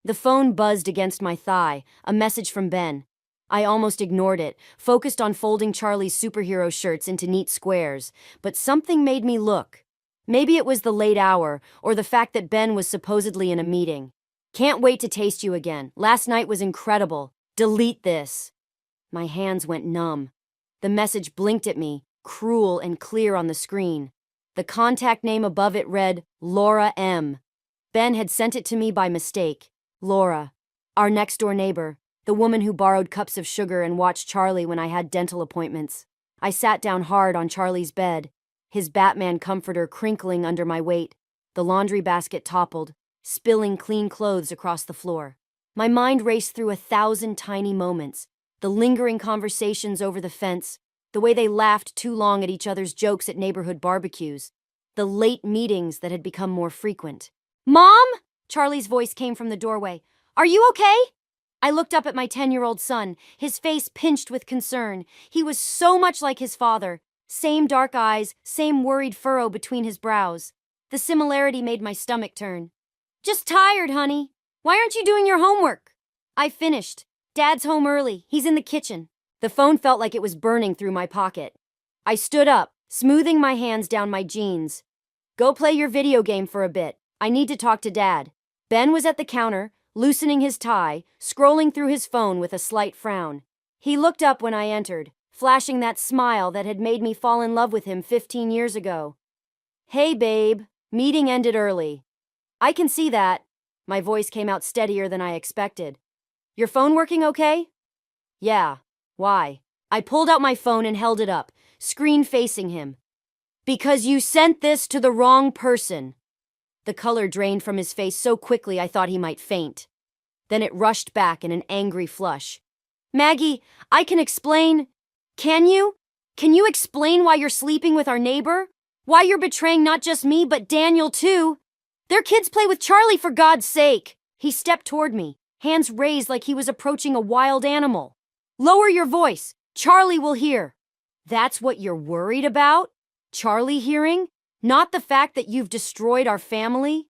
The phone buzzed against my thigh, a message from Ben. I almost ignored it, focused on folding Charlie's superhero shirts into neat squares, but something made me look. Maybe it was the late hour, or the fact that Ben was supposedly in a meeting. Can't wait to taste you again. Last night was incredible. Delete this. My hands went numb. The message blinked at me, cruel and clear on the screen. The contact name above it read, Laura M. Ben had sent it to me by mistake. Laura, our next-door neighbor, the woman who borrowed cups of sugar and watched Charlie when I had dental appointments. I sat down hard on Charlie's bed, his Batman comforter crinkling under my weight. The laundry basket toppled, spilling clean clothes across the floor. My mind raced through 1,000 tiny moments, the lingering conversations over the fence, the way they laughed too long at each other's jokes at neighborhood barbecues, the late meetings that had become more frequent. "Mom?" Charlie's voice came from the doorway. "Are you okay?" I looked up at my 10-year-old son, his face pinched with concern. He was so much like his father. Same dark eyes, same worried furrow between his brows. The similarity made my stomach turn. "Just tired, honey. Why aren't you doing your homework?" "I finished. Dad's home early. He's in the kitchen." The phone felt like it was burning through my pocket. I stood up, smoothing my hands down my jeans. "Go play your video game for a bit. I need to talk to Dad." Ben was at the counter, loosening his tie, scrolling through his phone with a slight frown. He looked up when I entered, flashing that smile that had made me fall in love with him 15 years ago. "Hey, babe. Meeting ended early." "I can see that." My voice came out steadier than I expected. "Your phone working okay?" "Yeah. Why?" I pulled out my phone and held it up, screen facing him. "Because you sent this to the wrong person." The color drained from his face so quickly I thought he might faint. Then it rushed back in an angry flush. "Maggie, I can explain." "Can you? Can you explain why you're sleeping with our neighbor? Why you're betraying not just me, but Daniel too? Their kids play with Charlie, for God's sake." He stepped toward me, hands raised like he was approaching a wild animal. "Lower your voice. Charlie will hear." "That's what you're worried about? Charlie hearing? Not the fact that you've destroyed our family?"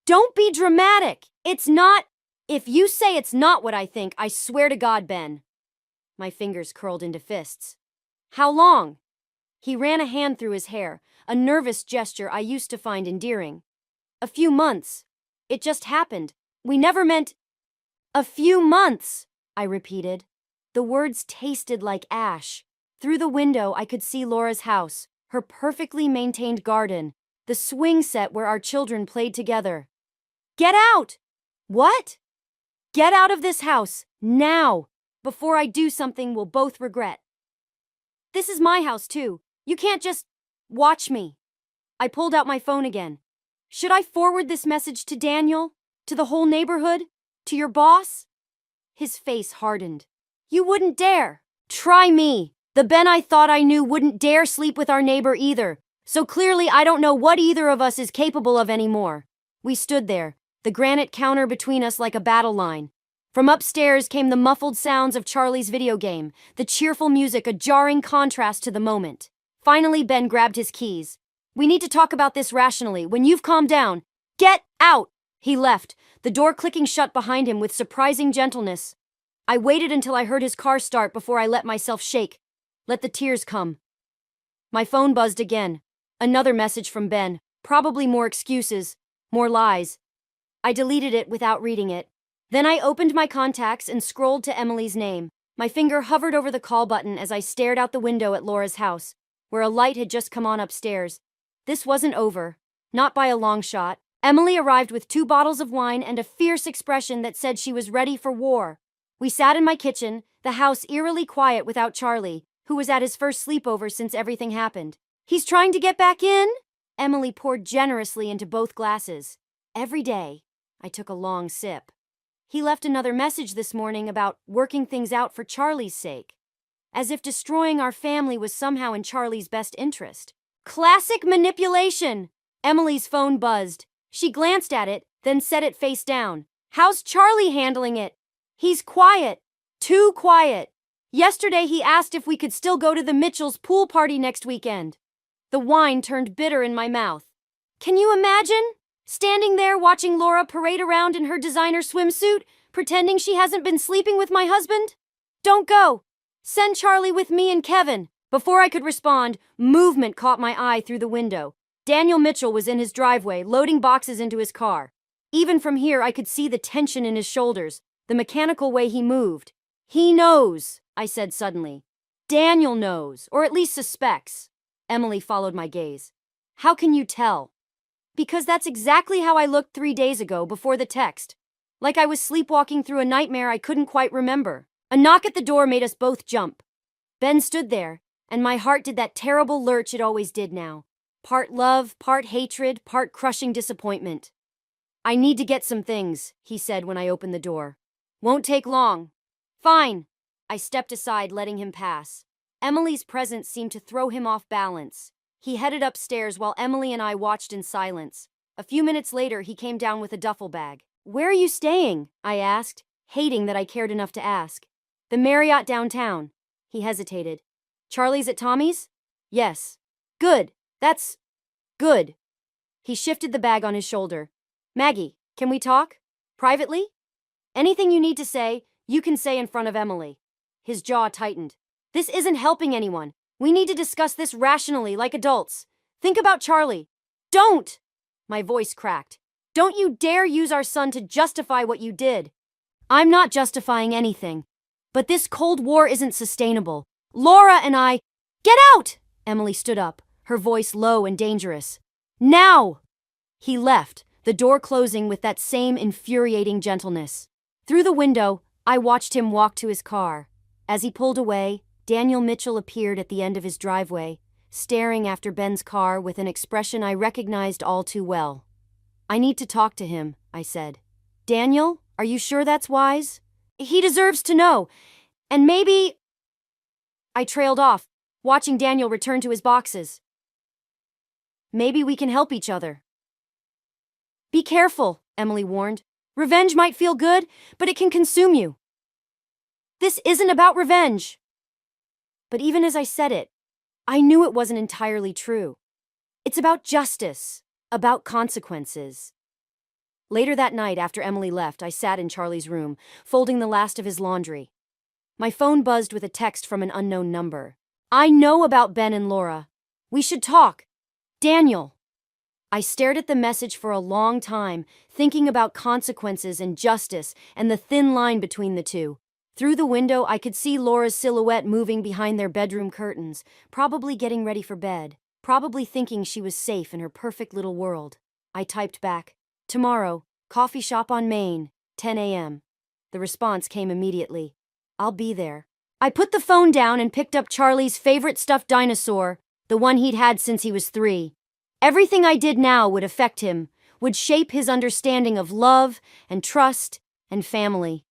"Don't be dramatic. It's not—" "If you say it's not what I think, I swear to God, Ben." My fingers curled into fists. "How long?" He ran a hand through his hair, a nervous gesture I used to find endearing. "A few months. It just happened. We never meant—" "A few months," I repeated. The words tasted like ash. Through the window, I could see Laura's house, her perfectly maintained garden, the swing set where our children played together. "Get out!" "What?" "Get out of this house, now, before I do something we'll both regret. This is my house, too. You can't just watch me." I pulled out my phone again. "Should I forward this message to Daniel? To the whole neighborhood? To your boss?" His face hardened. "You wouldn't dare." "Try me. The Ben I thought I knew wouldn't dare sleep with our neighbor either. So clearly I don't know what either of us is capable of anymore." We stood there, the granite counter between us like a battle line. From upstairs came the muffled sounds of Charlie's video game, the cheerful music a jarring contrast to the moment. Finally, Ben grabbed his keys. "We need to talk about this rationally. When you've calmed down, get out!" He left, the door clicking shut behind him with surprising gentleness. I waited until I heard his car start before I let myself shake. Let the tears come. My phone buzzed again. Another message from Ben. Probably more excuses, more lies. I deleted it without reading it. Then I opened my contacts and scrolled to Emily's name. My finger hovered over the call button as I stared out the window at Laura's house, where a light had just come on upstairs. This wasn't over. Not by a long shot. Emily arrived with 2 bottles of wine and a fierce expression that said she was ready for war. We sat in my kitchen, the house eerily quiet without Charlie, who was at his first sleepover since everything happened. "He's trying to get back in?" Emily poured generously into both glasses. "Every day." I took a long sip. "He left another message this morning about working things out for Charlie's sake. As if destroying our family was somehow in Charlie's best interest." "Classic manipulation!" Emily's phone buzzed. She glanced at it, then set it face down. "How's Charlie handling it?" "He's quiet. Too quiet. Yesterday he asked if we could still go to the Mitchells' pool party next weekend." The wine turned bitter in my mouth. "Can you imagine?" Standing there watching Laura parade around in her designer swimsuit, pretending she hasn't been sleeping with my husband? Don't go! Send Charlie with me and Kevin. Before I could respond, movement caught my eye through the window. Daniel Mitchell was in his driveway, loading boxes into his car. Even from here, I could see the tension in his shoulders, the mechanical way he moved. He knows, I said suddenly. Daniel knows, or at least suspects. Emily followed my gaze. How can you tell? Because that's exactly how I looked 3 days ago before the text. Like I was sleepwalking through a nightmare I couldn't quite remember. A knock at the door made us both jump. Ben stood there, and my heart did that terrible lurch it always did now. Part love, part hatred, part crushing disappointment. I need to get some things, he said when I opened the door. Won't take long. Fine. I stepped aside, letting him pass. Emily's presence seemed to throw him off balance. He headed upstairs while Emily and I watched in silence. A few minutes later, he came down with a duffel bag. Where are you staying? I asked, hating that I cared enough to ask. The Marriott downtown. He hesitated. Charlie's at Tommy's? Yes. Good. That's good. He shifted the bag on his shoulder. Maggie, can we talk? Privately? Anything you need to say, you can say in front of Emily. His jaw tightened. This isn't helping anyone. We need to discuss this rationally, like adults. Think about Charlie. Don't! My voice cracked. Don't you dare use our son to justify what you did. I'm not justifying anything. But this Cold War isn't sustainable. Laura and I... Get out! Emily stood up, her voice low and dangerous. Now! He left, the door closing with that same infuriating gentleness. Through the window, I watched him walk to his car. As he pulled away, Daniel Mitchell appeared at the end of his driveway, staring after Ben's car with an expression I recognized all too well. I need to talk to him, I said. Daniel, are you sure that's wise? He deserves to know. And maybe... I trailed off, watching Daniel return to his boxes. Maybe we can help each other. Be careful, Emily warned. Revenge might feel good, but it can consume you. This isn't about revenge. But even as I said it, I knew it wasn't entirely true. It's about justice, about consequences. Later that night, after Emily left, I sat in Charlie's room, folding the last of his laundry. My phone buzzed with a text from an unknown number. I know about Ben and Laura. We should talk. Daniel. I stared at the message for a long time, thinking about consequences and justice and the thin line between the two. Through the window, I could see Laura's silhouette moving behind their bedroom curtains, probably getting ready for bed, probably thinking she was safe in her perfect little world. I typed back, tomorrow, coffee shop on Main, 10 a.m. The response came immediately. I'll be there. I put the phone down and picked up Charlie's favorite stuffed dinosaur, the one he'd had since he was 3. Everything I did now would affect him, would shape his understanding of love and trust and family.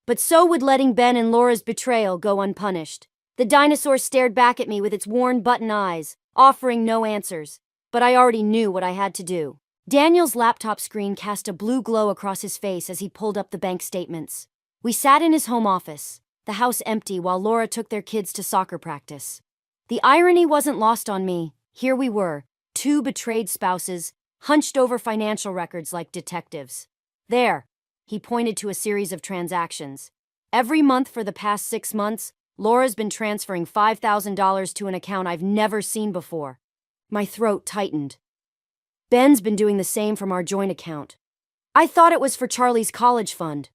But so would letting Ben and Laura's betrayal go unpunished. The dinosaur stared back at me with its worn button eyes, offering no answers. But I already knew what I had to do. Daniel's laptop screen cast a blue glow across his face as he pulled up the bank statements. We sat in his home office, the house empty while Laura took their kids to soccer practice. The irony wasn't lost on me. Here we were, 2 betrayed spouses, hunched over financial records like detectives. There, he pointed to a series of transactions. Every month for the past 6 months, Laura's been transferring $5,000 to an account I've never seen before. My throat tightened. Ben's been doing the same from our joint account. I thought it was for Charlie's college fund.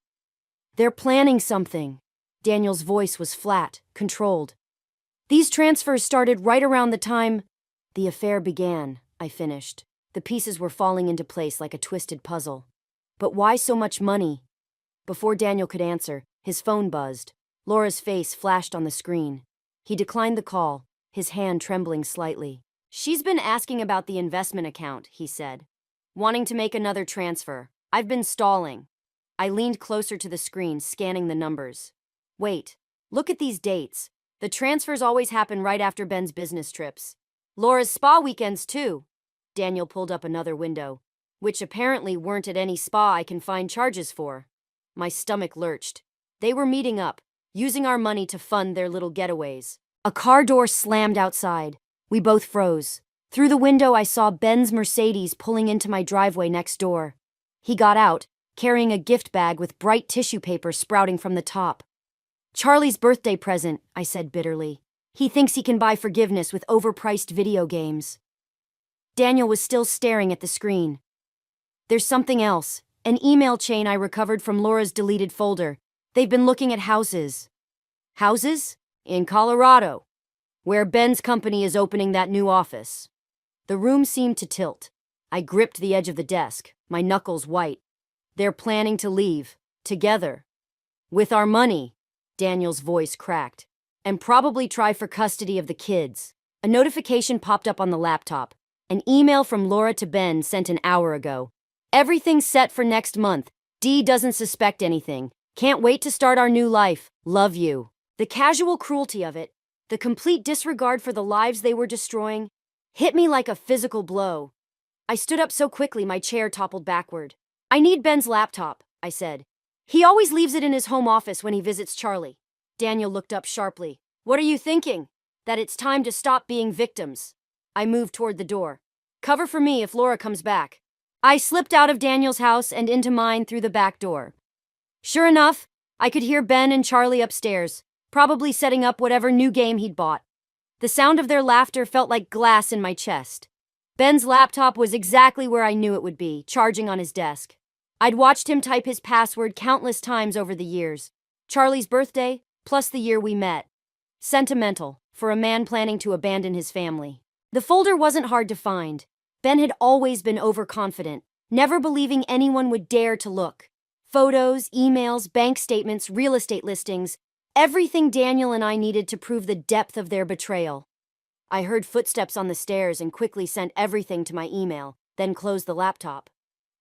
They're planning something. Daniel's voice was flat, controlled. These transfers started right around the time the affair began, I finished. The pieces were falling into place like a twisted puzzle. But why so much money? Before Daniel could answer, his phone buzzed. Laura's face flashed on the screen. He declined the call, his hand trembling slightly. She's been asking about the investment account, he said. Wanting to make another transfer. I've been stalling. I leaned closer to the screen, scanning the numbers. Wait, look at these dates. The transfers always happen right after Ben's business trips. Laura's spa weekends, too. Daniel pulled up another window, which apparently weren't at any spa I can find charges for. My stomach lurched. They were meeting up, using our money to fund their little getaways. A car door slammed outside. We both froze. Through the window, I saw Ben's Mercedes pulling into my driveway next door. He got out, carrying a gift bag with bright tissue paper sprouting from the top. Charlie's birthday present, I said bitterly. He thinks he can buy forgiveness with overpriced video games. Daniel was still staring at the screen. There's something else, an email chain I recovered from Laura's deleted folder. They've been looking at houses. Houses? In Colorado, where Ben's company is opening that new office. The room seemed to tilt. I gripped the edge of the desk, my knuckles white. They're planning to leave, together. With our money, Daniel's voice cracked, and probably try for custody of the kids. A notification popped up on the laptop. An email from Laura to Ben sent an hour ago. Everything's set for next month. Dee doesn't suspect anything. Can't wait to start our new life. Love you. The casual cruelty of it, the complete disregard for the lives they were destroying, hit me like a physical blow. I stood up so quickly my chair toppled backward. I need Ben's laptop, I said. He always leaves it in his home office when he visits Charlie. Daniel looked up sharply. What are you thinking? That it's time to stop being victims. I moved toward the door. Cover for me if Laura comes back. I slipped out of Daniel's house and into mine through the back door. Sure enough, I could hear Ben and Charlie upstairs, probably setting up whatever new game he'd bought. The sound of their laughter felt like glass in my chest. Ben's laptop was exactly where I knew it would be, charging on his desk. I'd watched him type his password countless times over the years. Charlie's birthday, plus the year we met. Sentimental, for a man planning to abandon his family. The folder wasn't hard to find. Ben had always been overconfident, never believing anyone would dare to look. Photos, emails, bank statements, real estate listings, everything Daniel and I needed to prove the depth of their betrayal. I heard footsteps on the stairs and quickly sent everything to my email, then closed the laptop.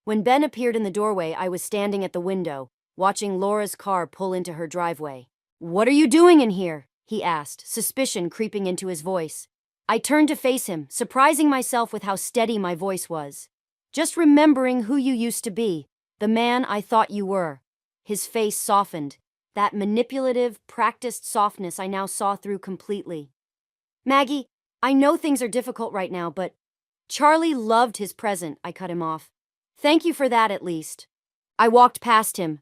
When Ben appeared in the doorway, I was standing at the window, watching Laura's car pull into her driveway. What are you doing in here? He asked, suspicion creeping into his voice. I turned to face him, surprising myself with how steady my voice was. Just remembering who you used to be, the man I thought you were. His face softened, that manipulative, practiced softness I now saw through completely. Maggie, I know things are difficult right now, but Charlie loved his present, I cut him off. Thank you for that, at least. I walked past him,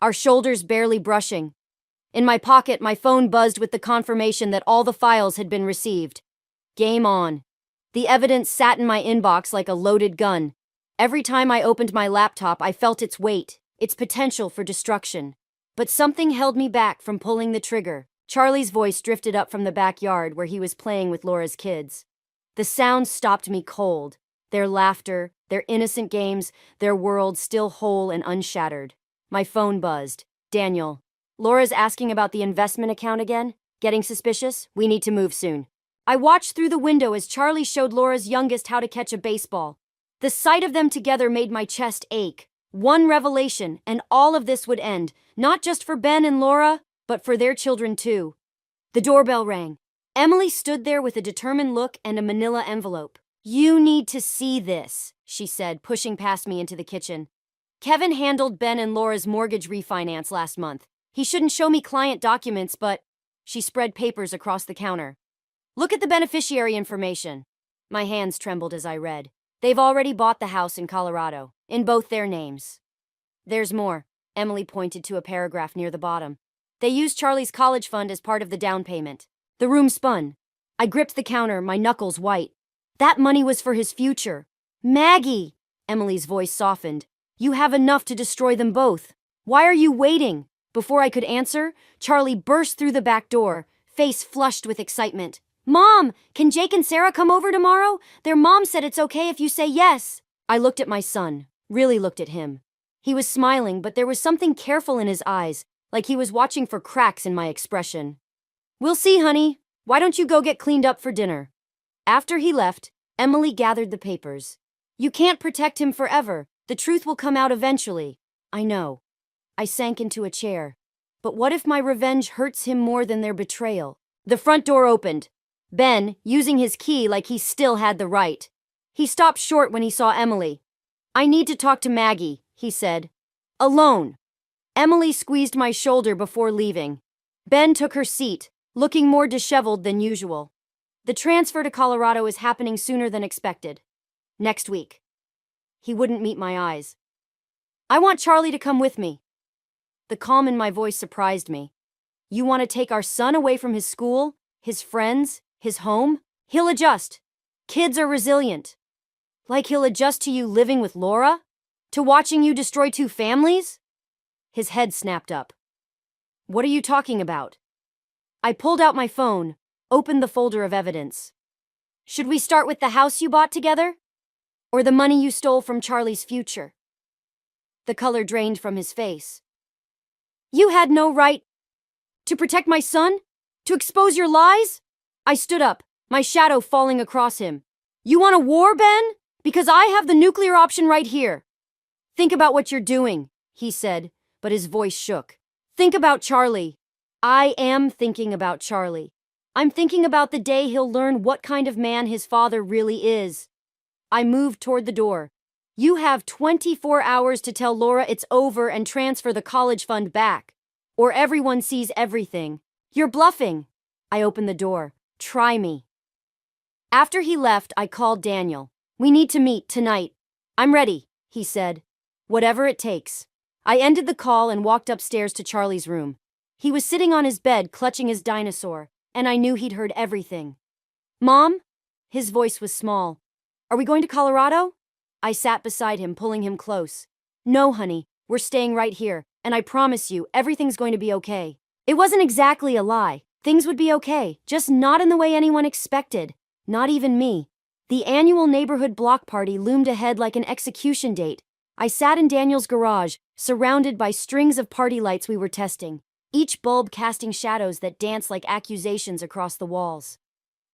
our shoulders barely brushing. In my pocket, my phone buzzed with the confirmation that all the files had been received. Game on. The evidence sat in my inbox like a loaded gun. Every time I opened my laptop, I felt its weight, its potential for destruction. But something held me back from pulling the trigger. Charlie's voice drifted up from the backyard where he was playing with Laura's kids. The sounds stopped me cold. Their laughter, their innocent games, their world still whole and unshattered. My phone buzzed. Daniel. Laura's asking about the investment account again? Getting suspicious? We need to move soon. I watched through the window as Charlie showed Laura's youngest how to catch a baseball. The sight of them together made my chest ache. One revelation, and all of this would end, not just for Ben and Laura, but for their children too. The doorbell rang. Emily stood there with a determined look and a manila envelope. You need to see this, she said, pushing past me into the kitchen. Kevin handled Ben and Laura's mortgage refinance last month. He shouldn't show me client documents, but she spread papers across the counter. Look at the beneficiary information. My hands trembled as I read. They've already bought the house in Colorado, in both their names. There's more. Emily pointed to a paragraph near the bottom. They used Charlie's college fund as part of the down payment. The room spun. I gripped the counter, my knuckles white. That money was for his future. Maggie! Emily's voice softened. You have enough to destroy them both. Why are you waiting? Before I could answer, Charlie burst through the back door, face flushed with excitement. Mom, can Jake and Sarah come over tomorrow? Their mom said it's okay if you say yes. I looked at my son, really looked at him. He was smiling, but there was something careful in his eyes, like he was watching for cracks in my expression. We'll see, honey. Why don't you go get cleaned up for dinner? After he left, Emily gathered the papers. You can't protect him forever. The truth will come out eventually. I know. I sank into a chair. But what if my revenge hurts him more than their betrayal? The front door opened. Ben, using his key like he still had the right. He stopped short when he saw Emily. I need to talk to Maggie, he said. Alone. Emily squeezed my shoulder before leaving. Ben took her seat, looking more disheveled than usual. The transfer to Colorado is happening sooner than expected. Next week. He wouldn't meet my eyes. I want Charlie to come with me. The calm in my voice surprised me. You want to take our son away from his school, his friends, his home? He'll adjust. Kids are resilient. Like he'll adjust to you living with Laura? To watching you destroy 2 families? His head snapped up. What are you talking about? I pulled out my phone, opened the folder of evidence. Should we start with the house you bought together? Or the money you stole from Charlie's future? The color drained from his face. You had no right to protect my son? To expose your lies? I stood up, my shadow falling across him. You want a war, Ben? Because I have the nuclear option right here. Think about what you're doing, he said, but his voice shook. Think about Charlie. I am thinking about Charlie. I'm thinking about the day he'll learn what kind of man his father really is. I moved toward the door. You have 24 hours to tell Laura it's over and transfer the college fund back. Or everyone sees everything. You're bluffing. I opened the door. Try me. After he left, I called Daniel. We need to meet tonight. I'm ready, he said. Whatever it takes. I ended the call and walked upstairs to Charlie's room. He was sitting on his bed, clutching his dinosaur, and I knew he'd heard everything. Mom? His voice was small. Are we going to Colorado? I sat beside him, pulling him close. No, honey, we're staying right here, and I promise you, everything's going to be okay. It wasn't exactly a lie. Things would be okay, just not in the way anyone expected. Not even me. The annual neighborhood block party loomed ahead like an execution date. I sat in Daniel's garage, surrounded by strings of party lights we were testing, each bulb casting shadows that danced like accusations across the walls.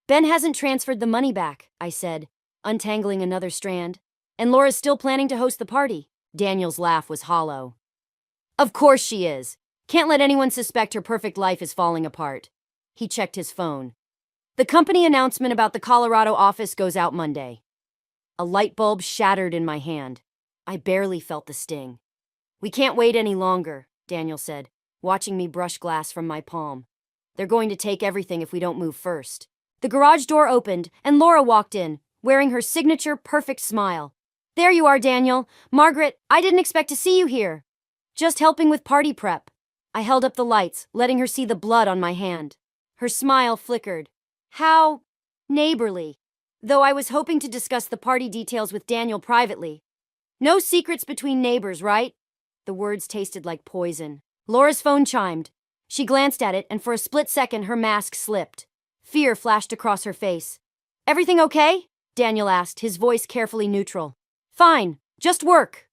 Ben hasn't transferred the money back, I said, untangling another strand. And Laura's still planning to host the party. Daniel's laugh was hollow. Of course she is. Can't let anyone suspect her perfect life is falling apart. He checked his phone. The company announcement about the Colorado office goes out Monday. A light bulb shattered in my hand. I barely felt the sting. We can't wait any longer, Daniel said, watching me brush glass from my palm. They're going to take everything if we don't move first. The garage door opened, and Laura walked in, wearing her signature perfect smile. There you are, Daniel. Margaret, I didn't expect to see you here. Just helping with party prep. I held up the lights, letting her see the blood on my hand. Her smile flickered. How neighborly. Though I was hoping to discuss the party details with Daniel privately. No secrets between neighbors, right? The words tasted like poison. Laura's phone chimed. She glanced at it, and for a split second her mask slipped. Fear flashed across her face. Everything okay? Daniel asked, his voice carefully neutral. Fine, just work.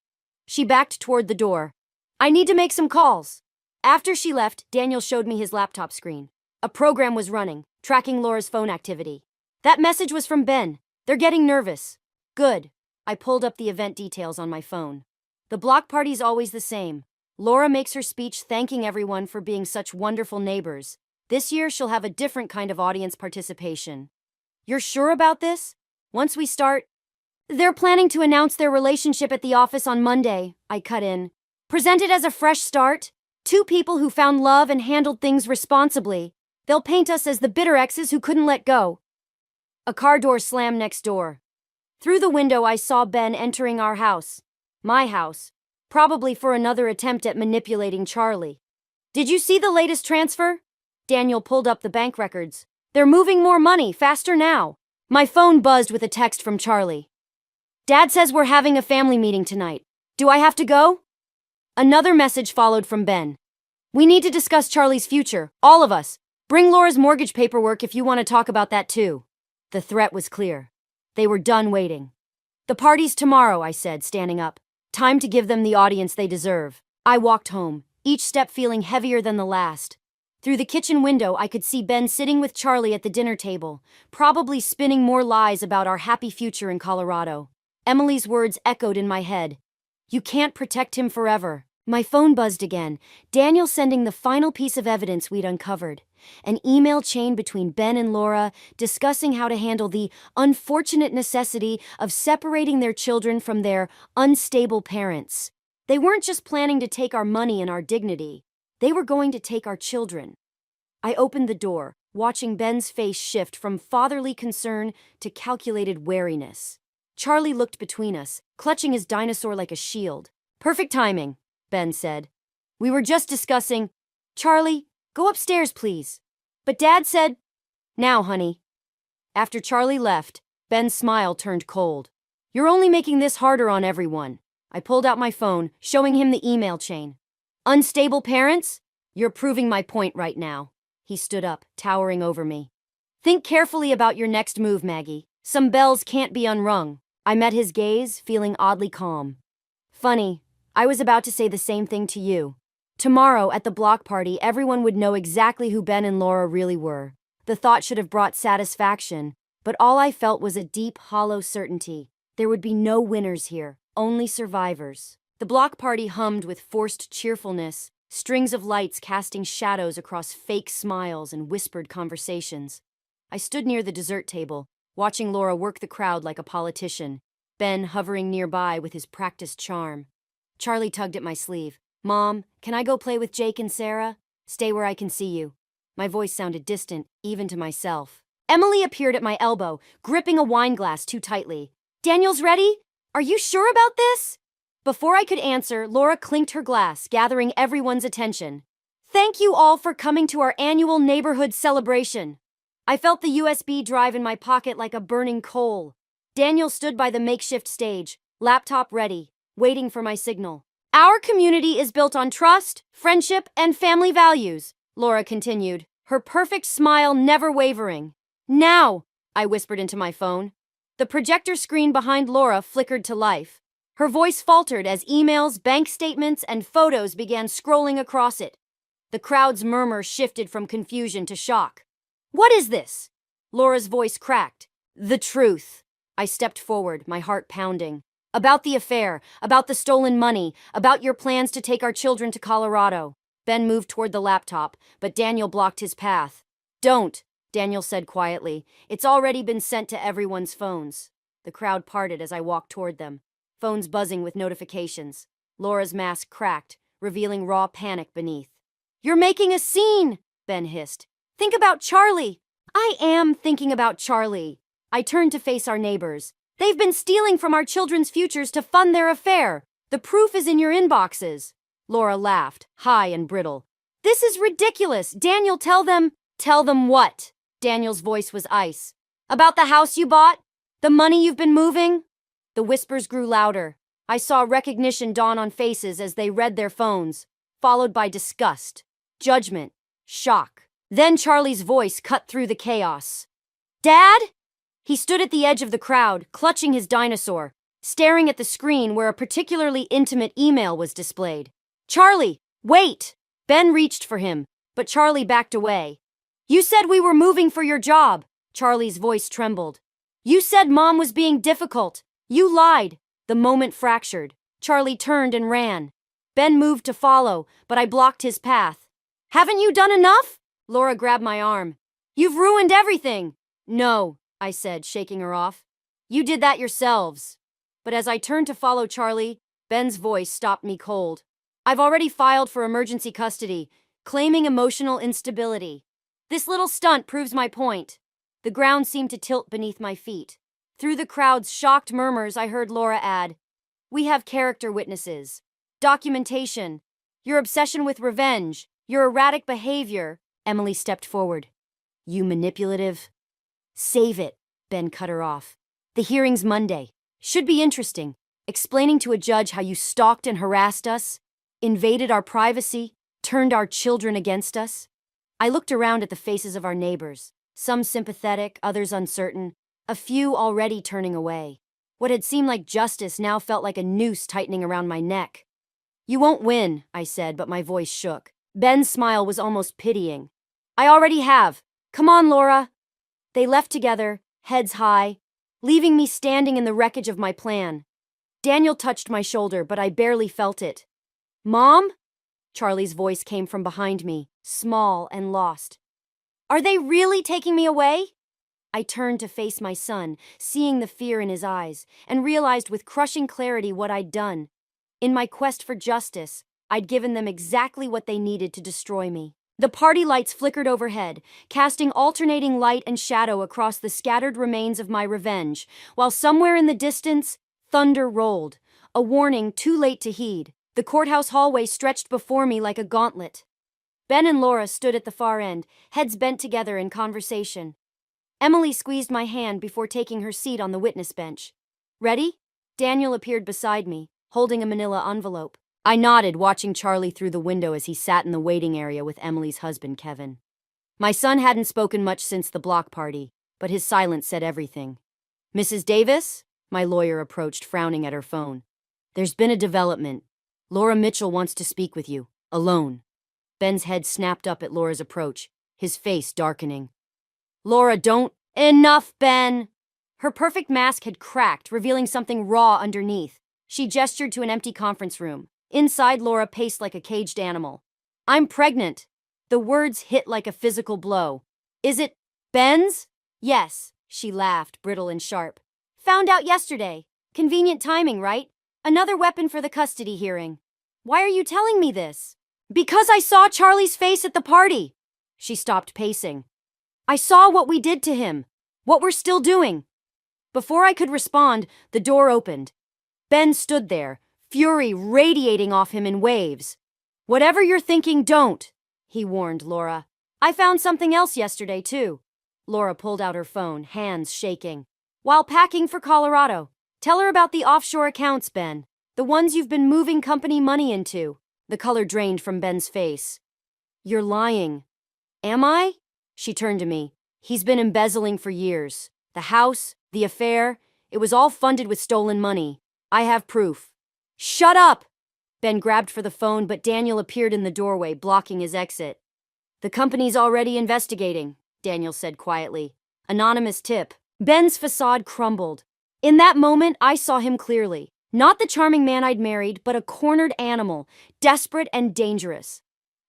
She backed toward the door. I need to make some calls. After she left, Daniel showed me his laptop screen. A program was running, tracking Laura's phone activity. That message was from Ben. They're getting nervous. Good. I pulled up the event details on my phone. The block party's always the same. Laura makes her speech thanking everyone for being such wonderful neighbors. This year she'll have a different kind of audience participation. You're sure about this? Once we start... They're planning to announce their relationship at the office on Monday, I cut in. Present it as a fresh start. 2 people who found love and handled things responsibly. They'll paint us as the bitter exes who couldn't let go. A car door slammed next door. Through the window I saw Ben entering our house. My house. Probably for another attempt at manipulating Charlie. Did you see the latest transfer? Daniel pulled up the bank records. They're moving more money, faster now. My phone buzzed with a text from Charlie. Dad says we're having a family meeting tonight. Do I have to go? Another message followed from Ben. We need to discuss Charlie's future, all of us. Bring Laura's mortgage paperwork if you want to talk about that too. The threat was clear. They were done waiting. The party's tomorrow, I said, standing up. Time to give them the audience they deserve. I walked home, each step feeling heavier than the last. Through the kitchen window, I could see Ben sitting with Charlie at the dinner table, probably spinning more lies about our happy future in Colorado. Emily's words echoed in my head. You can't protect him forever. My phone buzzed again, Daniel sending the final piece of evidence we'd uncovered. An email chain between Ben and Laura discussing how to handle the unfortunate necessity of separating their children from their unstable parents. They weren't just planning to take our money and our dignity. They were going to take our children. I opened the door, watching Ben's face shift from fatherly concern to calculated wariness. Charlie looked between us, clutching his dinosaur like a shield. Perfect timing, Ben said. We were just discussing. Charlie, go upstairs, please. But Dad said, now, honey. After Charlie left, Ben's smile turned cold. You're only making this harder on everyone. I pulled out my phone, showing him the email chain. Unstable parents? You're proving my point right now. He stood up, towering over me. Think carefully about your next move, Maggie. Some bells can't be unrung. I met his gaze, feeling oddly calm. Funny, I was about to say the same thing to you. Tomorrow, at the block party, everyone would know exactly who Ben and Laura really were. The thought should have brought satisfaction, but all I felt was a deep, hollow certainty. There would be no winners here, only survivors. The block party hummed with forced cheerfulness, strings of lights casting shadows across fake smiles and whispered conversations. I stood near the dessert table, watching Laura work the crowd like a politician, Ben hovering nearby with his practiced charm. Charlie tugged at my sleeve. Mom, can I go play with Jake and Sarah? Stay where I can see you. My voice sounded distant, even to myself. Emily appeared at my elbow, gripping a wine glass too tightly. Daniel's ready? Are you sure about this? Before I could answer, Laura clinked her glass, gathering everyone's attention. Thank you all for coming to our annual neighborhood celebration. I felt the USB drive in my pocket like a burning coal. Daniel stood by the makeshift stage, laptop ready, waiting for my signal. Our community is built on trust, friendship, and family values, Laura continued, her perfect smile never wavering. Now, I whispered into my phone. The projector screen behind Laura flickered to life. Her voice faltered as emails, bank statements, and photos began scrolling across it. The crowd's murmur shifted from confusion to shock. What is this? Laura's voice cracked. The truth. I stepped forward, my heart pounding. About the affair, about the stolen money, about your plans to take our children to Colorado. Ben moved toward the laptop, but Daniel blocked his path. Don't, Daniel said quietly. It's already been sent to everyone's phones. The crowd parted as I walked toward them, phones buzzing with notifications. Laura's mask cracked, revealing raw panic beneath. You're making a scene, Ben hissed. Think about Charlie. I am thinking about Charlie. I turned to face our neighbors. They've been stealing from our children's futures to fund their affair. The proof is in your inboxes. Laura laughed, high and brittle. This is ridiculous. Daniel, tell them. Tell them what? Daniel's voice was ice. About the house you bought? The money you've been moving? The whispers grew louder. I saw recognition dawn on faces as they read their phones, followed by disgust, judgment, shock. Then Charlie's voice cut through the chaos. Dad? He stood at the edge of the crowd, clutching his dinosaur, staring at the screen where a particularly intimate email was displayed. Charlie, wait! Ben reached for him, but Charlie backed away. You said we were moving for your job. Charlie's voice trembled. You said Mom was being difficult. You lied. The moment fractured. Charlie turned and ran. Ben moved to follow, but I blocked his path. Haven't you done enough? Laura grabbed my arm. You've ruined everything. No, I said, shaking her off. You did that yourselves. But as I turned to follow Charlie, Ben's voice stopped me cold. I've already filed for emergency custody, claiming emotional instability. This little stunt proves my point. The ground seemed to tilt beneath my feet. Through the crowd's shocked murmurs, I heard Laura add, We have character witnesses, documentation, your obsession with revenge, your erratic behavior. Emily stepped forward. You manipulative. Save it, Ben cut her off. The hearing's Monday. Should be interesting. Explaining to a judge how you stalked and harassed us, invaded our privacy, turned our children against us. I looked around at the faces of our neighbors, some sympathetic, others uncertain, a few already turning away. What had seemed like justice now felt like a noose tightening around my neck. You won't win, I said, but my voice shook. Ben's smile was almost pitying. I already have. Come on, Laura. They left together, heads high, leaving me standing in the wreckage of my plan. Daniel touched my shoulder, but I barely felt it. Mom? Charlie's voice came from behind me, small and lost. Are they really taking me away? I turned to face my son, seeing the fear in his eyes, and realized with crushing clarity what I'd done. In my quest for justice, I'd given them exactly what they needed to destroy me. The party lights flickered overhead, casting alternating light and shadow across the scattered remains of my revenge, while somewhere in the distance, thunder rolled, a warning too late to heed. The courthouse hallway stretched before me like a gauntlet. Ben and Laura stood at the far end, heads bent together in conversation. Emily squeezed my hand before taking her seat on the witness bench. Ready? Daniel appeared beside me, holding a manila envelope. I nodded, watching Charlie through the window as he sat in the waiting area with Emily's husband, Kevin. My son hadn't spoken much since the block party, but his silence said everything. Mrs. Davis? My lawyer approached, frowning at her phone. There's been a development. Laura Mitchell wants to speak with you, alone. Ben's head snapped up at Laura's approach, his face darkening. Laura, don't... Enough, Ben! Her perfect mask had cracked, revealing something raw underneath. She gestured to an empty conference room. Inside, Laura paced like a caged animal. I'm pregnant. The words hit like a physical blow. Is it Ben's? Yes, she laughed, brittle and sharp. Found out yesterday. Convenient timing, right? Another weapon for the custody hearing. Why are you telling me this? Because I saw Charlie's face at the party. She stopped pacing. I saw what we did to him. What we're still doing. Before I could respond, the door opened. Ben stood there, fury radiating off him in waves. Whatever you're thinking, don't, he warned Laura. I found something else yesterday, too. Laura pulled out her phone, hands shaking. While packing for Colorado. Tell her about the offshore accounts, Ben. The ones you've been moving company money into. The color drained from Ben's face. You're lying. Am I? She turned to me. He's been embezzling for years. The house, the affair, it was all funded with stolen money. I have proof. Shut up! Ben grabbed for the phone, but Daniel appeared in the doorway, blocking his exit. The company's already investigating, Daniel said quietly. Anonymous tip. Ben's facade crumbled. In that moment, I saw him clearly. Not the charming man I'd married, but a cornered animal, desperate and dangerous.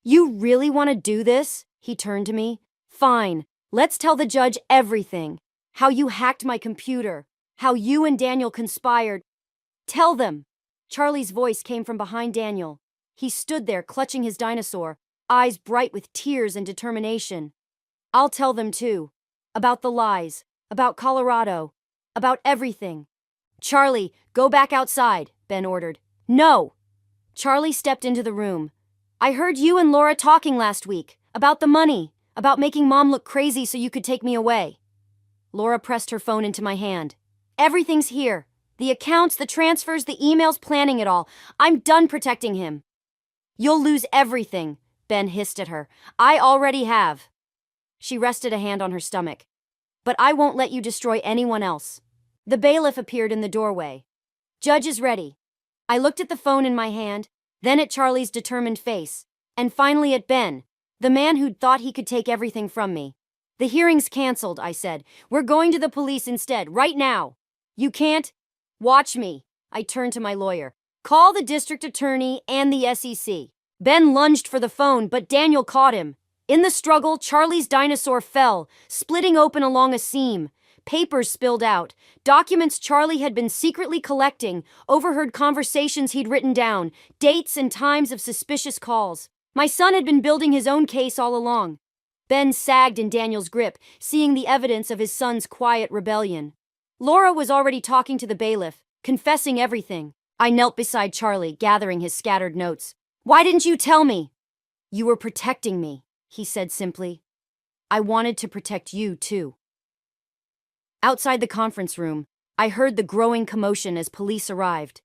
You really want to do this? He turned to me. Fine. Let's tell the judge everything. How you hacked my computer. How you and Daniel conspired. Tell them. Charlie's voice came from behind Daniel. He stood there, clutching his dinosaur, eyes bright with tears and determination. I'll tell them too. About the lies. About Colorado. About everything. Charlie, go back outside, Ben ordered. No! Charlie stepped into the room. I heard you and Laura talking last week. About the money. About making Mom look crazy so you could take me away. Laura pressed her phone into my hand. Everything's here. The accounts, the transfers, the emails, planning it all. I'm done protecting him. You'll lose everything, Ben hissed at her. I already have. She rested a hand on her stomach. But I won't let you destroy anyone else. The bailiff appeared in the doorway. Judge is ready. I looked at the phone in my hand, then at Charlie's determined face, and finally at Ben, the man who'd thought he could take everything from me. The hearing's canceled, I said. We're going to the police instead, right now. You can't. Watch me. I turned to my lawyer. Call the district attorney and the SEC. Ben lunged for the phone, but Daniel caught him. In the struggle, Charlie's dinosaur fell, splitting open along a seam. Papers spilled out. Documents Charlie had been secretly collecting, overheard conversations he'd written down, dates and times of suspicious calls. My son had been building his own case all along. Ben sagged in Daniel's grip, seeing the evidence of his son's quiet rebellion. Laura was already talking to the bailiff, confessing everything. I knelt beside Charlie, gathering his scattered notes. Why didn't you tell me? You were protecting me, he said simply. I wanted to protect you, too. Outside the conference room, I heard the growing commotion as police arrived.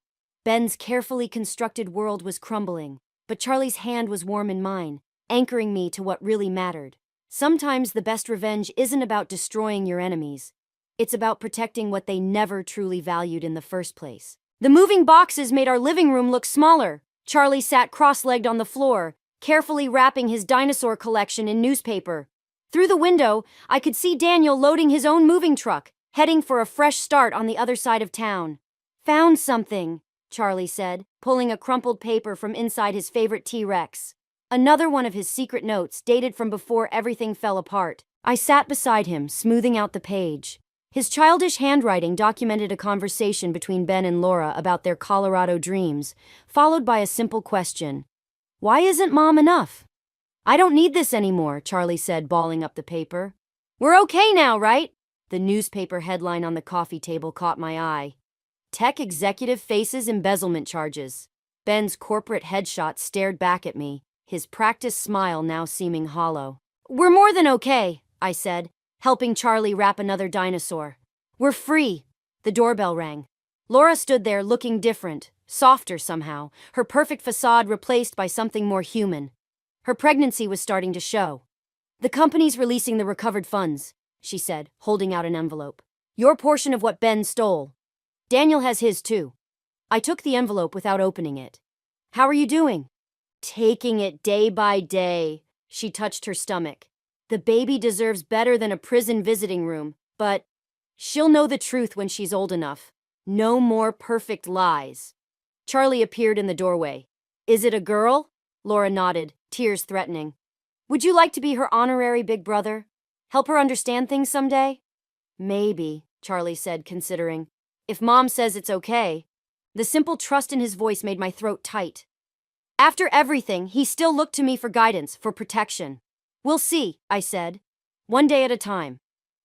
Ben's carefully constructed world was crumbling, but Charlie's hand was warm in mine, anchoring me to what really mattered. Sometimes the best revenge isn't about destroying your enemies. It's about protecting what they never truly valued in the first place. The moving boxes made our living room look smaller. Charlie sat cross-legged on the floor, carefully wrapping his dinosaur collection in newspaper. Through the window, I could see Daniel loading his own moving truck, heading for a fresh start on the other side of town. Found something, Charlie said, pulling a crumpled paper from inside his favorite T-Rex. Another one of his secret notes, dated from before everything fell apart. I sat beside him, smoothing out the page. His childish handwriting documented a conversation between Ben and Laura about their Colorado dreams, followed by a simple question. Why isn't Mom enough? I don't need this anymore, Charlie said, balling up the paper. We're okay now, right? The newspaper headline on the coffee table caught my eye. Tech executive faces embezzlement charges. Ben's corporate headshot stared back at me, his practiced smile now seeming hollow. We're more than okay, I said, helping Charlie wrap another dinosaur. We're free. The doorbell rang. Laura stood there looking different, softer somehow, her perfect facade replaced by something more human. Her pregnancy was starting to show. The company's releasing the recovered funds, she said, holding out an envelope. Your portion of what Ben stole. Daniel has his too. I took the envelope without opening it. How are you doing? Taking it day by day. She touched her stomach. The baby deserves better than a prison visiting room, but she'll know the truth when she's old enough. No more perfect lies. Charlie appeared in the doorway. Is it a girl? Laura nodded, tears threatening. Would you like to be her honorary big brother? Help her understand things someday? Maybe, Charlie said, considering. If Mom says it's okay. The simple trust in his voice made my throat tight. After everything, he still looked to me for guidance, for protection. We'll see, I said. One day at a time.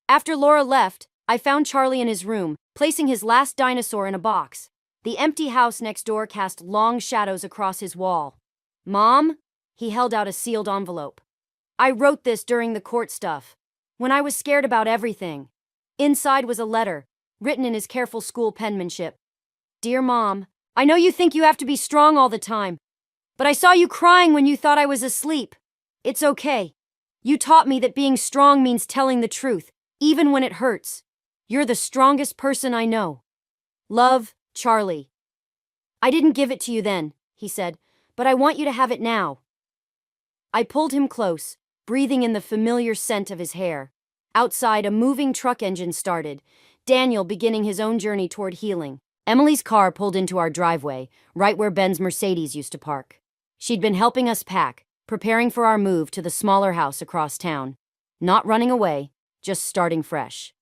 After Laura left, I found Charlie in his room, placing his last dinosaur in a box. The empty house next door cast long shadows across his wall. Mom? He held out a sealed envelope. I wrote this during the court stuff, when I was scared about everything. Inside was a letter, written in his careful school penmanship. Dear Mom, I know you think you have to be strong all the time, but I saw you crying when you thought I was asleep. It's okay. You taught me that being strong means telling the truth, even when it hurts. You're the strongest person I know. Love, Charlie. I didn't give it to you then, he said, but I want you to have it now. I pulled him close, breathing in the familiar scent of his hair. Outside, a moving truck engine started, Daniel beginning his own journey toward healing. Emily's car pulled into our driveway, right where Ben's Mercedes used to park. She'd been helping us pack, preparing for our move to the smaller house across town. Not running away, just starting fresh.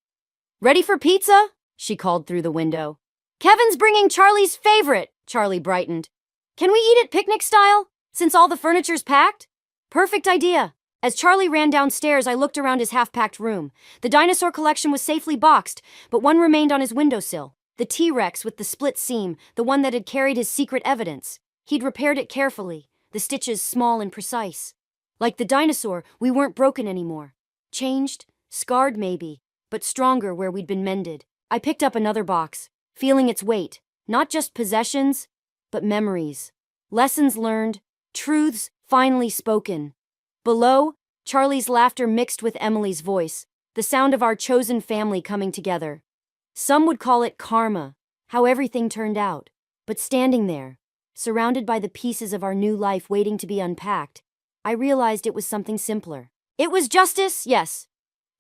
Ready for pizza? She called through the window. Kevin's bringing Charlie's favorite, Charlie brightened. Can we eat it picnic style, since all the furniture's packed? Perfect idea. As Charlie ran downstairs, I looked around his half-packed room. The dinosaur collection was safely boxed, but one remained on his windowsill. The T-Rex with the split seam, the one that had carried his secret evidence. He'd repaired it carefully, the stitches small and precise. Like the dinosaur, we weren't broken anymore. Changed, scarred maybe, but stronger where we'd been mended. I picked up another box, feeling its weight, not just possessions, but memories. Lessons learned, truths finally spoken. Below, Charlie's laughter mixed with Emily's voice, the sound of our chosen family coming together. Some would call it karma, how everything turned out. But standing there, surrounded by the pieces of our new life waiting to be unpacked, I realized it was something simpler. It was justice, yes.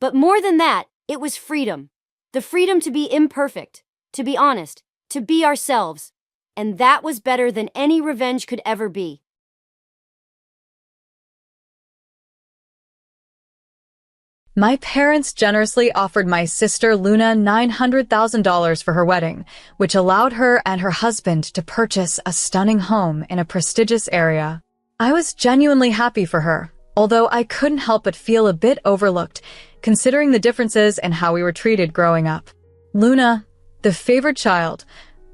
But more than that, it was freedom. The freedom to be imperfect, to be honest, to be ourselves. And that was better than any revenge could ever be. My parents generously offered my sister Luna $900,000 for her wedding, which allowed her and her husband to purchase a stunning home in a prestigious area. I was genuinely happy for her, although I couldn't help but feel a bit overlooked, considering the differences in how we were treated growing up. Luna, the favored child,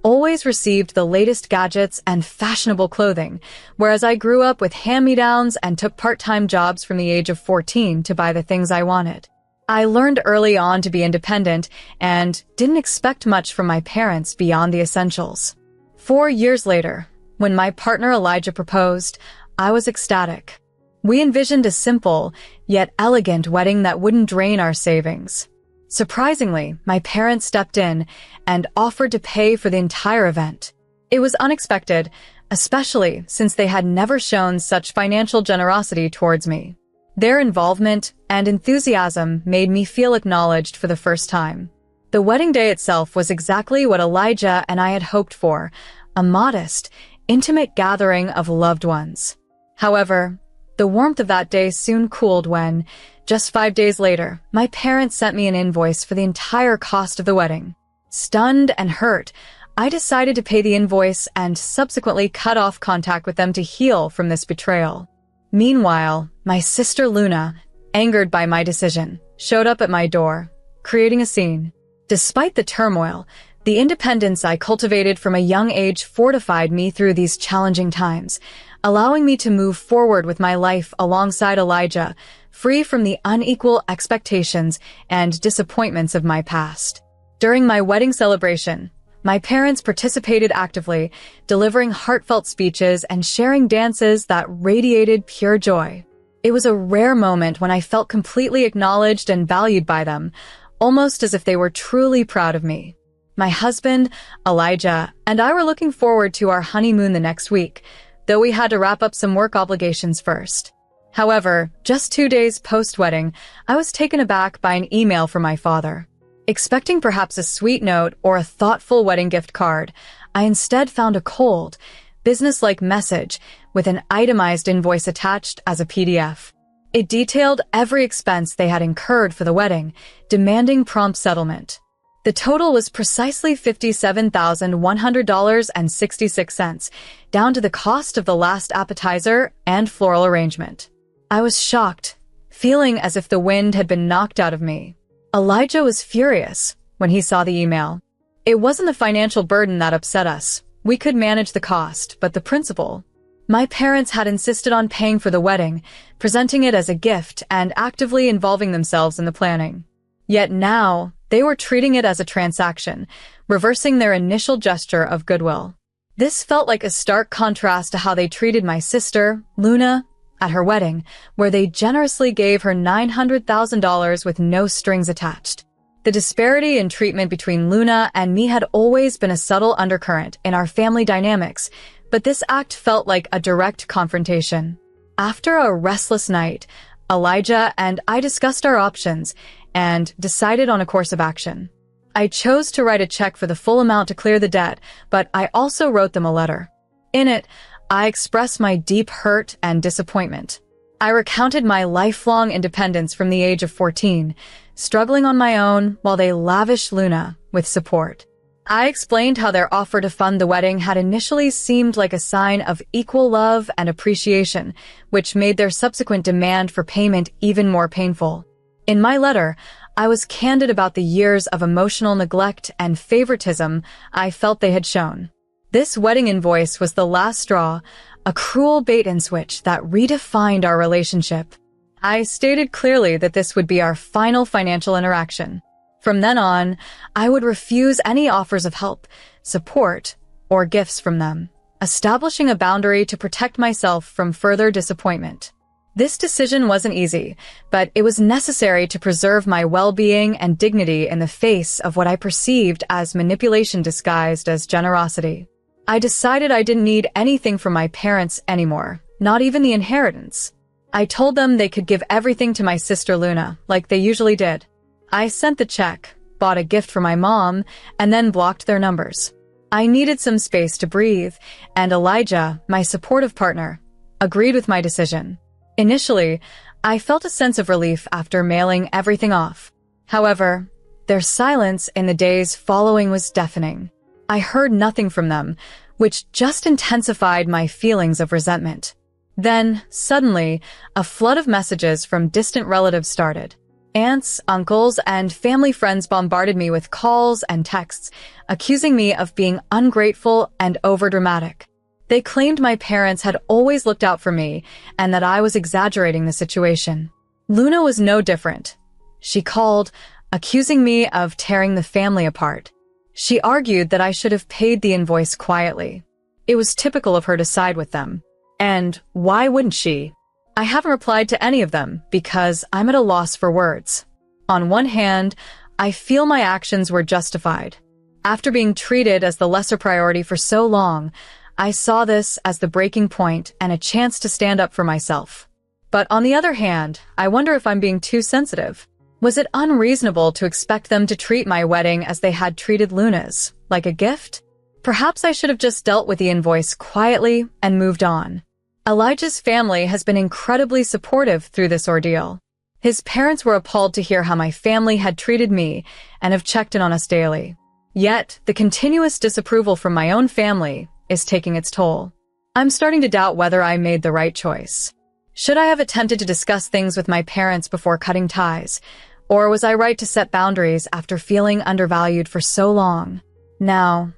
always received the latest gadgets and fashionable clothing, whereas I grew up with hand-me-downs and took part-time jobs from the age of 14 to buy the things I wanted. I learned early on to be independent and didn't expect much from my parents beyond the essentials. 4 years later, when my partner Elijah proposed, I was ecstatic. We envisioned a simple, yet elegant wedding that wouldn't drain our savings. Surprisingly, my parents stepped in and offered to pay for the entire event. It was unexpected, especially since they had never shown such financial generosity towards me. Their involvement and enthusiasm made me feel acknowledged for the first time. The wedding day itself was exactly what Elijah and I had hoped for, a modest, intimate gathering of loved ones. However, the warmth of that day soon cooled when, just 5 days later, my parents sent me an invoice for the entire cost of the wedding. Stunned and hurt, I decided to pay the invoice and subsequently cut off contact with them to heal from this betrayal. Meanwhile, my sister Luna, angered by my decision, showed up at my door, creating a scene. Despite the turmoil, the independence I cultivated from a young age fortified me through these challenging times, allowing me to move forward with my life alongside Elijah, free from the unequal expectations and disappointments of my past. During my wedding celebration, my parents participated actively, delivering heartfelt speeches and sharing dances that radiated pure joy. It was a rare moment when I felt completely acknowledged and valued by them, almost as if they were truly proud of me. My husband, Elijah, and I were looking forward to our honeymoon the next week, though we had to wrap up some work obligations first. However, just 2 days post-wedding, I was taken aback by an email from my father. Expecting perhaps a sweet note or a thoughtful wedding gift card, I instead found a cold, business-like message with an itemized invoice attached as a PDF. It detailed every expense they had incurred for the wedding, demanding prompt settlement. The total was precisely $57,100.66, down to the cost of the last appetizer and floral arrangement. I was shocked, feeling as if the wind had been knocked out of me. Elijah was furious when he saw the email. It wasn't the financial burden that upset us. We could manage the cost, but the principle. My parents had insisted on paying for the wedding, presenting it as a gift and actively involving themselves in the planning. Yet now, they were treating it as a transaction, reversing their initial gesture of goodwill. This felt like a stark contrast to how they treated my sister, Luna, at her wedding, where they generously gave her $900,000 with no strings attached. The disparity in treatment between Luna and me had always been a subtle undercurrent in our family dynamics, but this act felt like a direct confrontation. After a restless night, Elijah and I discussed our options and decided on a course of action. I chose to write a check for the full amount to clear the debt, but I also wrote them a letter. In it, I expressed my deep hurt and disappointment. I recounted my lifelong independence from the age of 14, struggling on my own while they lavished Luna with support. I explained how their offer to fund the wedding had initially seemed like a sign of equal love and appreciation, which made their subsequent demand for payment even more painful. In my letter, I was candid about the years of emotional neglect and favoritism I felt they had shown. This wedding invoice was the last straw, a cruel bait-and-switch that redefined our relationship. I stated clearly that this would be our final financial interaction. From then on, I would refuse any offers of help, support, or gifts from them, establishing a boundary to protect myself from further disappointment. This decision wasn't easy, but it was necessary to preserve my well-being and dignity in the face of what I perceived as manipulation disguised as generosity. I decided I didn't need anything from my parents anymore, not even the inheritance. I told them they could give everything to my sister Luna, like they usually did. I sent the check, bought a gift for my mom, and then blocked their numbers. I needed some space to breathe, and Elijah, my supportive partner, agreed with my decision. Initially, I felt a sense of relief after mailing everything off. However, their silence in the days following was deafening. I heard nothing from them, which just intensified my feelings of resentment. Then, suddenly, a flood of messages from distant relatives started. Aunts, uncles, and family friends bombarded me with calls and texts, accusing me of being ungrateful and overdramatic. They claimed my parents had always looked out for me and that I was exaggerating the situation. Luna was no different. She called, accusing me of tearing the family apart. She argued that I should have paid the invoice quietly. It was typical of her to side with them. And why wouldn't she? I haven't replied to any of them because I'm at a loss for words. On one hand, I feel my actions were justified. After being treated as the lesser priority for so long, I saw this as the breaking point and a chance to stand up for myself. But on the other hand, I wonder if I'm being too sensitive. Was it unreasonable to expect them to treat my wedding as they had treated Luna's, like a gift? Perhaps I should have just dealt with the invoice quietly and moved on. Elijah's family has been incredibly supportive through this ordeal. His parents were appalled to hear how my family had treated me and have checked in on us daily. Yet, the continuous disapproval from my own family is taking its toll. I'm starting to doubt whether I made the right choice. Should I have attempted to discuss things with my parents before cutting ties? Or was I right to set boundaries after feeling undervalued for so long? Now,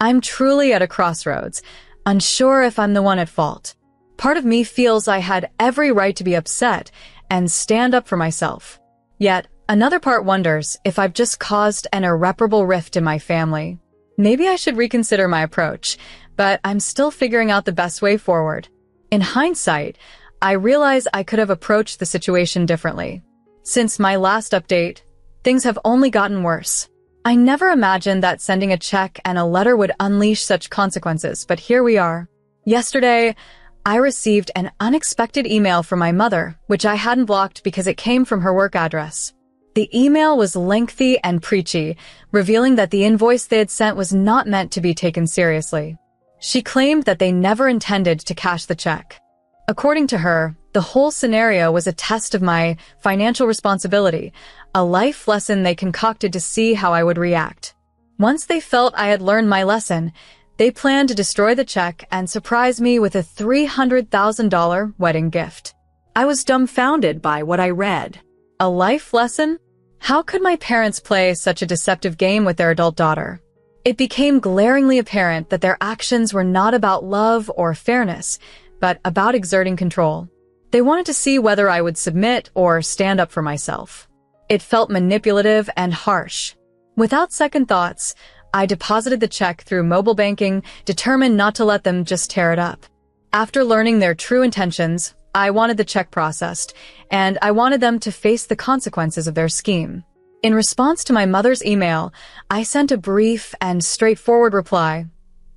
I'm truly at a crossroads, unsure if I'm the one at fault. Part of me feels I had every right to be upset and stand up for myself. Yet, another part wonders if I've just caused an irreparable rift in my family. Maybe I should reconsider my approach, but I'm still figuring out the best way forward. In hindsight, I realize I could have approached the situation differently. Since my last update, things have only gotten worse. I never imagined that sending a check and a letter would unleash such consequences, but here we are. Yesterday, I received an unexpected email from my mother, which I hadn't blocked because it came from her work address. The email was lengthy and preachy, revealing that the invoice they had sent was not meant to be taken seriously. She claimed that they never intended to cash the check. According to her, the whole scenario was a test of my financial responsibility, a life lesson they concocted to see how I would react. Once they felt I had learned my lesson, they planned to destroy the check and surprise me with a $300,000 wedding gift. I was dumbfounded by what I read. A life lesson? How could my parents play such a deceptive game with their adult daughter? It became glaringly apparent that their actions were not about love or fairness, but about exerting control. They wanted to see whether I would submit or stand up for myself. It felt manipulative and harsh. Without second thoughts, I deposited the check through mobile banking, determined not to let them just tear it up. After learning their true intentions, I wanted the check processed, and I wanted them to face the consequences of their scheme. In response to my mother's email, I sent a brief and straightforward reply.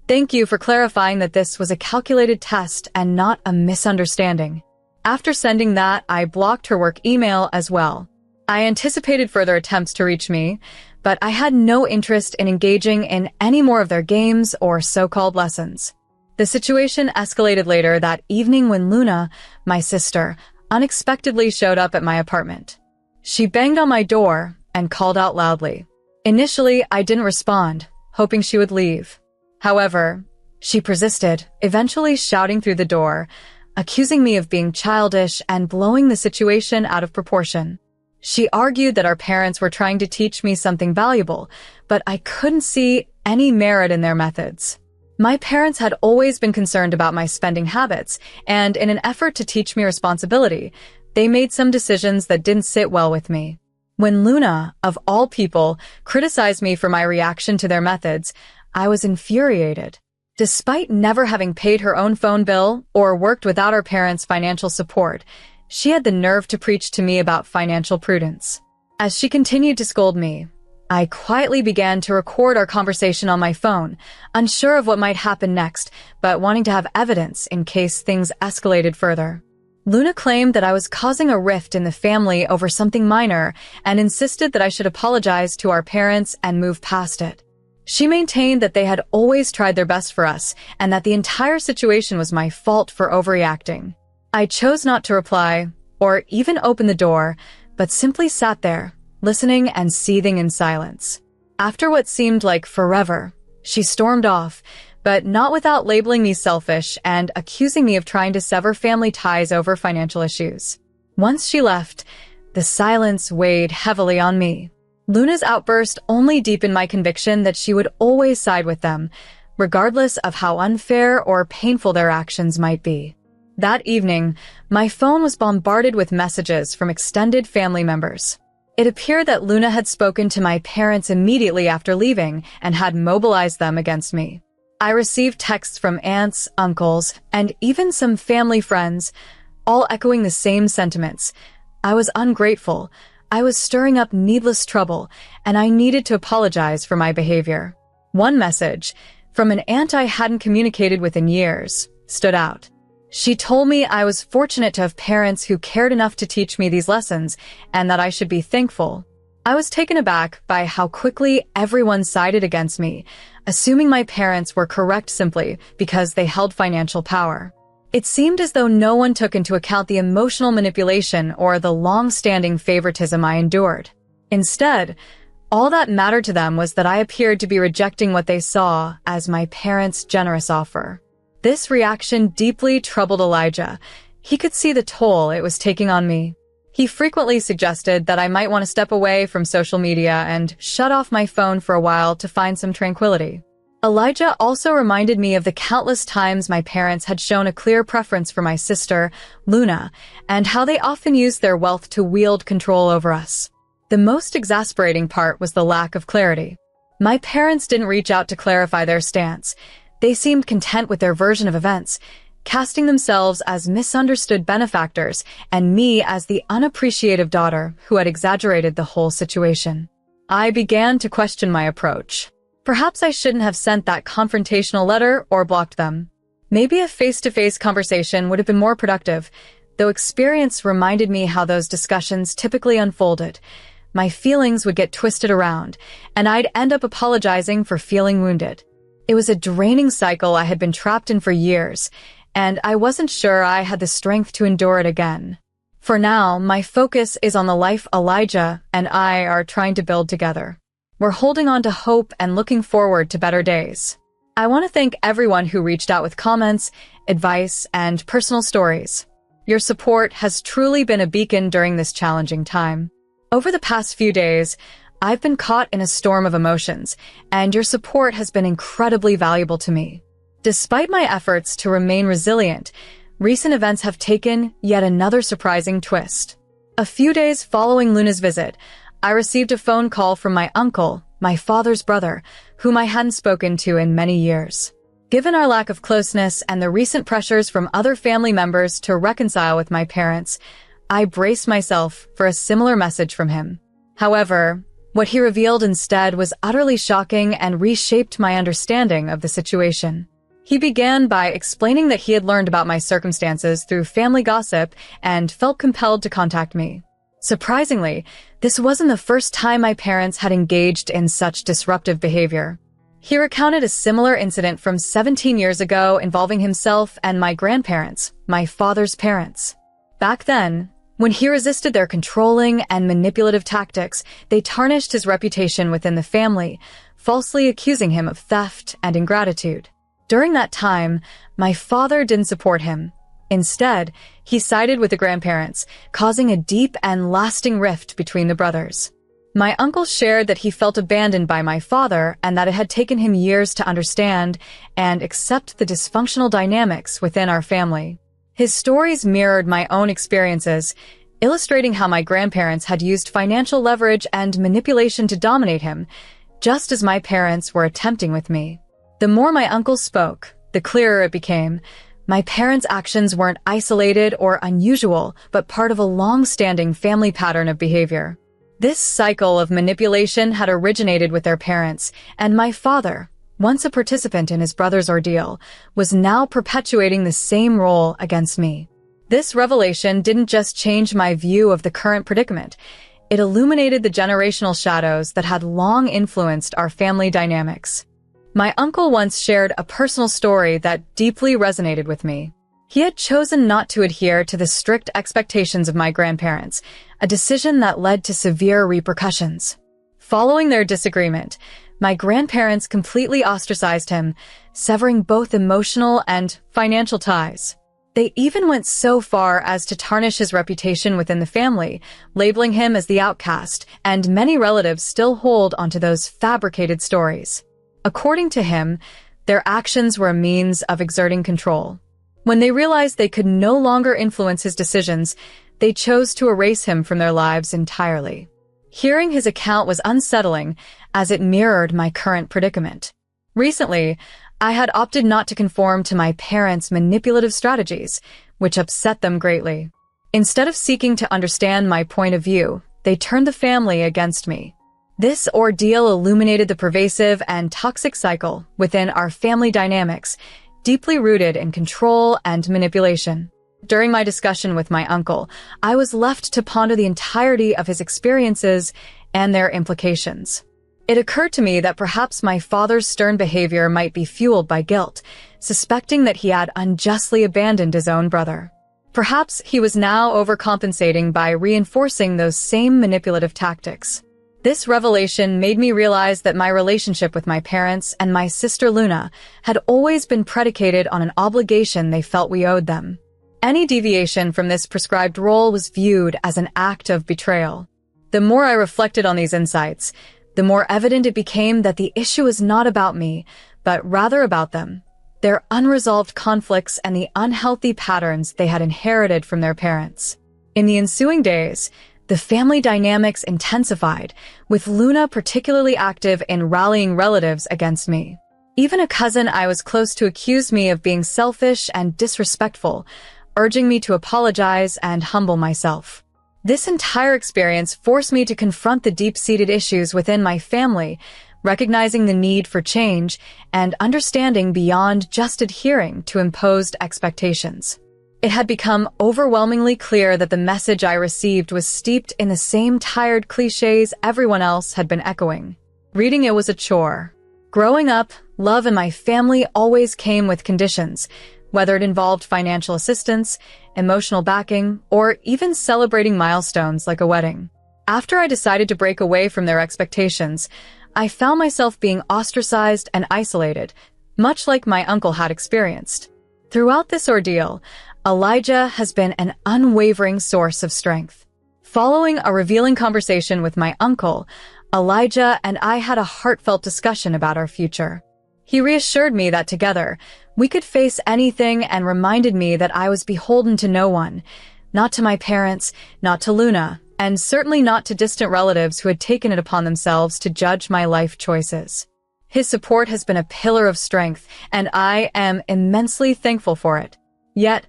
Thank you for clarifying that this was a calculated test and not a misunderstanding. After sending that, I blocked her work email as well. I anticipated further attempts to reach me, but I had no interest in engaging in any more of their games or so-called lessons. The situation escalated later that evening when Luna, my sister, unexpectedly showed up at my apartment. She banged on my door and called out loudly. Initially, I didn't respond, hoping she would leave. However, she persisted, eventually shouting through the door, accusing me of being childish and blowing the situation out of proportion. She argued that our parents were trying to teach me something valuable, but I couldn't see any merit in their methods. My parents had always been concerned about my spending habits, and in an effort to teach me responsibility, they made some decisions that didn't sit well with me. When Luna, of all people, criticized me for my reaction to their methods, I was infuriated. Despite never having paid her own phone bill or worked without our parents' financial support, she had the nerve to preach to me about financial prudence. As she continued to scold me, I quietly began to record our conversation on my phone, unsure of what might happen next, but wanting to have evidence in case things escalated further. Luna claimed that I was causing a rift in the family over something minor and insisted that I should apologize to our parents and move past it. She maintained that they had always tried their best for us and that the entire situation was my fault for overreacting. I chose not to reply or even open the door, but simply sat there, listening and seething in silence. After what seemed like forever, she stormed off, but not without labeling me selfish and accusing me of trying to sever family ties over financial issues. Once she left, the silence weighed heavily on me. Luna's outburst only deepened my conviction that she would always side with them, regardless of how unfair or painful their actions might be. That evening, my phone was bombarded with messages from extended family members. It appeared that Luna had spoken to my parents immediately after leaving and had mobilized them against me. I received texts from aunts, uncles, and even some family friends, all echoing the same sentiments. I was ungrateful. I was stirring up needless trouble, and I needed to apologize for my behavior. One message, from an aunt I hadn't communicated with in years, stood out. She told me I was fortunate to have parents who cared enough to teach me these lessons, and that I should be thankful. I was taken aback by how quickly everyone sided against me, assuming my parents were correct simply because they held financial power. It seemed as though no one took into account the emotional manipulation or the long-standing favoritism I endured. Instead, all that mattered to them was that I appeared to be rejecting what they saw as my parents' generous offer. This reaction deeply troubled Elijah. He could see the toll it was taking on me. He frequently suggested that I might want to step away from social media and shut off my phone for a while to find some tranquility. Elijah also reminded me of the countless times my parents had shown a clear preference for my sister, Luna, and how they often used their wealth to wield control over us. The most exasperating part was the lack of clarity. My parents didn't reach out to clarify their stance. They seemed content with their version of events, casting themselves as misunderstood benefactors and me as the unappreciative daughter who had exaggerated the whole situation. I began to question my approach. Perhaps I shouldn't have sent that confrontational letter or blocked them. Maybe a face-to-face conversation would have been more productive, though experience reminded me how those discussions typically unfolded. My feelings would get twisted around, and I'd end up apologizing for feeling wounded. It was a draining cycle I had been trapped in for years, and I wasn't sure I had the strength to endure it again. For now, my focus is on the life Elijah and I are trying to build together. We're holding on to hope and looking forward to better days. I want to thank everyone who reached out with comments, advice, and personal stories. Your support has truly been a beacon during this challenging time. Over the past few days, I've been caught in a storm of emotions, and your support has been incredibly valuable to me. Despite my efforts to remain resilient, recent events have taken yet another surprising twist. A few days following Luna's visit, I received a phone call from my uncle, my father's brother, whom I hadn't spoken to in many years. Given our lack of closeness and the recent pressures from other family members to reconcile with my parents, I braced myself for a similar message from him. However, what he revealed instead was utterly shocking and reshaped my understanding of the situation. He began by explaining that he had learned about my circumstances through family gossip and felt compelled to contact me. Surprisingly, this wasn't the first time my parents had engaged in such disruptive behavior. He recounted a similar incident from 17 years ago involving himself and my grandparents, my father's parents. Back then, when he resisted their controlling and manipulative tactics, they tarnished his reputation within the family, falsely accusing him of theft and ingratitude. During that time, my father didn't support him. Instead, he sided with the grandparents, causing a deep and lasting rift between the brothers. My uncle shared that he felt abandoned by my father and that it had taken him years to understand and accept the dysfunctional dynamics within our family. His stories mirrored my own experiences, illustrating how my grandparents had used financial leverage and manipulation to dominate him, just as my parents were attempting with me. The more my uncle spoke, the clearer it became. My parents' actions weren't isolated or unusual, but part of a long-standing family pattern of behavior. This cycle of manipulation had originated with their parents, and my father, once a participant in his brother's ordeal, was now perpetuating the same role against me. This revelation didn't just change my view of the current predicament. It illuminated the generational shadows that had long influenced our family dynamics. My uncle once shared a personal story that deeply resonated with me. He had chosen not to adhere to the strict expectations of my grandparents, a decision that led to severe repercussions. Following their disagreement, my grandparents completely ostracized him, severing both emotional and financial ties. They even went so far as to tarnish his reputation within the family, labeling him as the outcast, and many relatives still hold onto those fabricated stories. According to him, their actions were a means of exerting control. When they realized they could no longer influence his decisions, they chose to erase him from their lives entirely. Hearing his account was unsettling, as it mirrored my current predicament. Recently, I had opted not to conform to my parents' manipulative strategies, which upset them greatly. Instead of seeking to understand my point of view, they turned the family against me. This ordeal illuminated the pervasive and toxic cycle within our family dynamics, deeply rooted in control and manipulation. During my discussion with my uncle, I was left to ponder the entirety of his experiences and their implications. It occurred to me that perhaps my father's stern behavior might be fueled by guilt, suspecting that he had unjustly abandoned his own brother. Perhaps he was now overcompensating by reinforcing those same manipulative tactics. This revelation made me realize that my relationship with my parents and my sister Luna had always been predicated on an obligation they felt we owed them. Any deviation from this prescribed role was viewed as an act of betrayal. The more I reflected on these insights, the more evident it became that the issue is not about me, but rather about them, their unresolved conflicts and the unhealthy patterns they had inherited from their parents. In the ensuing days, the family dynamics intensified, with Luna particularly active in rallying relatives against me. Even a cousin I was close to accused me of being selfish and disrespectful, urging me to apologize and humble myself. This entire experience forced me to confront the deep-seated issues within my family, recognizing the need for change and understanding beyond just adhering to imposed expectations. It had become overwhelmingly clear that the message I received was steeped in the same tired cliches everyone else had been echoing. Reading it was a chore. Growing up, love in my family always came with conditions, whether it involved financial assistance, emotional backing, or even celebrating milestones like a wedding. After I decided to break away from their expectations, I found myself being ostracized and isolated, much like my uncle had experienced. Throughout this ordeal, Elijah has been an unwavering source of strength. Following a revealing conversation with my uncle, Elijah and I had a heartfelt discussion about our future. He reassured me that together, we could face anything and reminded me that I was beholden to no one, not to my parents, not to Luna, and certainly not to distant relatives who had taken it upon themselves to judge my life choices. His support has been a pillar of strength, and I am immensely thankful for it. Yet,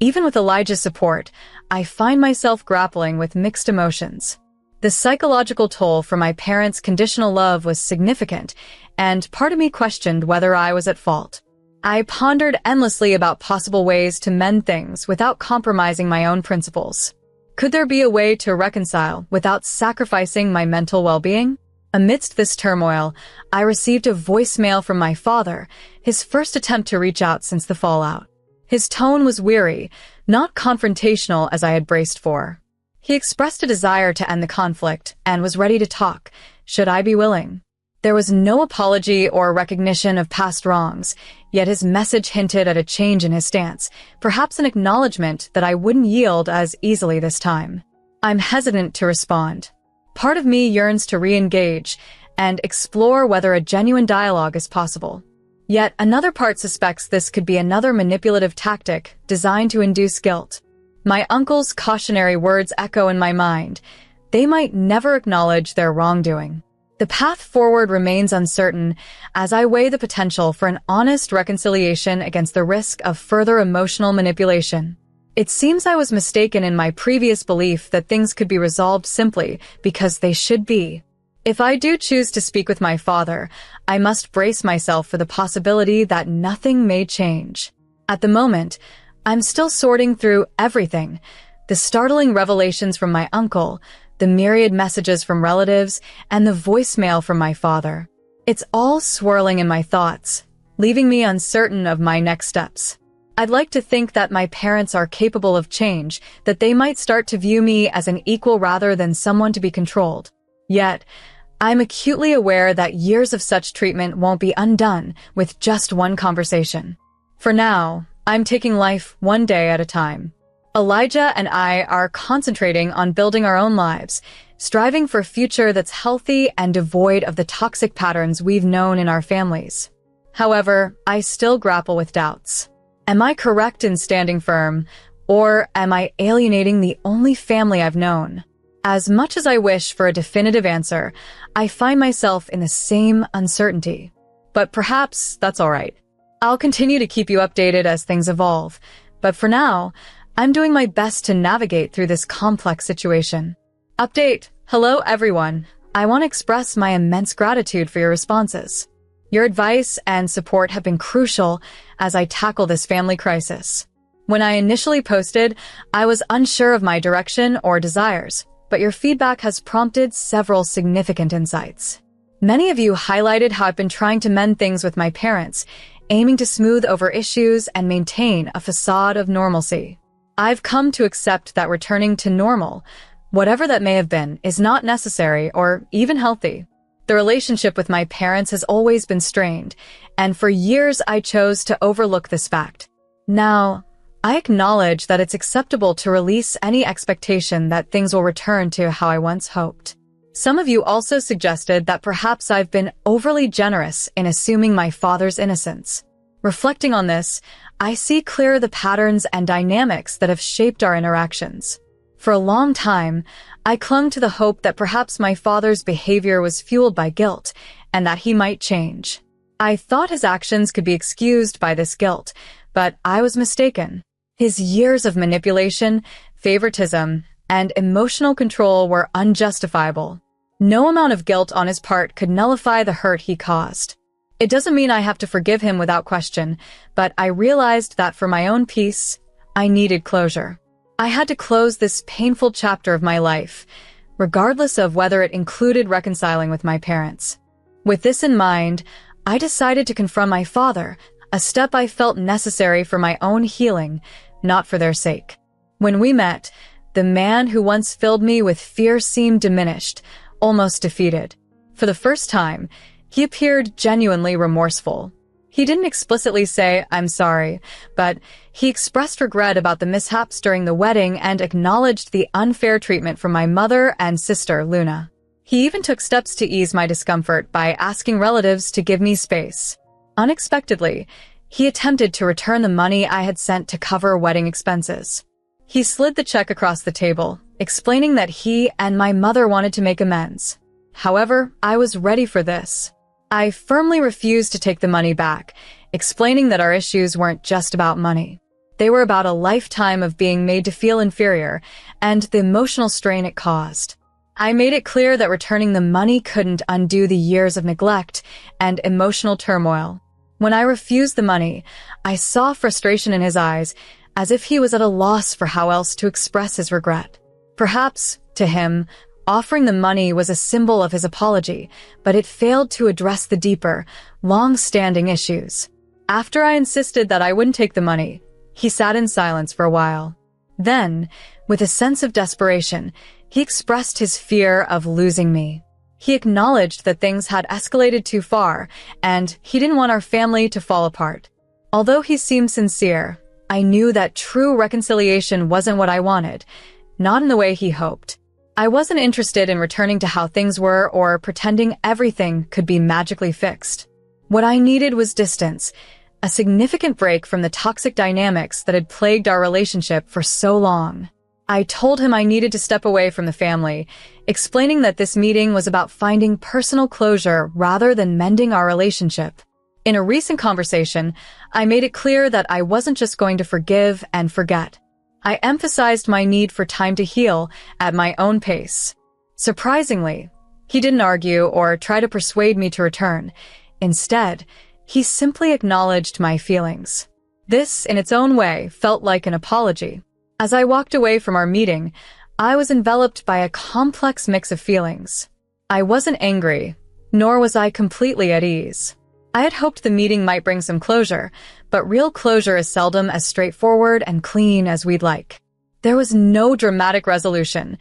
even with Elijah's support, I find myself grappling with mixed emotions. The psychological toll from my parents' conditional love was significant, and part of me questioned whether I was at fault. I pondered endlessly about possible ways to mend things without compromising my own principles. Could there be a way to reconcile without sacrificing my mental well-being? Amidst this turmoil, I received a voicemail from my father, his first attempt to reach out since the fallout. His tone was weary, not confrontational as I had braced for. He expressed a desire to end the conflict and was ready to talk, should I be willing. There was no apology or recognition of past wrongs, yet his message hinted at a change in his stance, perhaps an acknowledgement that I wouldn't yield as easily this time. I'm hesitant to respond. Part of me yearns to re-engage and explore whether a genuine dialogue is possible. Yet another part suspects this could be another manipulative tactic designed to induce guilt. My uncle's cautionary words echo in my mind. They might never acknowledge their wrongdoing. The path forward remains uncertain as I weigh the potential for an honest reconciliation against the risk of further emotional manipulation. It seems I was mistaken in my previous belief that things could be resolved simply because they should be. If I do choose to speak with my father, I must brace myself for the possibility that nothing may change. At the moment, I'm still sorting through everything. The startling revelations from my uncle, the myriad messages from relatives, and the voicemail from my father. It's all swirling in my thoughts, leaving me uncertain of my next steps. I'd like to think that my parents are capable of change, that they might start to view me as an equal rather than someone to be controlled. Yet, I'm acutely aware that years of such treatment won't be undone with just one conversation. For now, I'm taking life one day at a time. Elijah and I are concentrating on building our own lives, striving for a future that's healthy and devoid of the toxic patterns we've known in our families. However, I still grapple with doubts. Am I correct in standing firm, or am I alienating the only family I've known? As much as I wish for a definitive answer, I find myself in the same uncertainty. But perhaps that's all right. I'll continue to keep you updated as things evolve, but for now, I'm doing my best to navigate through this complex situation. Update. Hello, everyone. I want to express my immense gratitude for your responses. Your advice and support have been crucial as I tackle this family crisis. When I initially posted, I was unsure of my direction or desires, but your feedback has prompted several significant insights. Many of you highlighted how I've been trying to mend things with my parents, aiming to smooth over issues and maintain a facade of normalcy. I've come to accept that returning to normal, whatever that may have been, is not necessary or even healthy. The relationship with my parents has always been strained, and for years I chose to overlook this fact. Now, I acknowledge that it's acceptable to release any expectation that things will return to how I once hoped. Some of you also suggested that perhaps I've been overly generous in assuming my father's innocence. Reflecting on this, I see clearer the patterns and dynamics that have shaped our interactions. For a long time, I clung to the hope that perhaps my father's behavior was fueled by guilt and that he might change. I thought his actions could be excused by this guilt, but I was mistaken. His years of manipulation, favoritism, and emotional control were unjustifiable. No amount of guilt on his part could nullify the hurt he caused. It doesn't mean I have to forgive him without question, but I realized that for my own peace, I needed closure. I had to close this painful chapter of my life, regardless of whether it included reconciling with my parents. With this in mind, I decided to confront my father, a step I felt necessary for my own healing, not for their sake. When we met, the man who once filled me with fear seemed diminished, almost defeated. For the first time, he appeared genuinely remorseful. He didn't explicitly say, "I'm sorry," but he expressed regret about the mishaps during the wedding and acknowledged the unfair treatment from my mother and sister, Luna. He even took steps to ease my discomfort by asking relatives to give me space. Unexpectedly, he attempted to return the money I had sent to cover wedding expenses. He slid the check across the table, explaining that he and my mother wanted to make amends. However, I was ready for this. I firmly refused to take the money back, explaining that our issues weren't just about money. They were about a lifetime of being made to feel inferior and the emotional strain it caused. I made it clear that returning the money couldn't undo the years of neglect and emotional turmoil. When I refused the money, I saw frustration in his eyes, as if he was at a loss for how else to express his regret. Perhaps, to him, offering the money was a symbol of his apology, but it failed to address the deeper, long-standing issues. After I insisted that I wouldn't take the money, he sat in silence for a while. Then, with a sense of desperation, he expressed his fear of losing me. He acknowledged that things had escalated too far, and he didn't want our family to fall apart. Although he seemed sincere, I knew that true reconciliation wasn't what I wanted, not in the way he hoped. I wasn't interested in returning to how things were or pretending everything could be magically fixed. What I needed was distance, a significant break from the toxic dynamics that had plagued our relationship for so long. I told him I needed to step away from the family, explaining that this meeting was about finding personal closure rather than mending our relationship. In a recent conversation, I made it clear that I wasn't just going to forgive and forget. I emphasized my need for time to heal at my own pace. Surprisingly, he didn't argue or try to persuade me to return. Instead, he simply acknowledged my feelings. This, in its own way, felt like an apology. As I walked away from our meeting, I was enveloped by a complex mix of feelings. I wasn't angry, nor was I completely at ease. I had hoped the meeting might bring some closure, but real closure is seldom as straightforward and clean as we'd like. There was no dramatic resolution,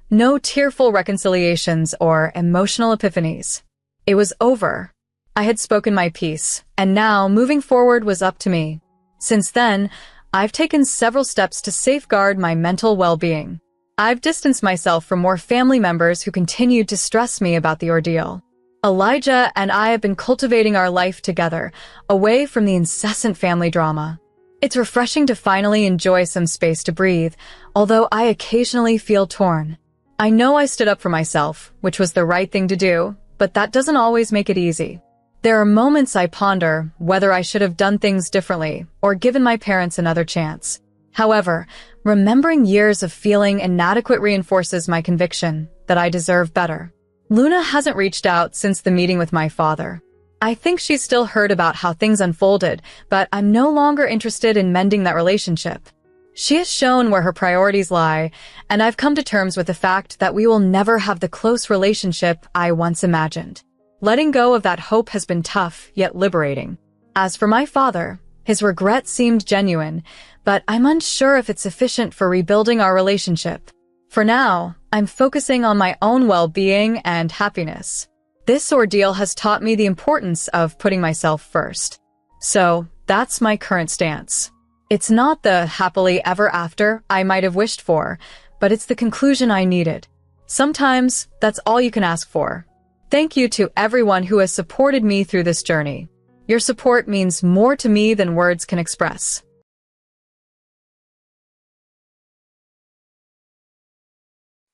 no tearful reconciliations or emotional epiphanies. It was over. I had spoken my piece, and now moving forward was up to me. Since then, I've taken several steps to safeguard my mental well-being. I've distanced myself from more family members who continued to stress me about the ordeal. Elijah and I have been cultivating our life together, away from the incessant family drama. It's refreshing to finally enjoy some space to breathe, although I occasionally feel torn. I know I stood up for myself, which was the right thing to do, but that doesn't always make it easy. There are moments I ponder whether I should have done things differently or given my parents another chance. However, remembering years of feeling inadequate reinforces my conviction that I deserve better. Luna hasn't reached out since the meeting with my father. I think she's still heard about how things unfolded, but I'm no longer interested in mending that relationship. She has shown where her priorities lie, and I've come to terms with the fact that we will never have the close relationship I once imagined. Letting go of that hope has been tough, yet liberating. As for my father, his regret seemed genuine, but I'm unsure if it's sufficient for rebuilding our relationship. For now, I'm focusing on my own well-being and happiness. This ordeal has taught me the importance of putting myself first. So, that's my current stance. It's not the happily ever after I might have wished for, but it's the conclusion I needed. Sometimes that's all you can ask for. Thank you to everyone who has supported me through this journey. Your support means more to me than words can express.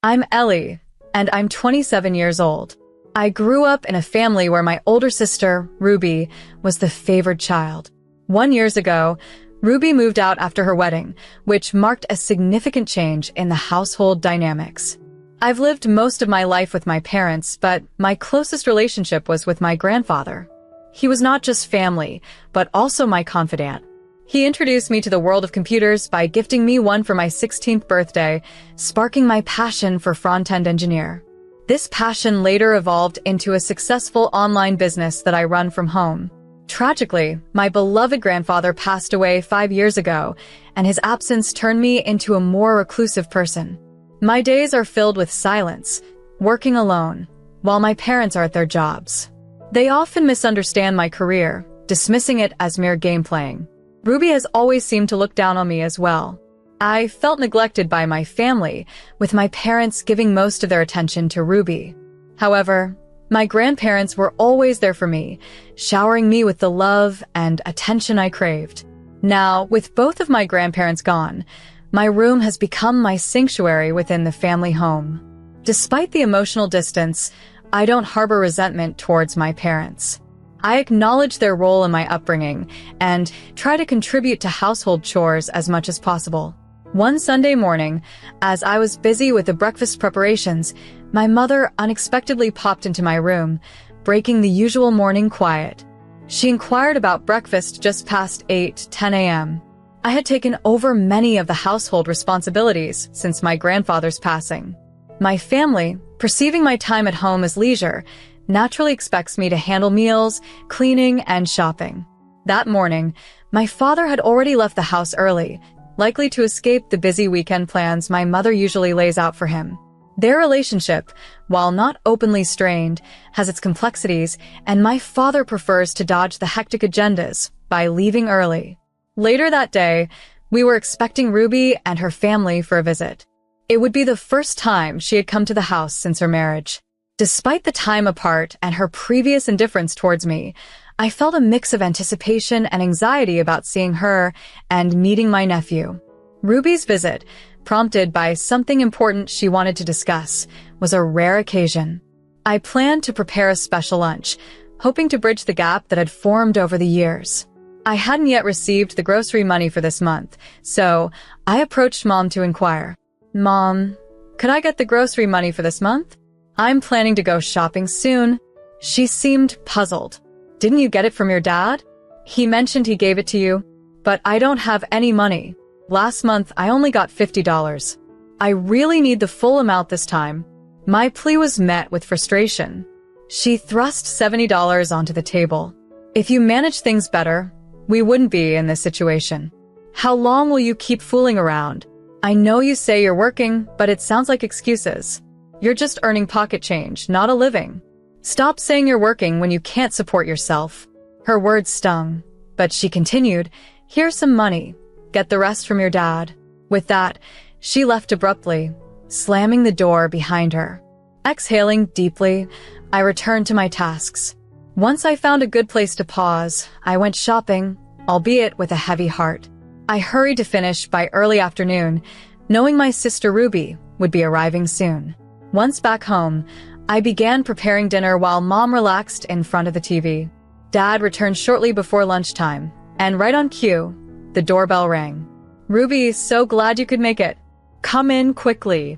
I'm Ellie, and I'm 27 years old. I grew up in a family where my older sister, Ruby, was the favored child. 1 year ago, Ruby moved out after her wedding, which marked a significant change in the household dynamics. I've lived most of my life with my parents, but my closest relationship was with my grandfather. He was not just family, but also my confidant. He introduced me to the world of computers by gifting me one for my 16th birthday, sparking my passion for front-end engineer. This passion later evolved into a successful online business that I run from home. Tragically, my beloved grandfather passed away 5 years ago, and his absence turned me into a more reclusive person. My days are filled with silence, working alone, while my parents are at their jobs. They often misunderstand my career, dismissing it as mere game playing. Ruby has always seemed to look down on me as well. I felt neglected by my family, with my parents giving most of their attention to Ruby. However, my grandparents were always there for me, showering me with the love and attention I craved. Now, with both of my grandparents gone, my room has become my sanctuary within the family home. Despite the emotional distance, I don't harbor resentment towards my parents. I acknowledge their role in my upbringing and try to contribute to household chores as much as possible. One Sunday morning, as I was busy with the breakfast preparations, my mother unexpectedly popped into my room, breaking the usual morning quiet. She inquired about breakfast just past 8:10 a.m. I had taken over many of the household responsibilities since my grandfather's passing. My family, perceiving my time at home as leisure, naturally expects me to handle meals, cleaning, and shopping. That morning, my father had already left the house early, likely to escape the busy weekend plans my mother usually lays out for him. Their relationship, while not openly strained, has its complexities, and my father prefers to dodge the hectic agendas by leaving early. Later that day, we were expecting Ruby and her family for a visit. It would be the first time she had come to the house since her marriage. Despite the time apart and her previous indifference towards me, I felt a mix of anticipation and anxiety about seeing her and meeting my nephew. Ruby's visit, prompted by something important she wanted to discuss, was a rare occasion. I planned to prepare a special lunch, hoping to bridge the gap that had formed over the years. I hadn't yet received the grocery money for this month, so I approached Mom to inquire. "Mom, could I get the grocery money for this month? I'm planning to go shopping soon." She seemed puzzled. "Didn't you get it from your dad? He mentioned he gave it to you, but I don't have any money. Last month, I only got $50. I really need the full amount this time." My plea was met with frustration. She thrust $70 onto the table. "If you manage things better, we wouldn't be in this situation. How long will you keep fooling around? I know you say you're working, but it sounds like excuses. You're just earning pocket change, not a living. Stop saying you're working when you can't support yourself." Her words stung, but she continued, "Here's some money. Get the rest from your dad." With that, she left abruptly, slamming the door behind her. Exhaling deeply, I returned to my tasks. Once I found a good place to pause, I went shopping, albeit with a heavy heart. I hurried to finish by early afternoon, knowing my sister Ruby would be arriving soon. Once back home, I began preparing dinner while Mom relaxed in front of the TV. Dad returned shortly before lunchtime, and right on cue, the doorbell rang. "Ruby, so glad you could make it. Come in quickly."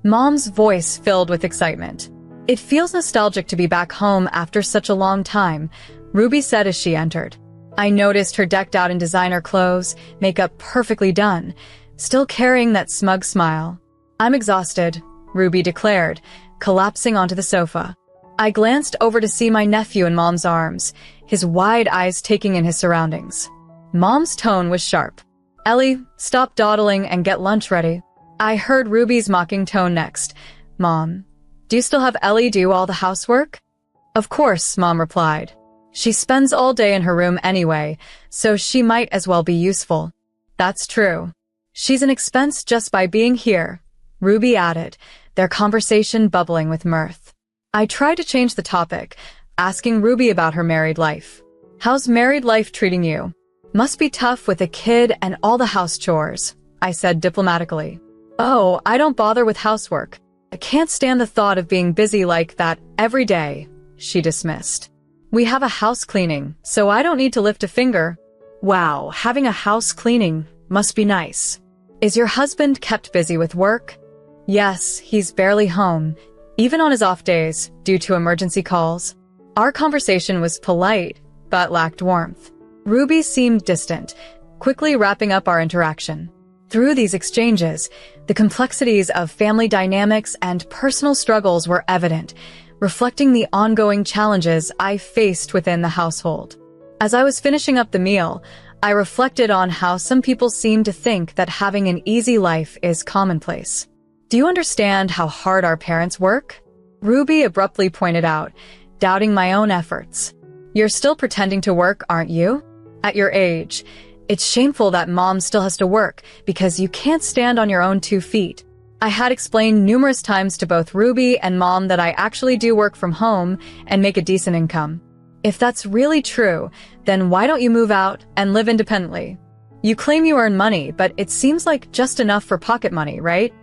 Mom's voice filled with excitement. "It feels nostalgic to be back home after such a long time," Ruby said as she entered. I noticed her decked out in designer clothes, makeup perfectly done, still carrying that smug smile. "I'm exhausted," Ruby declared, collapsing onto the sofa. I glanced over to see my nephew in Mom's arms, his wide eyes taking in his surroundings. Mom's tone was sharp. "Ellie, stop dawdling and get lunch ready." I heard Ruby's mocking tone next. "Mom, do you still have Ellie do all the housework?" "Of course," Mom replied. "She spends all day in her room anyway, so she might as well be useful." That's true. She's an expense just by being here, Ruby added, their conversation bubbling with mirth. I tried to change the topic, asking Ruby about her married life. How's married life treating you? Must be tough with a kid and all the house chores, I said diplomatically. Oh, I don't bother with housework. I can't stand the thought of being busy like that every day, she dismissed. We have a house cleaning, so I don't need to lift a finger. Wow, having a house cleaning must be nice. Is your husband kept busy with work? Yes, he's barely home, even on his off days, due to emergency calls. Our conversation was polite, but lacked warmth. Ruby seemed distant, quickly wrapping up our interaction. Through these exchanges, the complexities of family dynamics and personal struggles were evident, reflecting the ongoing challenges I faced within the household. As I was finishing up the meal, I reflected on how some people seem to think that having an easy life is commonplace. Do you understand how hard our parents work? Ruby abruptly pointed out, doubting my own efforts. You're still pretending to work, aren't you? At your age, it's shameful that mom still has to work because you can't stand on your own 2 feet. I had explained numerous times to both Ruby and mom that I actually do work from home and make a decent income. If that's really true, then why don't you move out and live independently? You claim you earn money, but it seems like just enough for pocket money, right?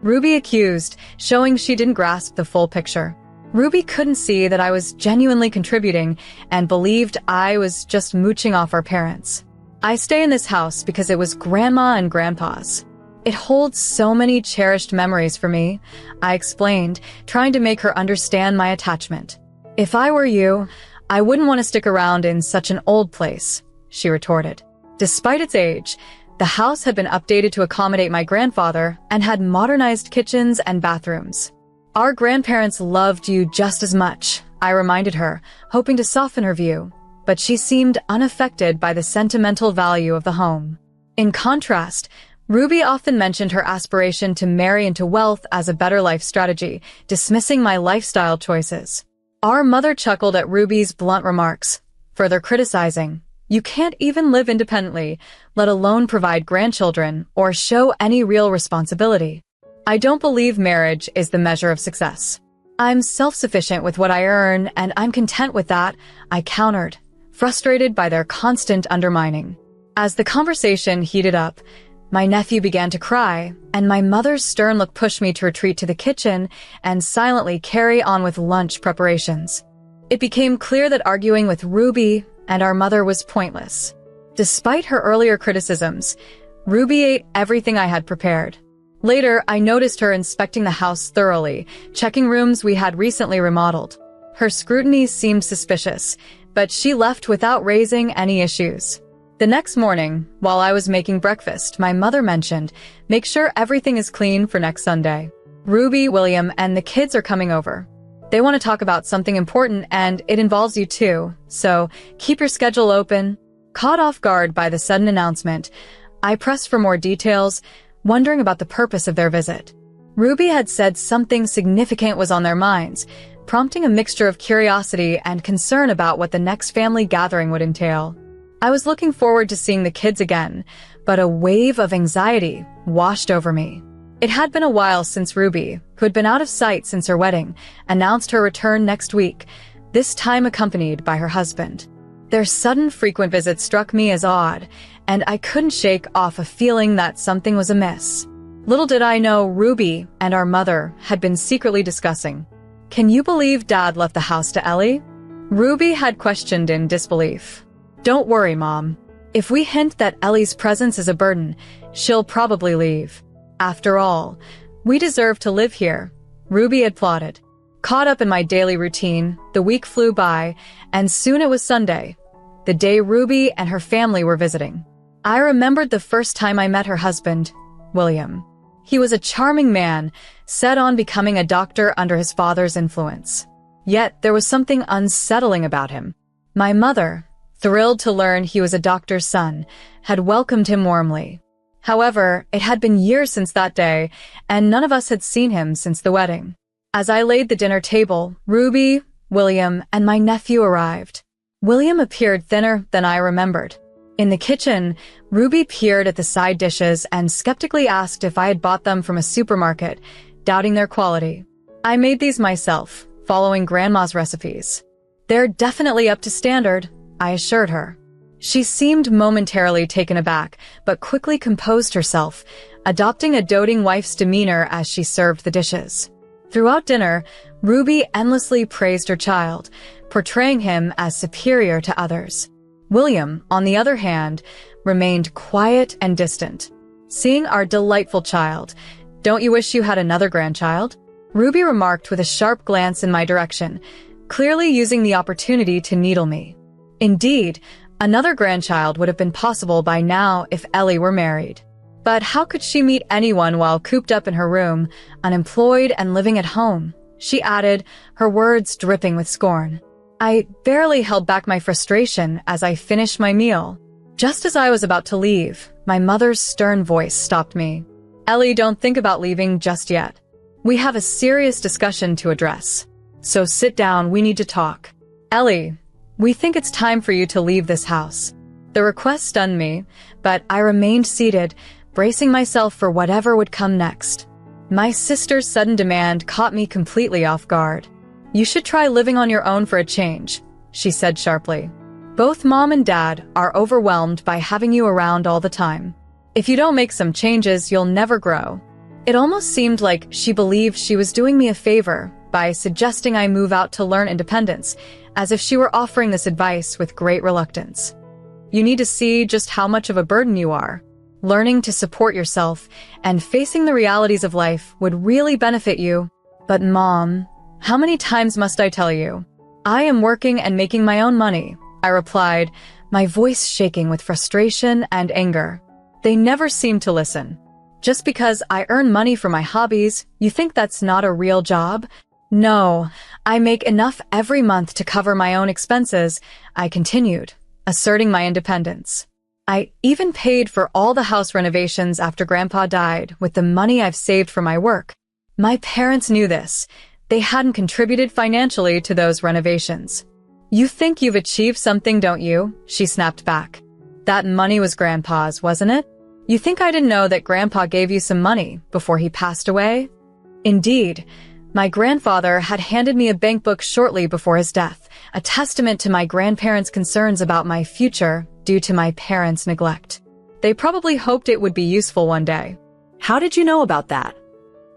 Ruby accused, showing she didn't grasp the full picture. Ruby couldn't see that I was genuinely contributing and believed I was just mooching off our parents. I stay in this house because it was Grandma and Grandpa's. It holds so many cherished memories for me, I explained, trying to make her understand my attachment. If I were you, I wouldn't want to stick around in such an old place, she retorted. Despite its age, the house had been updated to accommodate my grandfather and had modernized kitchens and bathrooms. Our grandparents loved you just as much, I reminded her, hoping to soften her view, but she seemed unaffected by the sentimental value of the home. In contrast, Ruby often mentioned her aspiration to marry into wealth as a better life strategy, dismissing my lifestyle choices. Our mother chuckled at Ruby's blunt remarks, further criticizing, "You can't even live independently, let alone provide grandchildren or show any real responsibility. I don't believe marriage is the measure of success. I'm self-sufficient with what I earn, and I'm content with that," I countered, frustrated by their constant undermining. As the conversation heated up, my nephew began to cry, and my mother's stern look pushed me to retreat to the kitchen and silently carry on with lunch preparations. It became clear that arguing with Ruby and our mother was pointless. Despite her earlier criticisms, Ruby ate everything I had prepared. Later, I noticed her inspecting the house thoroughly, checking rooms we had recently remodeled. Her scrutiny seemed suspicious, but she left without raising any issues. The next morning, while I was making breakfast, my mother mentioned, "Make sure everything is clean for next Sunday. Ruby, William, and the kids are coming over. They want to talk about something important, and it involves you too, so keep your schedule open." Caught off guard by the sudden announcement, I pressed for more details, wondering about the purpose of their visit. Ruby had said something significant was on their minds, prompting a mixture of curiosity and concern about what the next family gathering would entail. I was looking forward to seeing the kids again, but a wave of anxiety washed over me. It had been a while since Ruby, who had been out of sight since her wedding, announced her return next week, this time accompanied by her husband. Their sudden frequent visit struck me as odd, and I couldn't shake off a feeling that something was amiss. Little did I know Ruby and our mother had been secretly discussing. "Can you believe Dad left the house to Ellie?" Ruby had questioned in disbelief. "Don't worry, Mom. If we hint that Ellie's presence is a burden, she'll probably leave. After all, we deserve to live here," Ruby had plotted. Caught up in my daily routine, the week flew by, and soon it was Sunday, the day Ruby and her family were visiting. I remembered the first time I met her husband, William. He was a charming man, set on becoming a doctor under his father's influence. Yet there was something unsettling about him. My mother, thrilled to learn he was a doctor's son, had welcomed him warmly. However, it had been years since that day, and none of us had seen him since the wedding. As I laid the dinner table, Ruby, William, and my nephew arrived. William appeared thinner than I remembered. In the kitchen, Ruby peered at the side dishes and skeptically asked if I had bought them from a supermarket, doubting their quality. I made these myself, following Grandma's recipes. They're definitely up to standard, I assured her. She seemed momentarily taken aback, but quickly composed herself, adopting a doting wife's demeanor as she served the dishes. Throughout dinner, Ruby endlessly praised her child, portraying him as superior to others. William, on the other hand, remained quiet and distant. Seeing our delightful child, "Don't you wish you had another grandchild?" Ruby remarked with a sharp glance in my direction, clearly using the opportunity to needle me. Indeed, another grandchild would have been possible by now if Ellie were married. But how could she meet anyone while cooped up in her room, unemployed and living at home? She added, her words dripping with scorn. I barely held back my frustration as I finished my meal. Just as I was about to leave, my mother's stern voice stopped me. Ellie, don't think about leaving just yet. We have a serious discussion to address. So sit down, we need to talk. Ellie, we think it's time for you to leave this house. The request stunned me, but I remained seated, bracing myself for whatever would come next. My sister's sudden demand caught me completely off guard. You should try living on your own for a change, she said sharply. Both Mom and Dad are overwhelmed by having you around all the time. If you don't make some changes, you'll never grow. It almost seemed like she believed she was doing me a favor by suggesting I move out to learn independence, as if she were offering this advice with great reluctance. You need to see just how much of a burden you are. Learning to support yourself and facing the realities of life would really benefit you. But Mom, how many times must I tell you? I am working and making my own money, I replied, my voice shaking with frustration and anger. They never seemed to listen. Just because I earn money for my hobbies, you think that's not a real job? No, I make enough every month to cover my own expenses, I continued, asserting my independence. I even paid for all the house renovations after Grandpa died with the money I've saved for my work. My parents knew this. They hadn't contributed financially to those renovations. You think you've achieved something, don't you? She snapped back. That money was Grandpa's, wasn't it? You think I didn't know that Grandpa gave you some money before he passed away? Indeed, my grandfather had handed me a bank book shortly before his death, a testament to my grandparents' concerns about my future due to my parents' neglect. They probably hoped it would be useful one day. How did you know about that?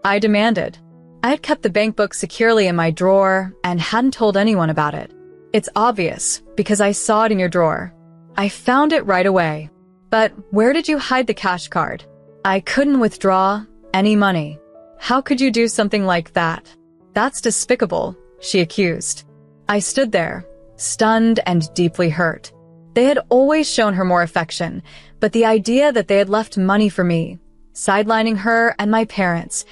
I demanded. I had kept the bank book securely in my drawer and hadn't told anyone about it. It's obvious, because I saw it in your drawer. I found it right away. But where did you hide the cash card? I couldn't withdraw any money. How could you do something like that? That's despicable, she accused. I stood there, stunned and deeply hurt. They had always shown her more affection, but the idea that they had left money for me, sidelining her and my parents,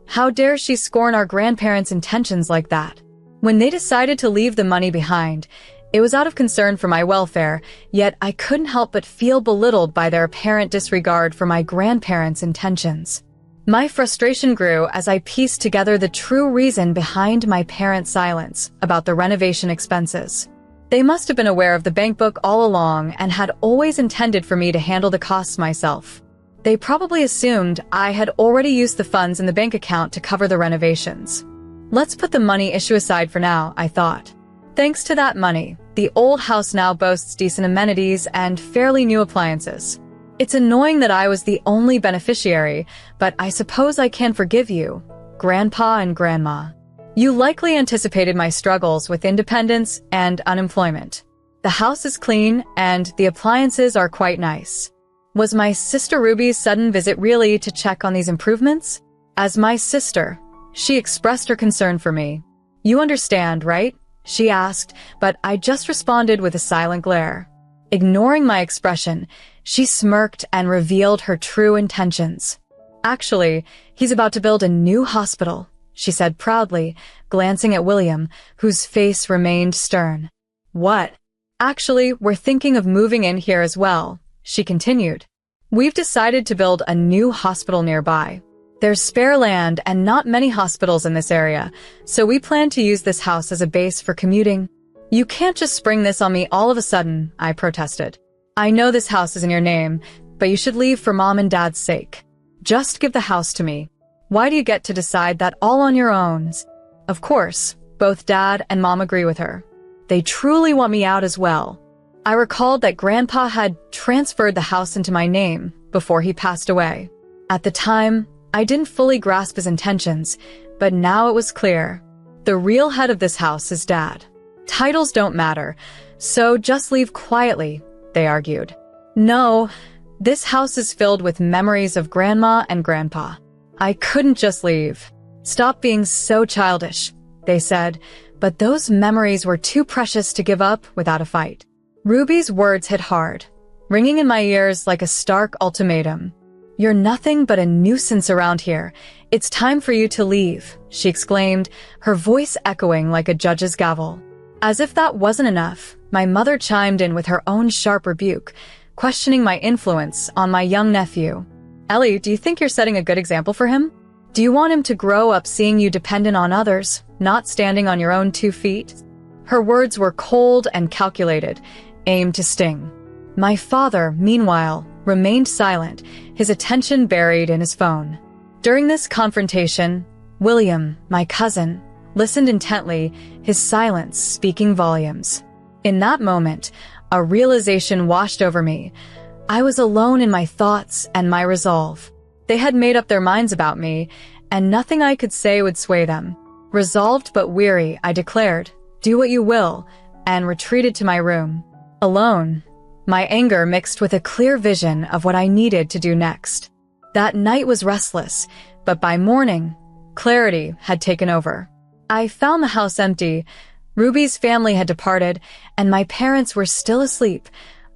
how dare she scorn our grandparents' intentions like that? When they decided to leave the money behind, it was out of concern for my welfare, yet I couldn't help but feel belittled by their apparent disregard for my grandparents' intentions. My frustration grew as I pieced together the true reason behind my parents' silence about the renovation expenses. They must have been aware of the bank book all along and had always intended for me to handle the costs myself. They probably assumed I had already used the funds in the bank account to cover the renovations. Let's put the money issue aside for now, I thought. Thanks to that money, the old house now boasts decent amenities and fairly new appliances. It's annoying that I was the only beneficiary, but I suppose I can forgive you, Grandpa and Grandma. You likely anticipated my struggles with independence and unemployment. The house is clean and the appliances are quite nice. Was my sister Ruby's sudden visit really to check on these improvements? As my sister, she expressed her concern for me. You understand, right? She asked, but I just responded with a silent glare. Ignoring my expression, she smirked and revealed her true intentions. Actually, he's about to build a new hospital, she said proudly, glancing at William, whose face remained stern. What? Actually, we're thinking of moving in here as well, she continued. We've decided to build a new hospital nearby. There's spare land and not many hospitals in this area, so we plan to use this house as a base for commuting. You can't just spring this on me all of a sudden, I protested. I know this house is in your name, but you should leave for Mom and Dad's sake. Just give the house to me. Why do you get to decide that all on your own? Of course, both Dad and Mom agree with her. They truly want me out as well. I recalled that Grandpa had transferred the house into my name before he passed away. At the time, I didn't fully grasp his intentions, but now it was clear. The real head of this house is Dad. Titles don't matter, so just leave quietly, they argued. No, this house is filled with memories of Grandma and Grandpa. I couldn't just leave. Stop being so childish, they said, but those memories were too precious to give up without a fight. Ruby's words hit hard, ringing in my ears like a stark ultimatum. You're nothing but a nuisance around here. It's time for you to leave, she exclaimed, her voice echoing like a judge's gavel. As if that wasn't enough, my mother chimed in with her own sharp rebuke, questioning my influence on my young nephew. Ellie, do you think you're setting a good example for him? Do you want him to grow up seeing you dependent on others, not standing on your own 2 feet? Her words were cold and calculated, aimed to sting. My father, meanwhile, remained silent, his attention buried in his phone. During this confrontation, William, my cousin, listened intently, his silence speaking volumes. In that moment, a realization washed over me. I was alone in my thoughts and my resolve. They had made up their minds about me, and nothing I could say would sway them. Resolved but weary, I declared, "Do what you will," and retreated to my room. Alone, my anger mixed with a clear vision of what I needed to do next. That night was restless, but by morning, clarity had taken over. I found the house empty. Ruby's family had departed, and my parents were still asleep,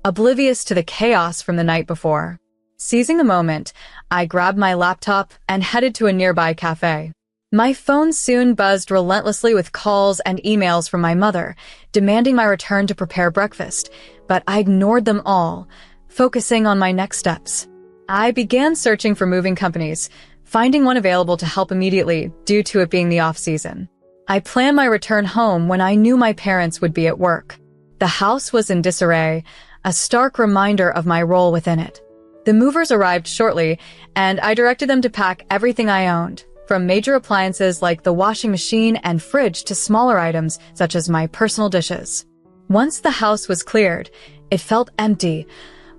oblivious to the chaos from the night before. Seizing the moment, I grabbed my laptop and headed to a nearby cafe. My phone soon buzzed relentlessly with calls and emails from my mother, demanding my return to prepare breakfast, but I ignored them all, focusing on my next steps. I began searching for moving companies, finding one available to help immediately due to it being the off-season. I planned my return home when I knew my parents would be at work. The house was in disarray, a stark reminder of my role within it. The movers arrived shortly, and I directed them to pack everything I owned, from major appliances like the washing machine and fridge to smaller items such as my personal dishes. Once the house was cleared, it felt empty,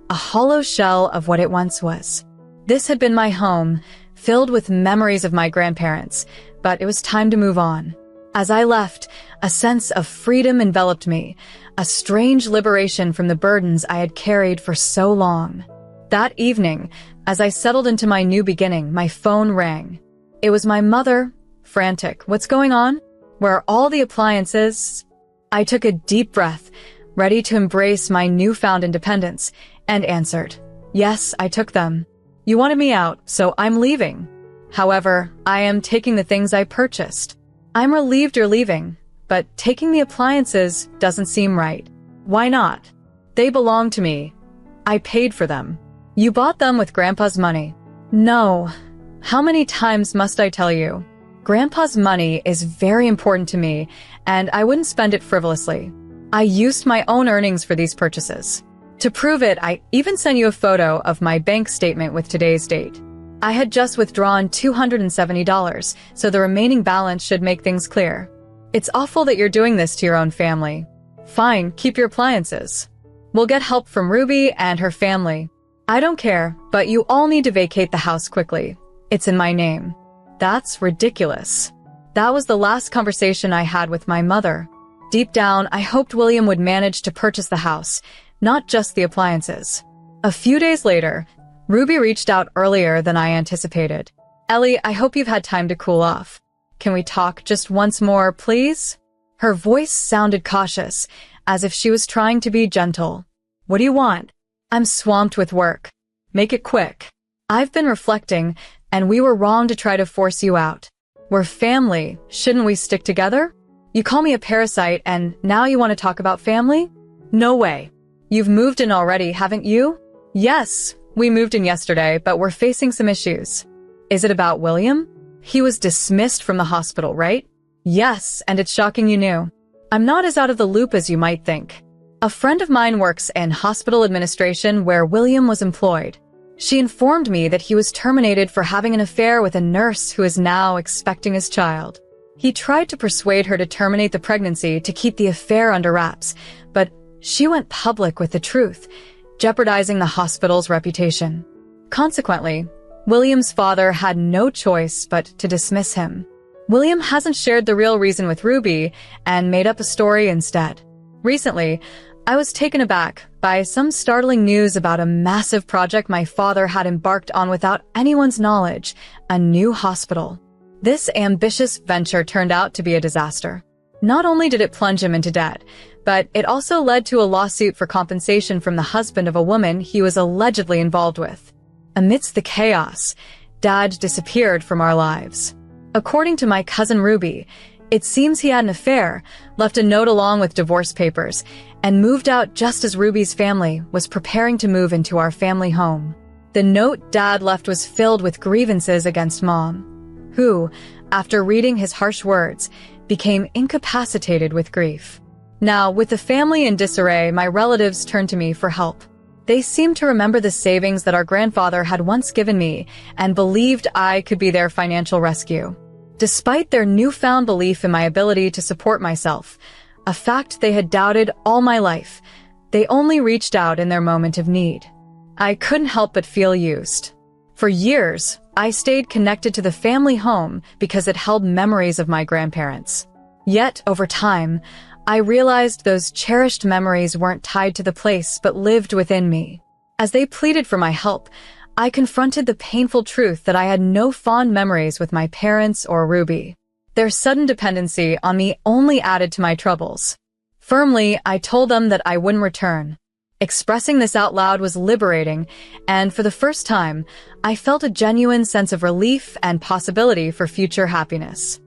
a hollow shell of what it once was. This had been my home, filled with memories of my grandparents, but it was time to move on. As I left, a sense of freedom enveloped me, a strange liberation from the burdens I had carried for so long. That evening, as I settled into my new beginning, my phone rang. It was my mother, frantic. "What's going on? Where are all the appliances?" I took a deep breath, ready to embrace my newfound independence, and answered, "Yes, I took them. You wanted me out, so I'm leaving. However, I am taking the things I purchased. I'm relieved you're leaving, but taking the appliances doesn't seem right. Why not? They belong to me. I paid for them. You bought them with Grandpa's money." "No. How many times must I tell you? Grandpa's money is very important to me, and I wouldn't spend it frivolously. I used my own earnings for these purchases. To prove it, I even sent you a photo of my bank statement with today's date. I had just withdrawn $270, so the remaining balance should make things clear. It's awful that you're doing this to your own family. Fine, keep your appliances. We'll get help from Ruby and her family. I don't care, but you all need to vacate the house quickly. It's in my name." That's ridiculous. That was the last conversation I had with my mother. Deep down, I hoped William would manage to purchase the house, not just the appliances. A few days later, Ruby reached out earlier than I anticipated. "Ellie, I hope you've had time to cool off. Can we talk just once more, please?" Her voice sounded cautious, as if she was trying to be gentle. "What do you want?" "I'm swamped with work. Make it quick. I've been reflecting, and we were wrong to try to force you out. We're family. Shouldn't we stick together? You call me a parasite, and now you want to talk about family? No way. You've moved in already, haven't you?" "Yes, we moved in yesterday, but we're facing some issues." "Is it about William? He was dismissed from the hospital, right?" "Yes, and it's shocking you knew." "I'm not as out of the loop as you might think. A friend of mine works in hospital administration where William was employed. She informed me that he was terminated for having an affair with a nurse who is now expecting his child. He tried to persuade her to terminate the pregnancy to keep the affair under wraps, but she went public with the truth, jeopardizing the hospital's reputation. Consequently, William's father had no choice but to dismiss him. William hasn't shared the real reason with Ruby and made up a story instead. Recently, I was taken aback by some startling news about a massive project my father had embarked on without anyone's knowledge, a new hospital. This ambitious venture turned out to be a disaster. Not only did it plunge him into debt, but it also led to a lawsuit for compensation from the husband of a woman he was allegedly involved with. Amidst the chaos, Dad disappeared from our lives. According to my cousin Ruby, it seems he had an affair, left a note along with divorce papers, and moved out just as Ruby's family was preparing to move into our family home. The note Dad left was filled with grievances against Mom, who, after reading his harsh words, became incapacitated with grief. Now, with the family in disarray, my relatives turned to me for help. They seemed to remember the savings that our grandfather had once given me and believed I could be their financial rescue. Despite their newfound belief in my ability to support myself, a fact they had doubted all my life, they only reached out in their moment of need. I couldn't help but feel used. For years, I stayed connected to the family home because it held memories of my grandparents. Yet, over time, I realized those cherished memories weren't tied to the place but lived within me. As they pleaded for my help, I confronted the painful truth that I had no fond memories with my parents or Ruby. Their sudden dependency on me only added to my troubles. Firmly, I told them that I wouldn't return. Expressing this out loud was liberating, and for the first time, I felt a genuine sense of relief and possibility for future happiness.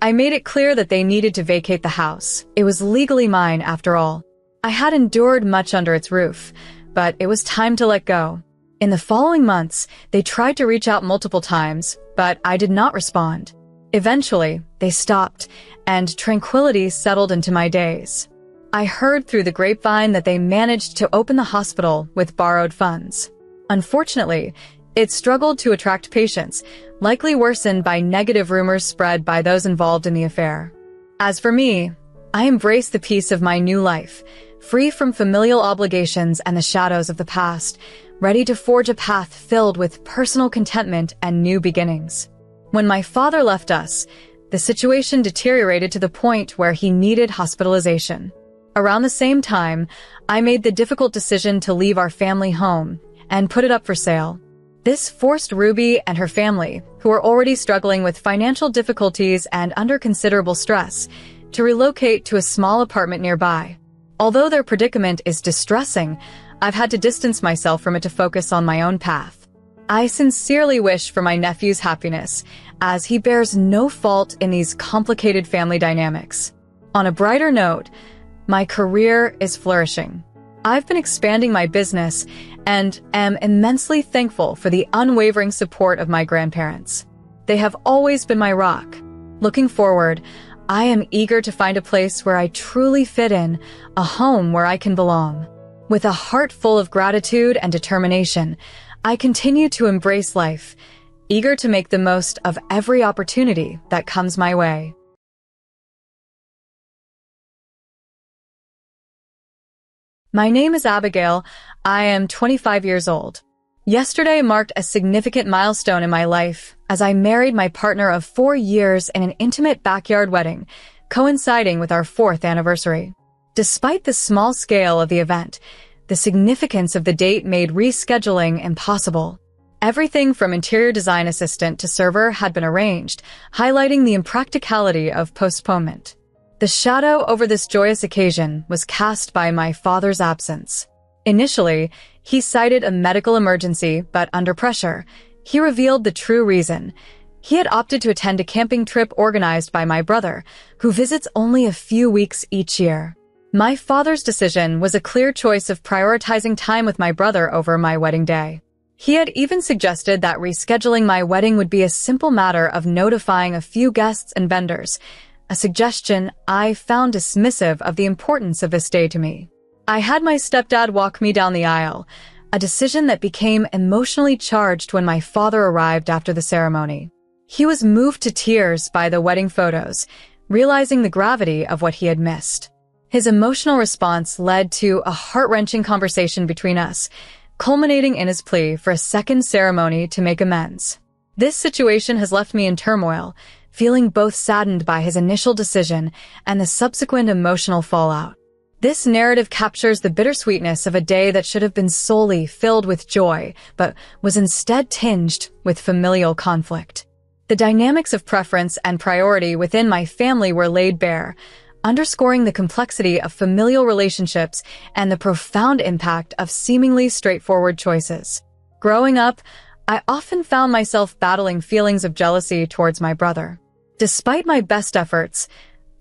I made it clear that they needed to vacate the house. It was legally mine, after all. I had endured much under its roof, but it was time to let go. In the following months, they tried to reach out multiple times, but I did not respond. Eventually, they stopped, and tranquility settled into my days. I heard through the grapevine that they managed to open the hospital with borrowed funds. Unfortunately, it struggled to attract patients, likely worsened by negative rumors spread by those involved in the affair. As for me, I embraced the peace of my new life, free from familial obligations and the shadows of the past, ready to forge a path filled with personal contentment and new beginnings. When my father left us, the situation deteriorated to the point where he needed hospitalization. Around the same time, I made the difficult decision to leave our family home and put it up for sale. This forced Ruby and her family, who were already struggling with financial difficulties and under considerable stress, to relocate to a small apartment nearby. Although their predicament is distressing, I've had to distance myself from it to focus on my own path. I sincerely wish for my nephew's happiness, as he bears no fault in these complicated family dynamics. On a brighter note, my career is flourishing. I've been expanding my business and am immensely thankful for the unwavering support of my grandparents. They have always been my rock. Looking forward, I am eager to find a place where I truly fit in, a home where I can belong. With a heart full of gratitude and determination, I continue to embrace life, eager to make the most of every opportunity that comes my way. My name is Abigail. I am 25 years old. Yesterday marked a significant milestone in my life as I married my partner of 4 years in an intimate backyard wedding, coinciding with our 4th anniversary. Despite the small scale of the event, the significance of the date made rescheduling impossible. Everything from interior design assistant to server had been arranged, highlighting the impracticality of postponement. The shadow over this joyous occasion was cast by my father's absence. Initially, he cited a medical emergency, but under pressure, he revealed the true reason. He had opted to attend a camping trip organized by my brother, who visits only a few weeks each year. My father's decision was a clear choice of prioritizing time with my brother over my wedding day. He had even suggested that rescheduling my wedding would be a simple matter of notifying a few guests and vendors, a suggestion I found dismissive of the importance of this day to me. I had my stepdad walk me down the aisle, a decision that became emotionally charged when my father arrived after the ceremony. He was moved to tears by the wedding photos, realizing the gravity of what he had missed. His emotional response led to a heart-wrenching conversation between us, culminating in his plea for a second ceremony to make amends. This situation has left me in turmoil, feeling both saddened by his initial decision and the subsequent emotional fallout. This narrative captures the bittersweetness of a day that should have been solely filled with joy, but was instead tinged with familial conflict. The dynamics of preference and priority within my family were laid bare, underscoring the complexity of familial relationships and the profound impact of seemingly straightforward choices. Growing up, I often found myself battling feelings of jealousy towards my brother. Despite my best efforts,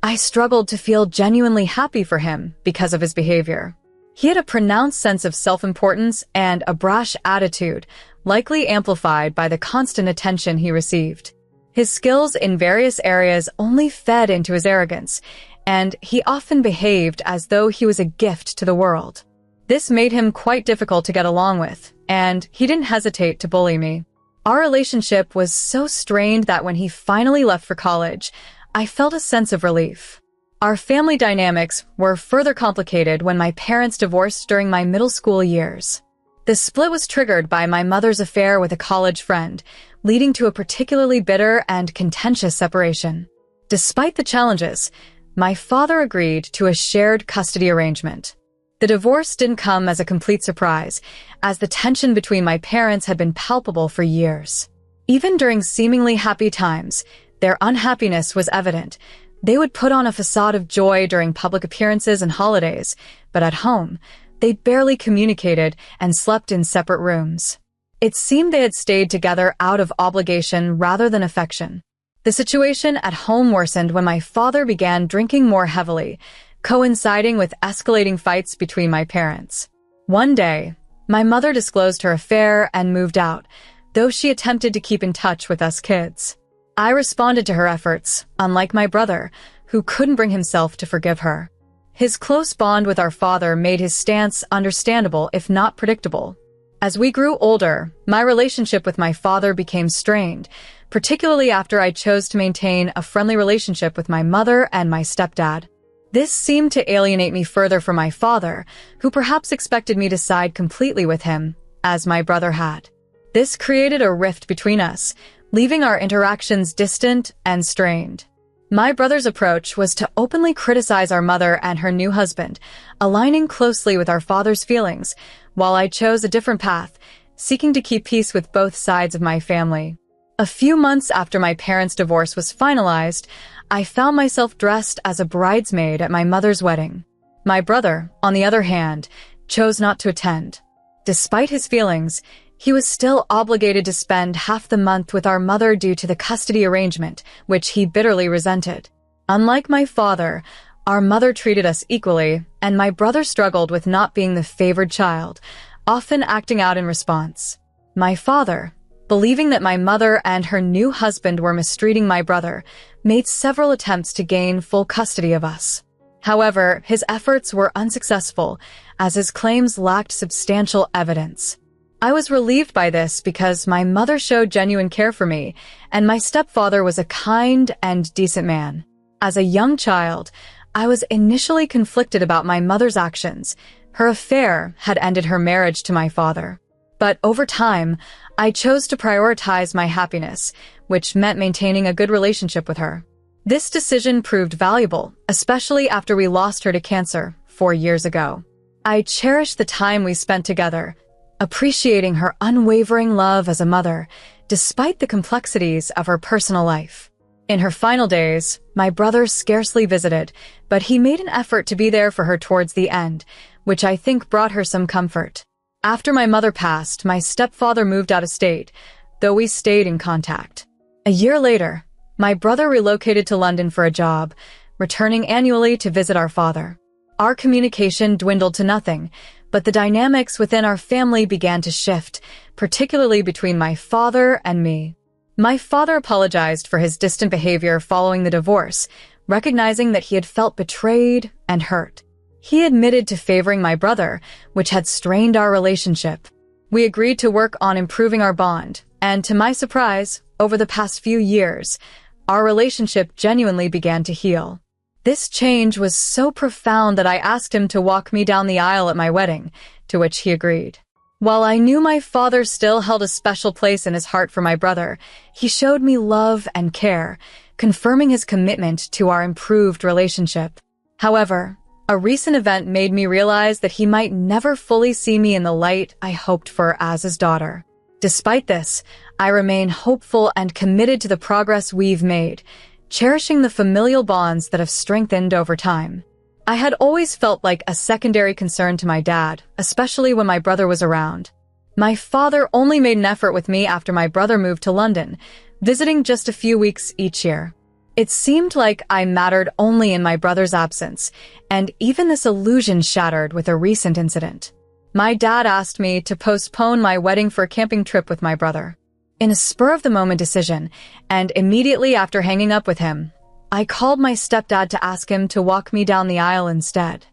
I struggled to feel genuinely happy for him because of his behavior. He had a pronounced sense of self-importance and a brash attitude, likely amplified by the constant attention he received. His skills in various areas only fed into his arrogance, and he often behaved as though he was a gift to the world. This made him quite difficult to get along with, and he didn't hesitate to bully me. Our relationship was so strained that when he finally left for college, I felt a sense of relief. Our family dynamics were further complicated when my parents divorced during my middle school years. The split was triggered by my mother's affair with a college friend, leading to a particularly bitter and contentious separation. Despite the challenges, my father agreed to a shared custody arrangement. The divorce didn't come as a complete surprise, as the tension between my parents had been palpable for years. Even during seemingly happy times, their unhappiness was evident. They would put on a facade of joy during public appearances and holidays, but at home, they barely communicated and slept in separate rooms. It seemed they had stayed together out of obligation rather than affection. The situation at home worsened when my father began drinking more heavily, coinciding with escalating fights between my parents. One day, my mother disclosed her affair and moved out, though she attempted to keep in touch with us kids. I responded to her efforts, unlike my brother, who couldn't bring himself to forgive her. His close bond with our father made his stance understandable, if not predictable. As we grew older, my relationship with my father became strained, particularly after I chose to maintain a friendly relationship with my mother and my stepdad. This seemed to alienate me further from my father, who perhaps expected me to side completely with him, as my brother had. This created a rift between us, leaving our interactions distant and strained. My brother's approach was to openly criticize our mother and her new husband, aligning closely with our father's feelings, while I chose a different path, seeking to keep peace with both sides of my family. A few months after my parents' divorce was finalized, I found myself dressed as a bridesmaid at my mother's wedding. My brother, on the other hand, chose not to attend. Despite his feelings, he was still obligated to spend half the month with our mother due to the custody arrangement, which he bitterly resented. Unlike my father, our mother treated us equally, and my brother struggled with not being the favored child, often acting out in response. My father, believing that my mother and her new husband were mistreating my brother, made several attempts to gain full custody of us. However, his efforts were unsuccessful, as his claims lacked substantial evidence. I was relieved by this because my mother showed genuine care for me, and my stepfather was a kind and decent man. As a young child, I was initially conflicted about my mother's actions. Her affair had ended her marriage to my father. But over time, I chose to prioritize my happiness, which meant maintaining a good relationship with her. This decision proved valuable, especially after we lost her to cancer 4 years ago. I cherished the time we spent together, appreciating her unwavering love as a mother, despite the complexities of her personal life. In her final days, my brother scarcely visited, but he made an effort to be there for her towards the end, which I think brought her some comfort. After my mother passed, my stepfather moved out of state, though we stayed in contact. A year later, my brother relocated to London for a job, returning annually to visit our father. Our communication dwindled to nothing, but the dynamics within our family began to shift, particularly between my father and me. My father apologized for his distant behavior following the divorce, recognizing that he had felt betrayed and hurt. He admitted to favoring my brother, which had strained our relationship. We agreed to work on improving our bond, and to my surprise, over the past few years, our relationship genuinely began to heal. This change was so profound that I asked him to walk me down the aisle at my wedding, to which he agreed. While I knew my father still held a special place in his heart for my brother, he showed me love and care, confirming his commitment to our improved relationship. However, a recent event made me realize that he might never fully see me in the light I hoped for as his daughter. Despite this, I remain hopeful and committed to the progress we've made, cherishing the familial bonds that have strengthened over time. I had always felt like a secondary concern to my dad, especially when my brother was around. My father only made an effort with me after my brother moved to London, visiting just a few weeks each year. It seemed like I mattered only in my brother's absence, and even this illusion shattered with a recent incident. My dad asked me to postpone my wedding for a camping trip with my brother. In a spur-of-the-moment decision, and immediately after hanging up with him, I called my stepdad to ask him to walk me down the aisle instead.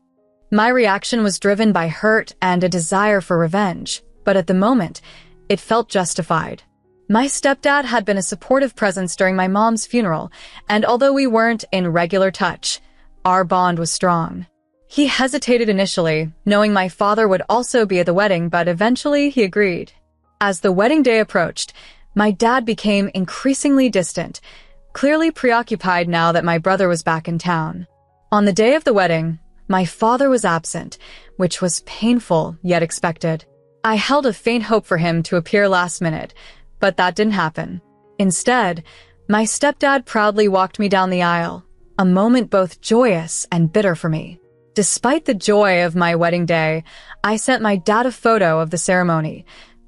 My reaction was driven by hurt and a desire for revenge, but at the moment, it felt justified. My stepdad had been a supportive presence during my mom's funeral, and although we weren't in regular touch, our bond was strong. He hesitated initially, knowing my father would also be at the wedding, but eventually he agreed. As the wedding day approached, my dad became increasingly distant, clearly preoccupied now that my brother was back in town. On the day of the wedding, my father was absent, which was painful yet expected. I held a faint hope for him to appear last minute, but that didn't happen. Instead, my stepdad proudly walked me down the aisle, a moment both joyous and bitter for me. Despite the joy of my wedding day, I sent my dad a photo of the ceremony,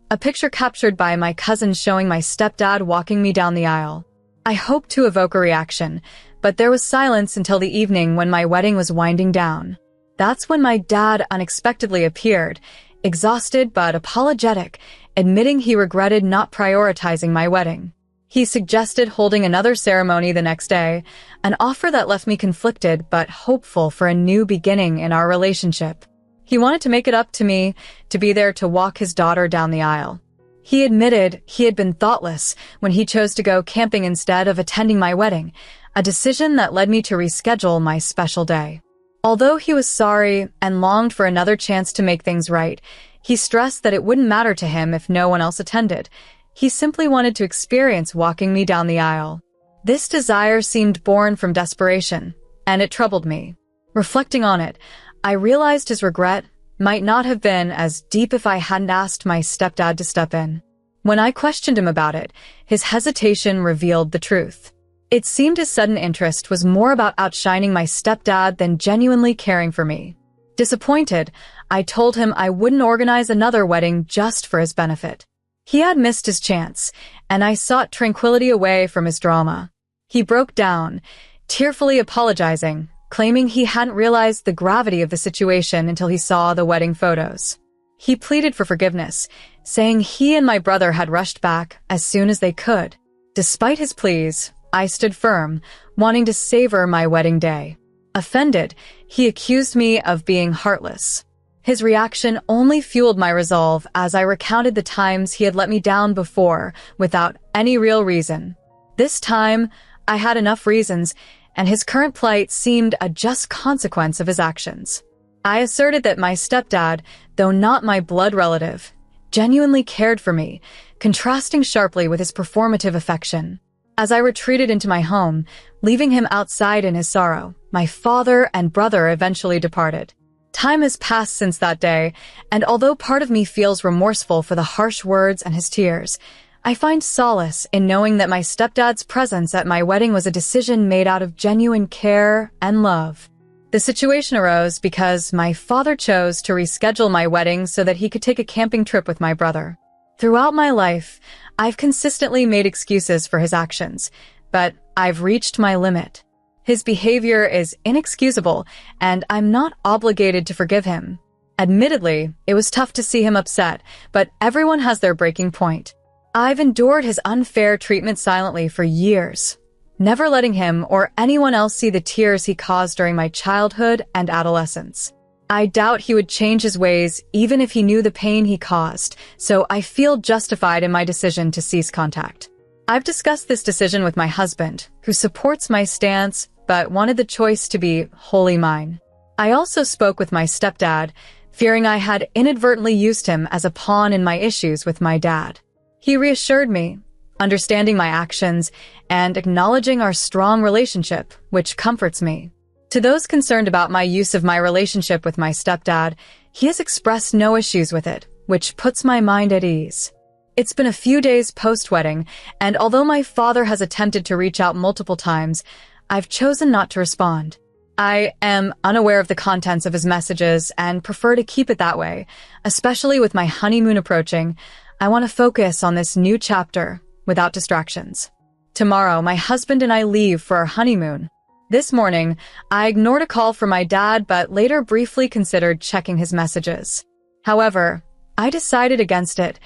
a picture captured by my cousin showing my stepdad walking me down the aisle. I hoped to evoke a reaction, but there was silence until the evening when my wedding was winding down. That's when my dad unexpectedly appeared, exhausted but apologetic, admitting he regretted not prioritizing my wedding. He suggested holding another ceremony the next day, an offer that left me conflicted but hopeful for a new beginning in our relationship. He wanted to make it up to me to be there to walk his daughter down the aisle. He admitted he had been thoughtless when he chose to go camping instead of attending my wedding, a decision that led me to reschedule my special day. Although he was sorry and longed for another chance to make things right, he stressed that it wouldn't matter to him if no one else attended. He simply wanted to experience walking me down the aisle. This desire seemed born from desperation, and it troubled me. Reflecting on it, I realized his regret might not have been as deep if I hadn't asked my stepdad to step in. When I questioned him about it, his hesitation revealed the truth. It seemed his sudden interest was more about outshining my stepdad than genuinely caring for me. Disappointed, I told him I wouldn't organize another wedding just for his benefit. He had missed his chance, and I sought tranquility away from his drama. He broke down, tearfully apologizing, claiming he hadn't realized the gravity of the situation until he saw the wedding photos. He pleaded for forgiveness, saying he and my brother had rushed back as soon as they could. Despite his pleas, I stood firm, wanting to savor my wedding day. Offended, he accused me of being heartless. His reaction only fueled my resolve as I recounted the times he had let me down before without any real reason. This time, I had enough reasons, and his current plight seemed a just consequence of his actions. I asserted that my stepdad, though not my blood relative, genuinely cared for me, contrasting sharply with his performative affection. As I retreated into my home, leaving him outside in his sorrow, my father and brother eventually departed. Time has passed since that day, and although part of me feels remorseful for the harsh words and his tears, I find solace in knowing that my stepdad's presence at my wedding was a decision made out of genuine care and love. The situation arose because my father chose to reschedule my wedding so that he could take a camping trip with my brother. Throughout my life, I've consistently made excuses for his actions, but I've reached my limit. His behavior is inexcusable, and I'm not obligated to forgive him. Admittedly, it was tough to see him upset, but everyone has their breaking point. I've endured his unfair treatment silently for years, never letting him or anyone else see the tears he caused during my childhood and adolescence. I doubt he would change his ways even if he knew the pain he caused, so I feel justified in my decision to cease contact. I've discussed this decision with my husband, who supports my stance but wanted the choice to be wholly mine. I also spoke with my stepdad, fearing I had inadvertently used him as a pawn in my issues with my dad. He reassured me, understanding my actions and acknowledging our strong relationship, which comforts me. To those concerned about my use of my relationship with my stepdad, he has expressed no issues with it, which puts my mind at ease. It's been a few days post-wedding, and although my father has attempted to reach out multiple times, I've chosen not to respond. I am unaware of the contents of his messages and prefer to keep it that way, especially with my honeymoon approaching. I want to focus on this new chapter without distractions. Tomorrow, my husband and I leave for our honeymoon. This morning, I ignored a call from my dad but later briefly considered checking his messages. However, I decided against it,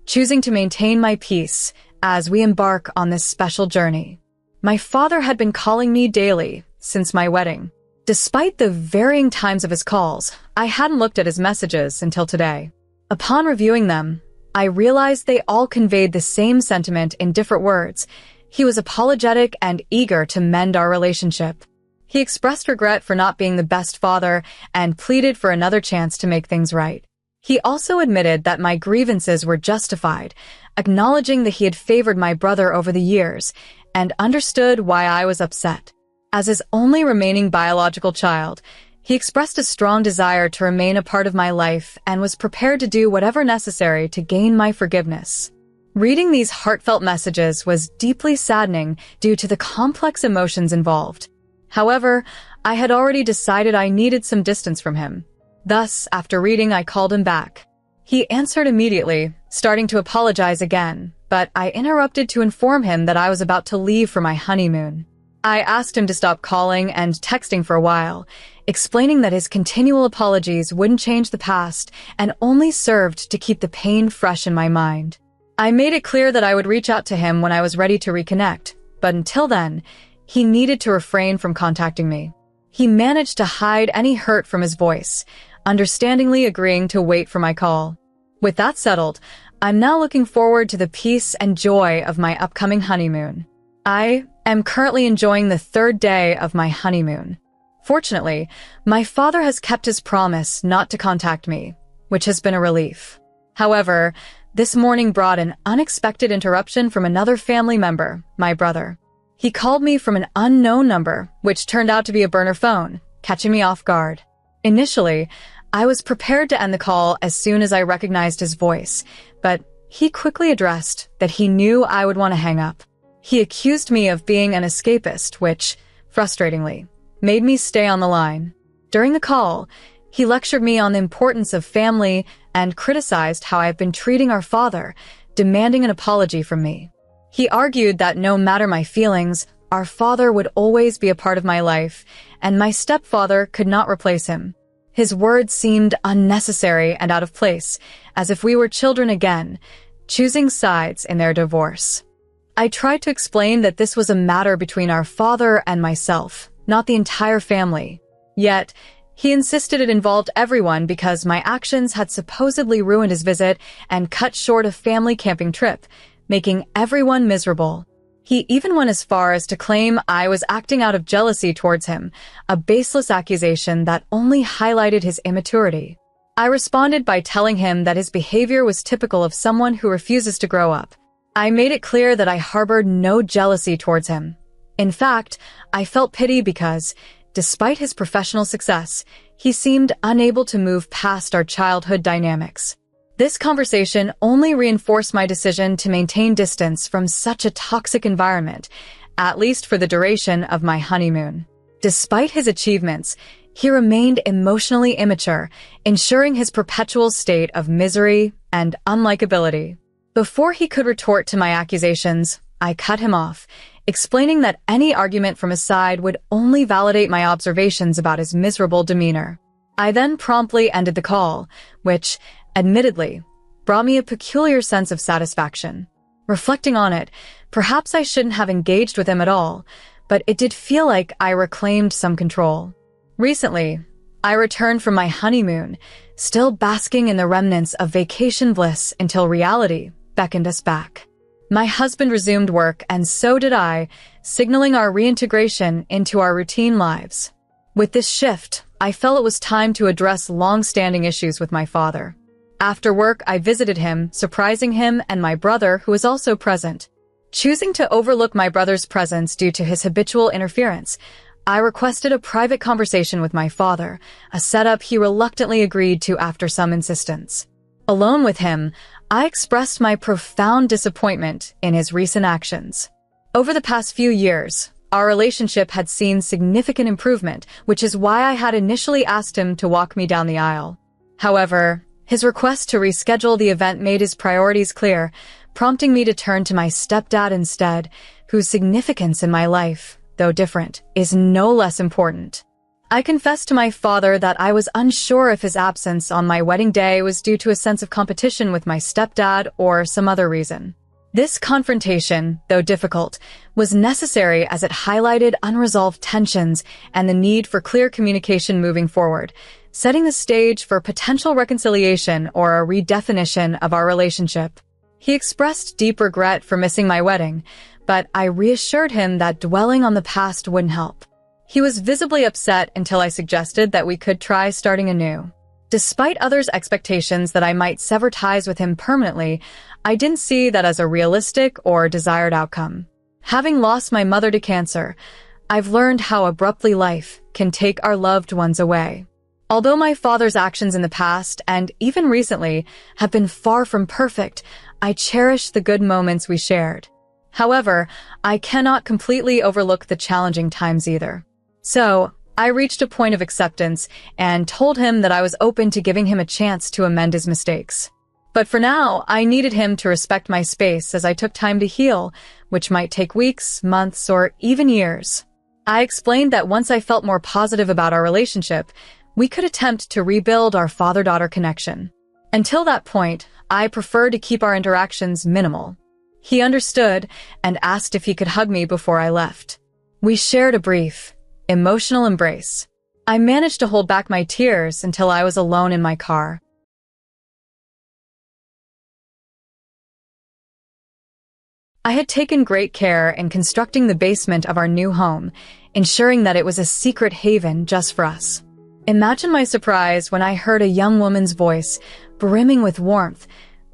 choosing to maintain my peace as we embark on this special journey. My father had been calling me daily since my wedding. Despite the varying times of his calls, I hadn't looked at his messages until today. Upon reviewing them, I realized they all conveyed the same sentiment in different words. He was apologetic and eager to mend our relationship. He expressed regret for not being the best father and pleaded for another chance to make things right. He also admitted that my grievances were justified, acknowledging that he had favored my brother over the years and understood why I was upset. As his only remaining biological child, he expressed a strong desire to remain a part of my life and was prepared to do whatever necessary to gain my forgiveness. Reading these heartfelt messages was deeply saddening due to the complex emotions involved. However, I had already decided I needed some distance from him. Thus, after reading, I called him back. He answered immediately, starting to apologize again, but I interrupted to inform him that I was about to leave for my honeymoon. I asked him to stop calling and texting for a while, explaining that his continual apologies wouldn't change the past and only served to keep the pain fresh in my mind. I made it clear that I would reach out to him when I was ready to reconnect, but until then, he needed to refrain from contacting me. He managed to hide any hurt from his voice, understandingly agreeing to wait for my call. With that settled, I'm now looking forward to the peace and joy of my upcoming honeymoon. I am currently enjoying the third day of my honeymoon. Fortunately, my father has kept his promise not to contact me, which has been a relief. However, this morning brought an unexpected interruption from another family member, my brother. He called me from an unknown number, which turned out to be a burner phone, catching me off guard. Initially, I was prepared to end the call as soon as I recognized his voice, but he quickly addressed that he knew I would want to hang up. He accused me of being an escapist, which, frustratingly, made me stay on the line. During the call, he lectured me on the importance of family and criticized how I have been treating our father, demanding an apology from me. He argued that no matter my feelings, our father would always be a part of my life, and my stepfather could not replace him. His words seemed unnecessary and out of place, as if we were children again, choosing sides in their divorce. I tried to explain that this was a matter between our father and myself, not the entire family. Yet, he insisted it involved everyone because my actions had supposedly ruined his visit and cut short a family camping trip, making everyone miserable. He even went as far as to claim I was acting out of jealousy towards him, a baseless accusation that only highlighted his immaturity. I responded by telling him that his behavior was typical of someone who refuses to grow up. I made it clear that I harbored no jealousy towards him. In fact, I felt pity because, despite his professional success, he seemed unable to move past our childhood dynamics. This conversation only reinforced my decision to maintain distance from such a toxic environment, at least for the duration of my honeymoon. Despite his achievements, he remained emotionally immature, ensuring his perpetual state of misery and unlikability. Before he could retort to my accusations, I cut him off, explaining that any argument from his side would only validate my observations about his miserable demeanor. I then promptly ended the call, which, admittedly, brought me a peculiar sense of satisfaction. Reflecting on it, perhaps I shouldn't have engaged with him at all, but it did feel like I reclaimed some control. Recently, I returned from my honeymoon, still basking in the remnants of vacation bliss until reality beckoned us back. My husband resumed work, and so did I, signaling our reintegration into our routine lives. With this shift, I felt it was time to address long-standing issues with my father. After work, I visited him, surprising him and my brother, who was also present. Choosing to overlook my brother's presence due to his habitual interference, I requested a private conversation with my father, a setup he reluctantly agreed to after some insistence. Alone with him, I expressed my profound disappointment in his recent actions. Over the past few years, our relationship had seen significant improvement, which is why I had initially asked him to walk me down the aisle. However, his request to reschedule the event made his priorities clear, prompting me to turn to my stepdad instead, whose significance in my life, though different, is no less important. I confessed to my father that I was unsure if his absence on my wedding day was due to a sense of competition with my stepdad or some other reason. This confrontation, though difficult, was necessary as it highlighted unresolved tensions and the need for clear communication moving forward, setting the stage for potential reconciliation or a redefinition of our relationship. He expressed deep regret for missing my wedding, but I reassured him that dwelling on the past wouldn't help. He was visibly upset until I suggested that we could try starting anew. Despite others' expectations that I might sever ties with him permanently, I didn't see that as a realistic or desired outcome. Having lost my mother to cancer, I've learned how abruptly life can take our loved ones away. Although my father's actions in the past, and even recently, have been far from perfect, I cherish the good moments we shared. However, I cannot completely overlook the challenging times either. So, I reached a point of acceptance and told him that I was open to giving him a chance to amend his mistakes. But for now, I needed him to respect my space as I took time to heal, which might take weeks, months, or even years. I explained that once I felt more positive about our relationship, we could attempt to rebuild our father-daughter connection. Until that point, I preferred to keep our interactions minimal. He understood and asked if he could hug me before I left. We shared a brief, emotional embrace. I managed to hold back my tears until I was alone in my car. I had taken great care in constructing the basement of our new home, ensuring that it was a secret haven just for us. Imagine my surprise when I heard a young woman's voice, brimming with warmth,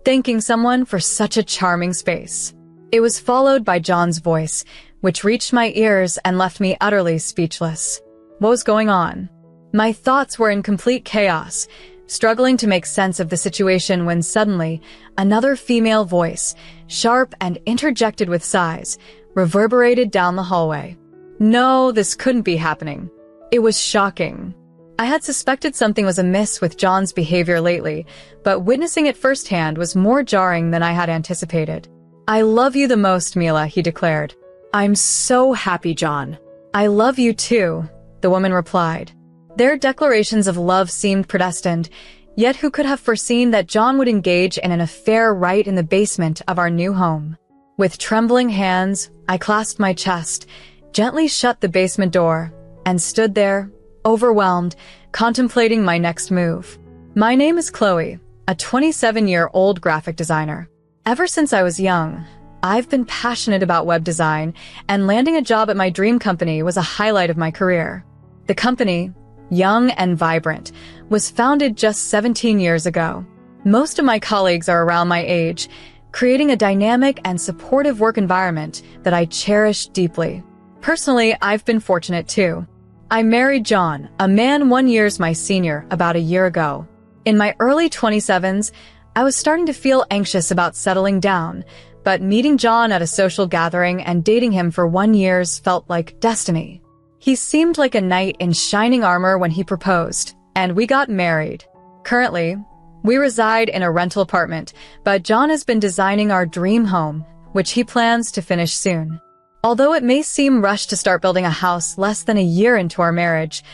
thanking someone for such a charming space. It was followed by John's voice, which reached my ears and left me utterly speechless. What was going on? My thoughts were in complete chaos, struggling to make sense of the situation when suddenly, another female voice, sharp and interjected with sighs, reverberated down the hallway. No, this couldn't be happening. It was shocking. I had suspected something was amiss with John's behavior lately, but witnessing it firsthand was more jarring than I had anticipated. "I love you the most, Mila," he declared. "I'm so happy, John." "I love you too," the woman replied. Their declarations of love seemed predestined, yet who could have foreseen that John would engage in an affair right in the basement of our new home? With trembling hands, I clasped my chest, gently shut the basement door, and stood there, overwhelmed, contemplating my next move. My name is Chloe, a 27-year-old graphic designer. Ever since I was young, I've been passionate about web design, and landing a job at my dream company was a highlight of my career. The company, young and vibrant, was founded just 17 years ago. Most of my colleagues are around my age, creating a dynamic and supportive work environment that I cherish deeply. Personally, I've been fortunate too. I married John, a man 1 year my senior, about a year ago. In my early 27s, I was starting to feel anxious about settling down, but meeting John at a social gathering and dating him for 1 year felt like destiny. He seemed like a knight in shining armor when he proposed, and we got married. Currently, we reside in a rental apartment, but John has been designing our dream home, which he plans to finish soon. Although it may seem rushed to start building a house less than a year into our marriage,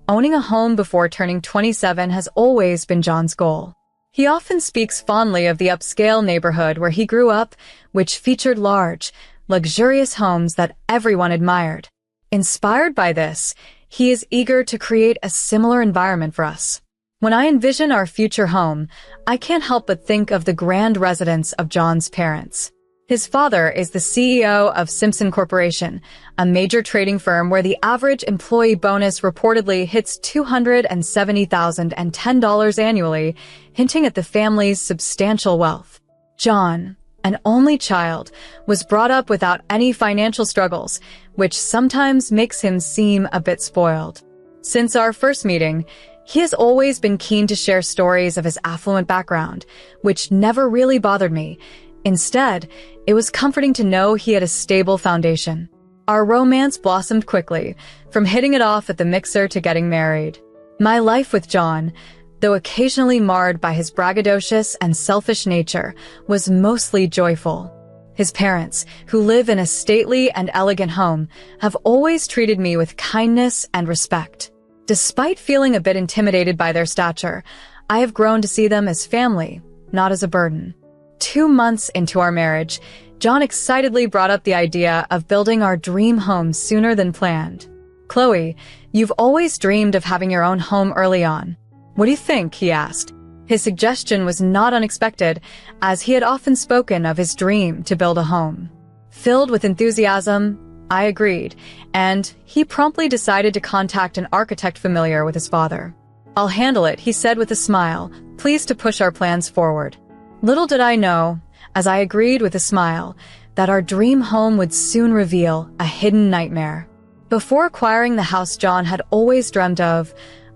owning a home before turning 27 has always been John's goal. He often speaks fondly of the upscale neighborhood where he grew up, which featured large, luxurious homes that everyone admired. Inspired by this, he is eager to create a similar environment for us. When I envision our future home, I can't help but think of the grand residence of John's parents. His father is the CEO of Simpson Corporation, a major trading firm where the average employee bonus reportedly hits $270,010 annually, hinting at the family's substantial wealth. John, an only child, was brought up without any financial struggles, which sometimes makes him seem a bit spoiled. Since our first meeting, he has always been keen to share stories of his affluent background, which never really bothered me. Instead, it was comforting to know he had a stable foundation. Our romance blossomed quickly, from hitting it off at the mixer to getting married. My life with John, though occasionally marred by his braggadocious and selfish nature, was mostly joyful. His parents, who live in a stately and elegant home, have always treated me with kindness and respect. Despite feeling a bit intimidated by their stature, I have grown to see them as family, not as a burden. 2 months into our marriage, John excitedly brought up the idea of building our dream home sooner than planned. "Chloe, you've always dreamed of having your own home early on. What do you think?" he asked. His suggestion was not unexpected, as he had often spoken of his dream to build a home. Filled with enthusiasm, I agreed, and he promptly decided to contact an architect familiar with his father. "I'll handle it," he said with a smile, pleased to push our plans forward. Little did I know, as I agreed with a smile, that our dream home would soon reveal a hidden nightmare. Before acquiring the house John had always dreamt of,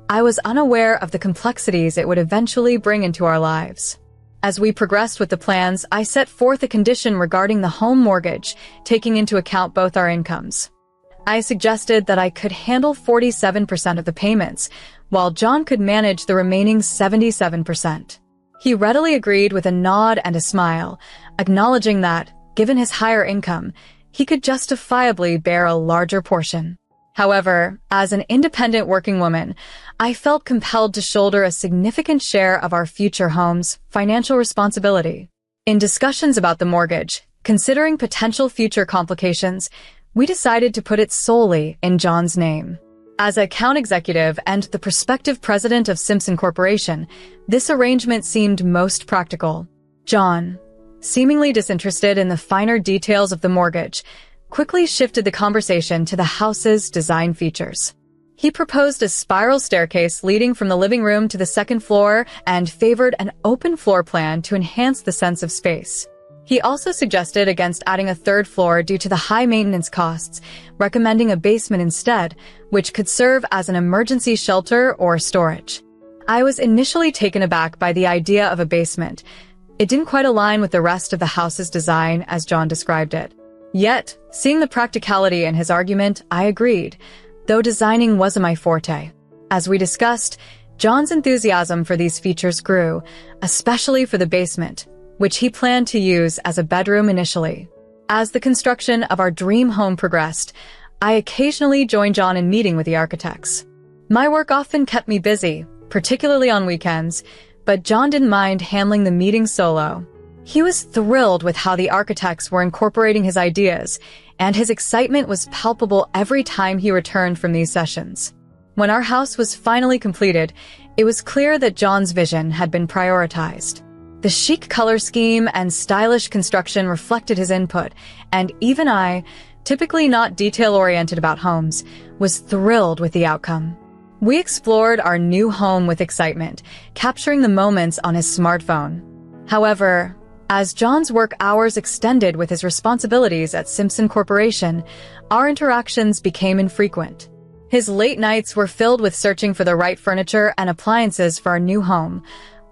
I was unaware of the complexities it would eventually bring into our lives. As we progressed with the plans, I set forth a condition regarding the home mortgage, taking into account both our incomes. I suggested that I could handle 47% of the payments, while John could manage the remaining 77%. He readily agreed with a nod and a smile, acknowledging that, given his higher income, he could justifiably bear a larger portion. However, as an independent working woman, I felt compelled to shoulder a significant share of our future home's financial responsibility. In discussions about the mortgage, considering potential future complications, we decided to put it solely in John's name. As account executive and the prospective president of Simpson Corporation, this arrangement seemed most practical. John, seemingly disinterested in the finer details of the mortgage, quickly shifted the conversation to the house's design features. He proposed a spiral staircase leading from the living room to the second floor and favored an open floor plan to enhance the sense of space. He also suggested against adding a third floor due to the high maintenance costs, recommending a basement instead, which could serve as an emergency shelter or storage. I was initially taken aback by the idea of a basement. It didn't quite align with the rest of the house's design as John described it. Yet, seeing the practicality in his argument, I agreed, though designing wasn't my forte. As we discussed, John's enthusiasm for these features grew, especially for the basement, which he planned to use as a bedroom initially. As the construction of our dream home progressed, I occasionally joined John in meeting with the architects. My work often kept me busy, particularly on weekends, but John didn't mind handling the meeting solo. He was thrilled with how the architects were incorporating his ideas, and his excitement was palpable every time he returned from these sessions. When our house was finally completed, it was clear that John's vision had been prioritized. The chic color scheme and stylish construction reflected his input, and even I, typically not detail-oriented about homes, was thrilled with the outcome. We explored our new home with excitement, capturing the moments on his smartphone. However, as John's work hours extended with his responsibilities at Simpson Corporation, our interactions became infrequent. His late nights were filled with searching for the right furniture and appliances for our new home,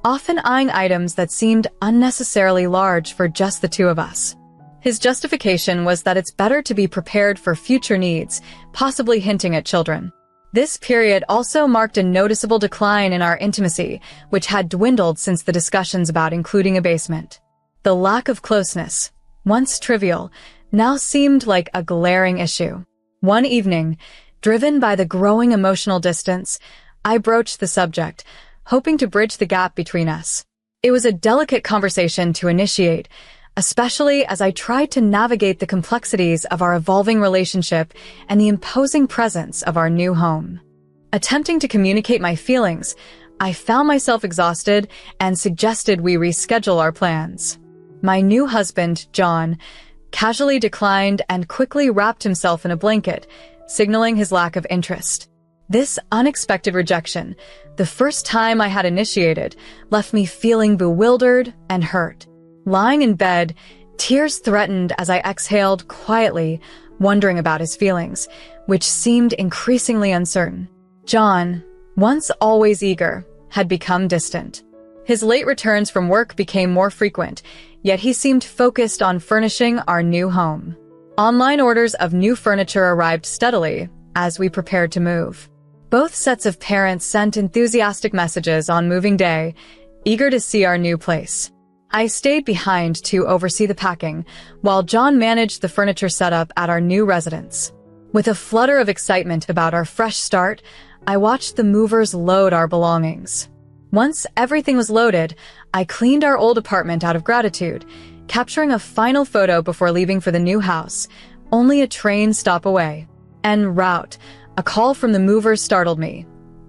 often eyeing items that seemed unnecessarily large for just the two of us. His justification was that it's better to be prepared for future needs, possibly hinting at children. This period also marked a noticeable decline in our intimacy, which had dwindled since the discussions about including a basement. The lack of closeness, once trivial, now seemed like a glaring issue. One evening, driven by the growing emotional distance, I broached the subject, hoping to bridge the gap between us. It was a delicate conversation to initiate, especially as I tried to navigate the complexities of our evolving relationship and the imposing presence of our new home. Attempting to communicate my feelings, I found myself exhausted and suggested we reschedule our plans. My new husband, John, casually declined and quickly wrapped himself in a blanket, signaling his lack of interest. This unexpected rejection, the first time I had initiated, left me feeling bewildered and hurt. Lying in bed, tears threatened as I exhaled quietly, wondering about his feelings, which seemed increasingly uncertain. John, once always eager, had become distant. His late returns from work became more frequent, yet he seemed focused on furnishing our new home. Online orders of new furniture arrived steadily as we prepared to move. Both sets of parents sent enthusiastic messages on moving day, eager to see our new place. I stayed behind to oversee the packing, while John managed the furniture setup at our new residence. With a flutter of excitement about our fresh start, I watched the movers load our belongings. Once everything was loaded, I cleaned our old apartment out of gratitude, capturing a final photo before leaving for the new house, only a train stop away. En route, a call from the movers startled me.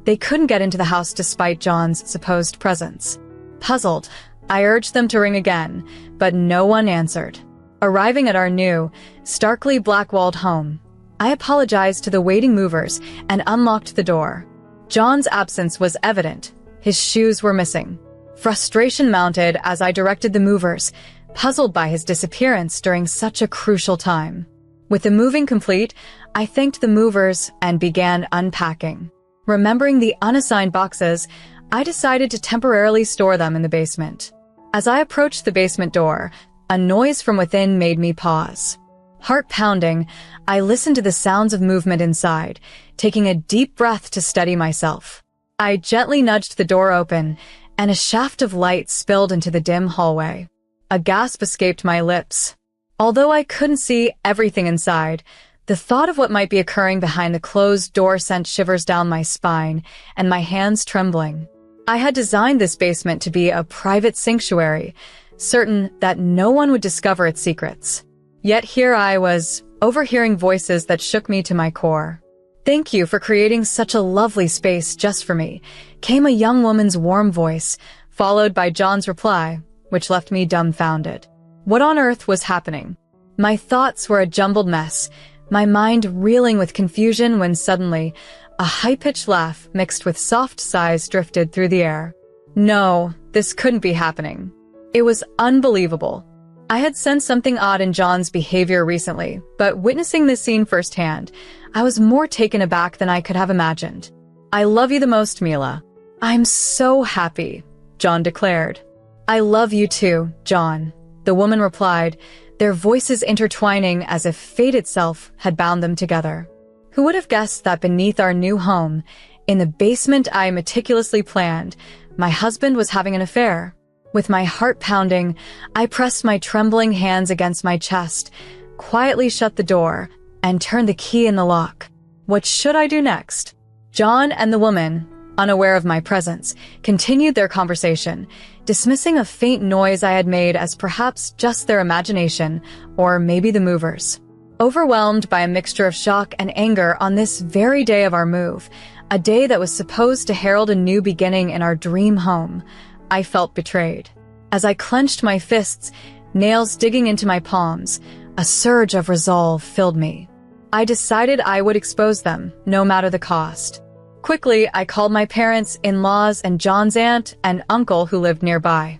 They couldn't get into the house despite John's supposed presence. Puzzled, I urged them to ring again, but no one answered. Arriving at our new, starkly black-walled home, I apologized to the waiting movers and unlocked the door. John's absence was evident. His shoes were missing. Frustration mounted as I directed the movers, puzzled by his disappearance during such a crucial time. With the moving complete, I thanked the movers and began unpacking. Remembering the unassigned boxes, I decided to temporarily store them in the basement. As I approached the basement door, a noise from within made me pause. Heart pounding, I listened to the sounds of movement inside, taking a deep breath to steady myself. I gently nudged the door open, and a shaft of light spilled into the dim hallway. A gasp escaped my lips. Although I couldn't see everything inside, the thought of what might be occurring behind the closed door sent shivers down my spine and my hands trembling. I had designed this basement to be a private sanctuary, certain that no one would discover its secrets. Yet here I was, overhearing voices that shook me to my core. "Thank you for creating such a lovely space just for me," came a young woman's warm voice, followed by John's reply, which left me dumbfounded. What on earth was happening? My thoughts were a jumbled mess, my mind reeling with confusion when suddenly, a high-pitched laugh mixed with soft sighs drifted through the air. No, this couldn't be happening. It was unbelievable. I had sensed something odd in John's behavior recently, but witnessing this scene firsthand, I was more taken aback than I could have imagined. "I love you the most, Mila." "I'm so happy," John declared. "I love you too, John," the woman replied, their voices intertwining as if fate itself had bound them together. Who would have guessed that beneath our new home, in the basement I meticulously planned, my husband was having an affair? With my heart pounding, I pressed my trembling hands against my chest, quietly shut the door, and turned the key in the lock. What should I do next? John and the woman, unaware of my presence, continued their conversation, dismissing a faint noise I had made as perhaps just their imagination, or maybe the movers. Overwhelmed by a mixture of shock and anger on this very day of our move, a day that was supposed to herald a new beginning in our dream home, I felt betrayed. As I clenched my fists, nails digging into my palms, a surge of resolve filled me. I decided I would expose them, no matter the cost. Quickly, I called my parents, in-laws, and John's aunt and uncle who lived nearby.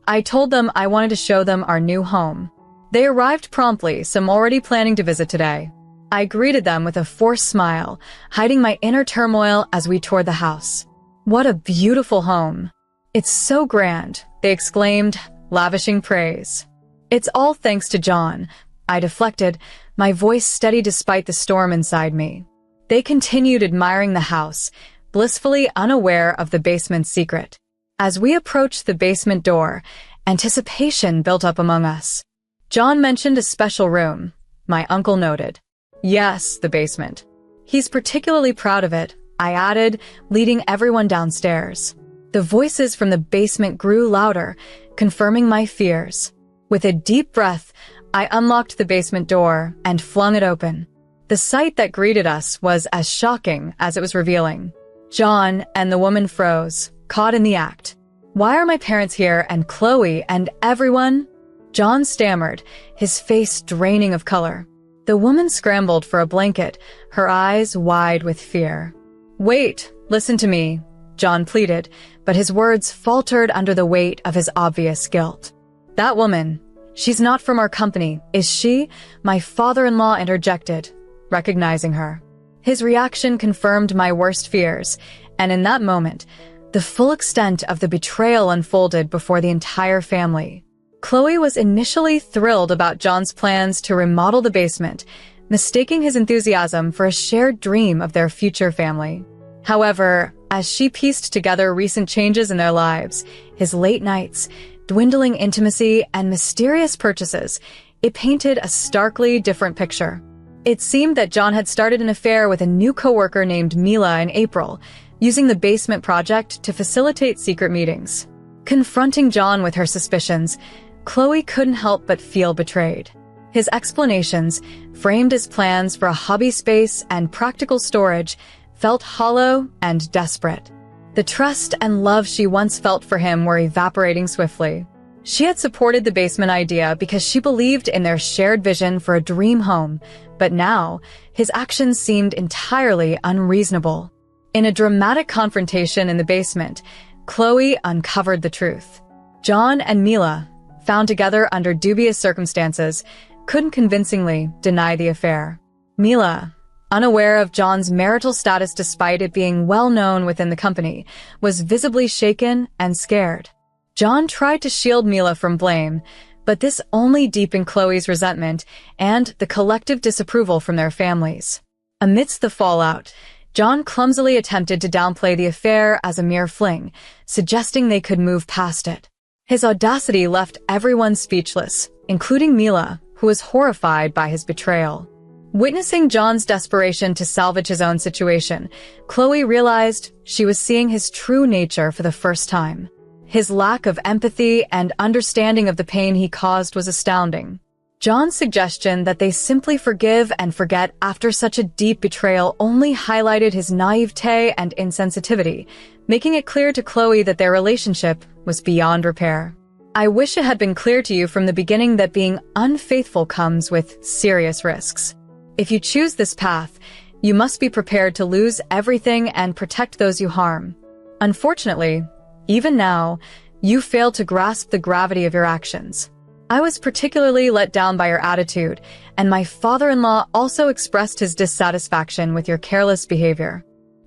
I told them I wanted to show them our new home. They arrived promptly, some already planning to visit today. I greeted them with a forced smile, hiding my inner turmoil as we toured the house. "What a beautiful home. It's so grand," they exclaimed, lavishing praise. "It's all thanks to John," I deflected, my voice steady despite the storm inside me. They continued admiring the house, blissfully unaware of the basement's secret. As we approached the basement door, anticipation built up among us. John mentioned a special room, my uncle noted. "Yes, the basement. He's particularly proud of it," I added, leading everyone downstairs. The voices from the basement grew louder, confirming my fears. With a deep breath, I unlocked the basement door and flung it open. The sight that greeted us was as shocking as it was revealing. John and the woman froze, caught in the act. "Why are my parents here and Chloe and everyone?" John stammered, his face draining of color. The woman scrambled for a blanket, her eyes wide with fear. "Wait, listen to me," John pleaded, but his words faltered under the weight of his obvious guilt. "That woman, she's not from our company, is she?" My father-in-law interjected, recognizing her. His reaction confirmed my worst fears, and in that moment, the full extent of the betrayal unfolded before the entire family. Chloe was initially thrilled about John's plans to remodel the basement, mistaking his enthusiasm for a shared dream of their future family. However, as she pieced together recent changes in their lives, his late nights, dwindling intimacy, and mysterious purchases, it painted a starkly different picture. It seemed that John had started an affair with a new coworker named Mila in April, using the basement project to facilitate secret meetings. Confronting John with her suspicions, Chloe couldn't help but feel betrayed. His explanations, framed as plans for a hobby space and practical storage, felt hollow and desperate. The trust and love she once felt for him were evaporating swiftly. She had supported the basement idea because she believed in their shared vision for a dream home, but now, his actions seemed entirely unreasonable. In a dramatic confrontation in the basement, Chloe uncovered the truth. John and Mila, found together under dubious circumstances, couldn't convincingly deny the affair. Mila, unaware of John's marital status despite it being well known within the company, was visibly shaken and scared. John tried to shield Mila from blame, but this only deepened Chloe's resentment and the collective disapproval from their families. Amidst the fallout, John clumsily attempted to downplay the affair as a mere fling, suggesting they could move past it. His audacity left everyone speechless, including Mila, who was horrified by his betrayal. Witnessing John's desperation to salvage his own situation, Chloe realized she was seeing his true nature for the first time. His lack of empathy and understanding of the pain he caused was astounding. John's suggestion that they simply forgive and forget after such a deep betrayal only highlighted his naivete and insensitivity, making it clear to Chloe that their relationship was beyond repair. "I wish it had been clear to you from the beginning that being unfaithful comes with serious risks. If you choose this path, you must be prepared to lose everything and protect those you harm. Unfortunately, even now, you fail to grasp the gravity of your actions. I was particularly let down by your attitude, and my father-in-law also expressed his dissatisfaction with your careless behavior.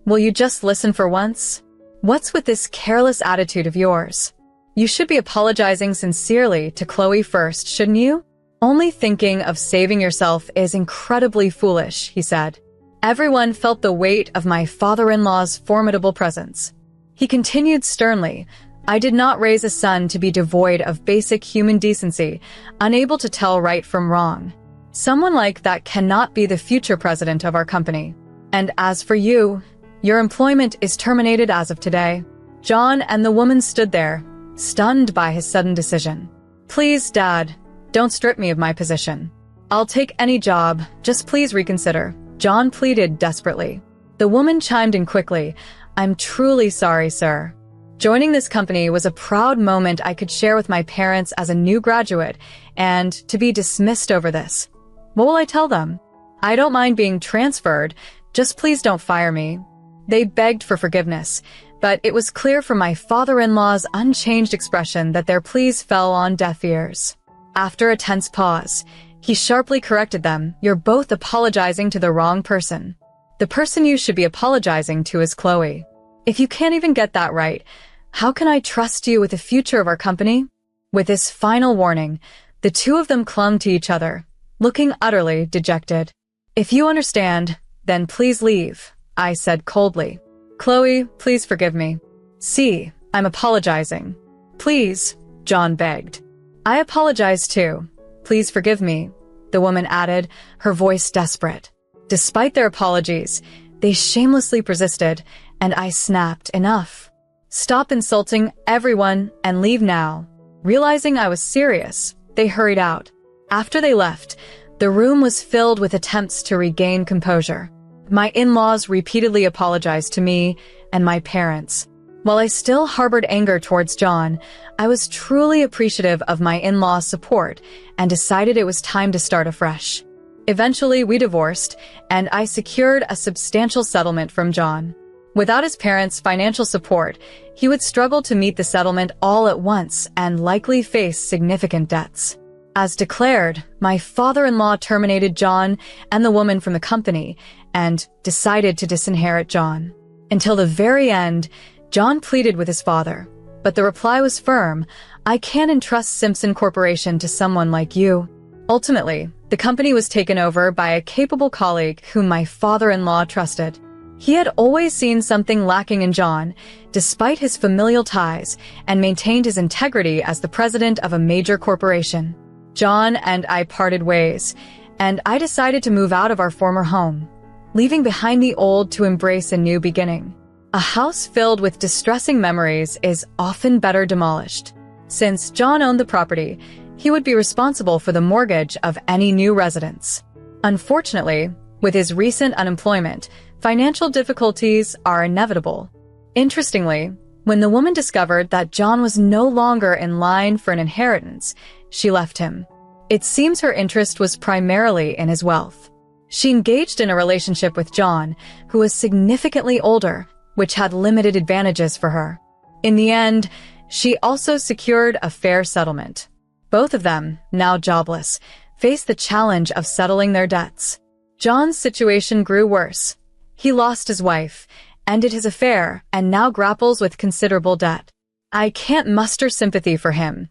Will you just listen for once? What's with this careless attitude of yours? You should be apologizing sincerely to Chloe first, shouldn't you? Only thinking of saving yourself is incredibly foolish," he said. Everyone felt the weight of my father-in-law's formidable presence. He continued sternly, "I did not raise a son to be devoid of basic human decency, unable to tell right from wrong. Someone like that cannot be the future president of our company. And as for you, your employment is terminated as of today." John and the woman stood there, stunned by his sudden decision. "Please, Dad, don't strip me of my position. I'll take any job, just please reconsider," John pleaded desperately. The woman chimed in quickly, "I'm truly sorry, sir. Joining this company was a proud moment I could share with my parents as a new graduate, and to be dismissed over this. What will I tell them? I don't mind being transferred, just please don't fire me." They begged for forgiveness, but it was clear from my father-in-law's unchanged expression that their pleas fell on deaf ears. After a tense pause, he sharply corrected them, "You're both apologizing to the wrong person. The person you should be apologizing to is Chloe. If you can't even get that right, how can I trust you with the future of our company?" With this final warning, the two of them clung to each other, looking utterly dejected. "If you understand, then please leave," I said coldly. "Chloe, please forgive me." "See, I'm apologizing." "Please," John begged. "I apologize too. Please forgive me," the woman added, her voice desperate. Despite their apologies, they shamelessly persisted, and I snapped, "Enough. Stop insulting everyone and leave now." Realizing I was serious, they hurried out. After they left, the room was filled with attempts to regain composure. My in-laws repeatedly apologized to me and my parents. While I still harbored anger towards John, I was truly appreciative of my in-laws' support and decided it was time to start afresh. Eventually, we divorced, and I secured a substantial settlement from John. Without his parents' financial support, he would struggle to meet the settlement all at once and likely face significant debts. As declared, my father-in-law terminated John and the woman from the company and decided to disinherit John. Until the very end, John pleaded with his father, but the reply was firm: "I can't entrust Simpson Corporation to someone like you." Ultimately, the company was taken over by a capable colleague whom my father-in-law trusted. He had always seen something lacking in John, despite his familial ties, and maintained his integrity as the president of a major corporation. John and I parted ways, and I decided to move out of our former home, leaving behind the old to embrace a new beginning. A house filled with distressing memories is often better demolished. Since John owned the property, he would be responsible for the mortgage of any new residents. Unfortunately, with his recent unemployment, financial difficulties are inevitable. Interestingly, when the woman discovered that John was no longer in line for an inheritance, she left him. It seems her interest was primarily in his wealth. She engaged in a relationship with John, who was significantly older, which had limited advantages for her. In the end, she also secured a fair settlement. Both of them, now jobless, faced the challenge of settling their debts. John's situation grew worse. He lost his wife, ended his affair, and now grapples with considerable debt. I can't muster sympathy for him.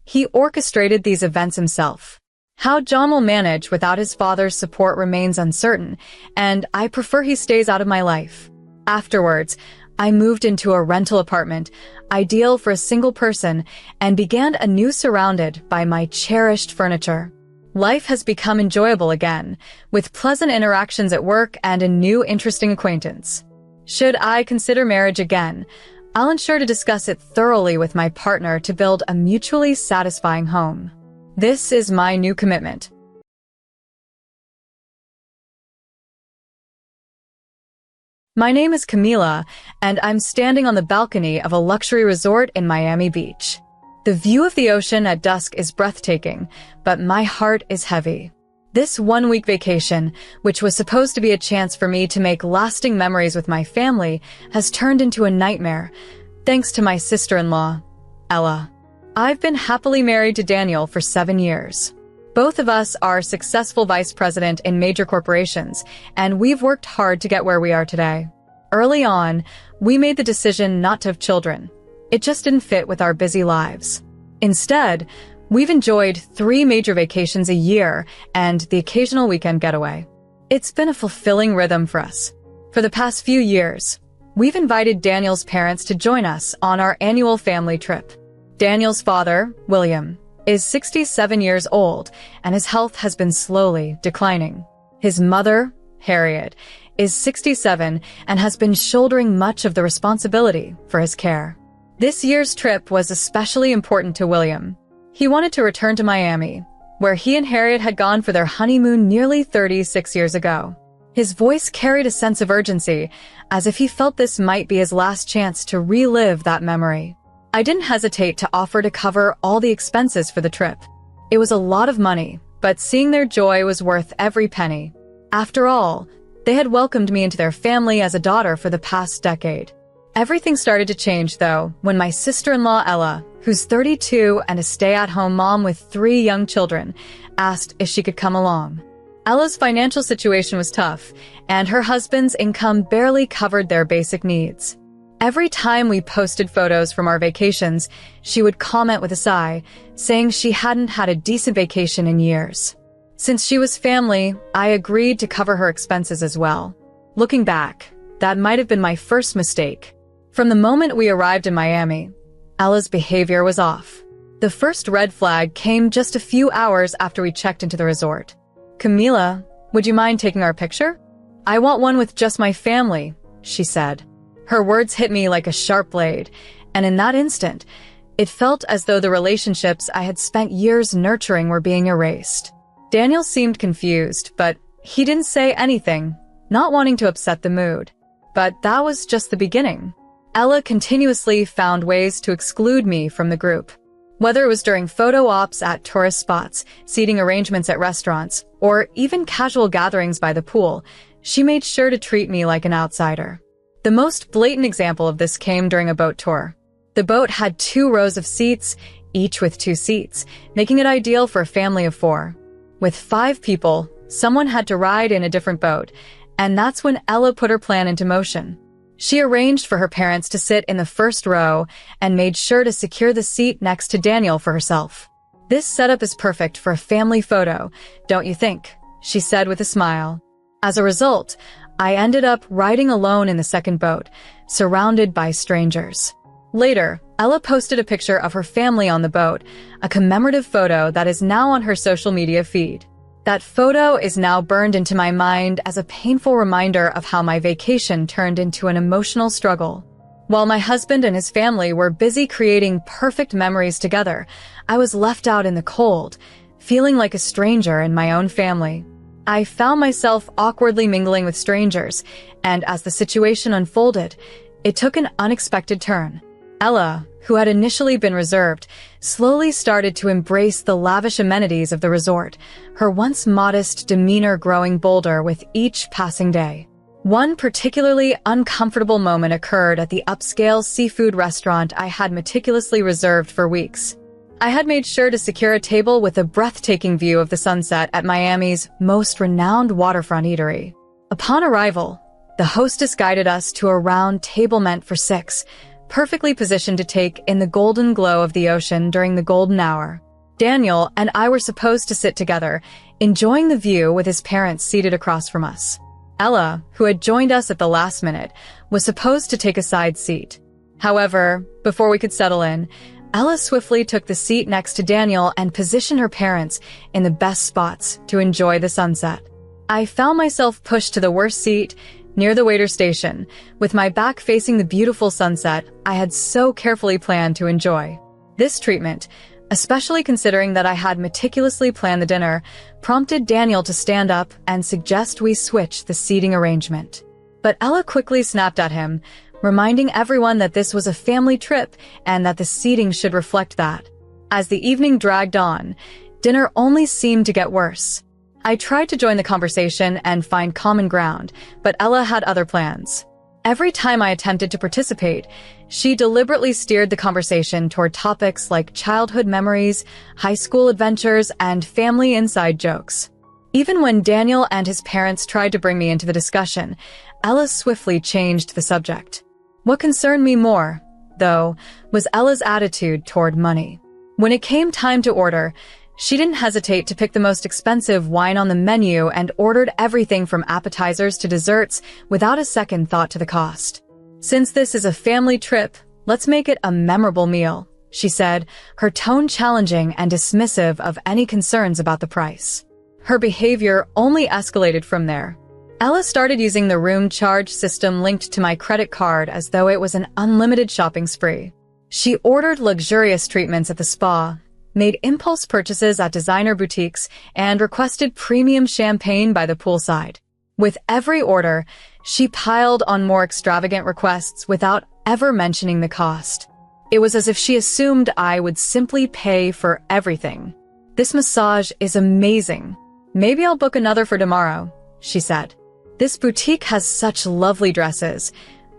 He orchestrated these events himself. How John will manage without his father's support remains uncertain, and I prefer he stays out of my life. Afterwards, I moved into a rental apartment, ideal for a single person, and began anew surrounded by my cherished furniture. Life has become enjoyable again, with pleasant interactions at work and a new interesting acquaintance. Should I consider marriage again, I'll ensure to discuss it thoroughly with my partner to build a mutually satisfying home. This is my new commitment. My name is Camila, and I'm standing on the balcony of a luxury resort in Miami Beach. The view of the ocean at dusk is breathtaking, but my heart is heavy. This one-week vacation, which was supposed to be a chance for me to make lasting memories with my family, has turned into a nightmare, thanks to my sister-in-law, Ella. I've been happily married to Daniel for 7 years. Both of us are successful vice president in major corporations, and we've worked hard to get where we are today. Early on, we made the decision not to have children. It just didn't fit with our busy lives. Instead, we've enjoyed 3 major vacations a year and the occasional weekend getaway. It's been a fulfilling rhythm for us. For the past few years, we've invited Daniel's parents to join us on our annual family trip. Daniel's father, William, is 67 years old, and his health has been slowly declining. His mother, Harriet, is 67 and has been shouldering much of the responsibility for his care. This year's trip was especially important to William. He wanted to return to Miami, where he and Harriet had gone for their honeymoon nearly 36 years ago. His voice carried a sense of urgency, as if he felt this might be his last chance to relive that memory. I didn't hesitate to offer to cover all the expenses for the trip. It was a lot of money, but seeing their joy was worth every penny. After all, they had welcomed me into their family as a daughter for the past decade. Everything started to change, though, when my sister-in-law Ella, who's 32 and a stay-at-home mom with 3 young children, asked if she could come along. Ella's financial situation was tough, and her husband's income barely covered their basic needs. Every time we posted photos from our vacations, she would comment with a sigh, saying she hadn't had a decent vacation in years. Since she was family, I agreed to cover her expenses as well. Looking back, that might have been my first mistake. From the moment we arrived in Miami, Ella's behavior was off. The first red flag came just a few hours after we checked into the resort. "Camila, would you mind taking our picture?" "I want one with just my family," she said. Her words hit me like a sharp blade, and in that instant, It felt as though the relationships I had spent years nurturing were being erased. Daniel seemed confused, but he didn't say anything, not wanting to upset the mood. But that was just the beginning. Ella continuously found ways to exclude me from the group. Whether it was during photo ops at tourist spots, seating arrangements at restaurants, or even casual gatherings by the pool, she made sure to treat me like an outsider. The most blatant example of this came during a boat tour. The boat had 2 rows of seats, each with 2 seats, making it ideal for a family of 4. With 5 people, someone had to ride in a different boat, and that's when Ella put her plan into motion. She arranged for her parents to sit in the first row and made sure to secure the seat next to Daniel for herself. "This setup is perfect for a family photo, don't you think?" she said with a smile. As a result, I ended up riding alone in the second boat, surrounded by strangers. Later, Ella posted a picture of her family on the boat, a commemorative photo that is now on her social media feed. That photo is now burned into my mind as a painful reminder of how my vacation turned into an emotional struggle. While my husband and his family were busy creating perfect memories together, I was left out in the cold, feeling like a stranger in my own family. I found myself awkwardly mingling with strangers, and as the situation unfolded, it took an unexpected turn. Ella, who had initially been reserved, slowly started to embrace the lavish amenities of the resort, her once modest demeanor growing bolder with each passing day. One particularly uncomfortable moment occurred at the upscale seafood restaurant I had meticulously reserved for weeks. I had made sure to secure a table with a breathtaking view of the sunset at Miami's most renowned waterfront eatery. Upon arrival, the hostess guided us to a round table meant for 6, perfectly positioned to take in the golden glow of the ocean during the golden hour. Daniel and I were supposed to sit together, enjoying the view with his parents seated across from us. Ella, who had joined us at the last minute, was supposed to take a side seat. However, before we could settle in, Ella swiftly took the seat next to Daniel and positioned her parents in the best spots to enjoy the sunset. I found myself pushed to the worst seat, near the waiter station, with my back facing the beautiful sunset I had so carefully planned to enjoy. This treatment, especially considering that I had meticulously planned the dinner, prompted Daniel to stand up and suggest we switch the seating arrangement. But Ella quickly snapped at him, reminding everyone that this was a family trip and that the seating should reflect that. As the evening dragged on, dinner only seemed to get worse. I tried to join the conversation and find common ground, but Ella had other plans. Every time I attempted to participate, she deliberately steered the conversation toward topics like childhood memories, high school adventures, and family inside jokes. Even when Daniel and his parents tried to bring me into the discussion, Ella swiftly changed the subject. What concerned me more, though, was Ella's attitude toward money. When it came time to order, she didn't hesitate to pick the most expensive wine on the menu and ordered everything from appetizers to desserts without a second thought to the cost. "Since this is a family trip, let's make it a memorable meal," she said, her tone challenging and dismissive of any concerns about the price. Her behavior only escalated from there. Ella started using the room charge system linked to my credit card as though it was an unlimited shopping spree. She ordered luxurious treatments at the spa, made impulse purchases at designer boutiques, and requested premium champagne by the poolside. With every order, she piled on more extravagant requests without ever mentioning the cost. It was as if she assumed I would simply pay for everything. "This massage is amazing. Maybe I'll book another for tomorrow," she said. "This boutique has such lovely dresses.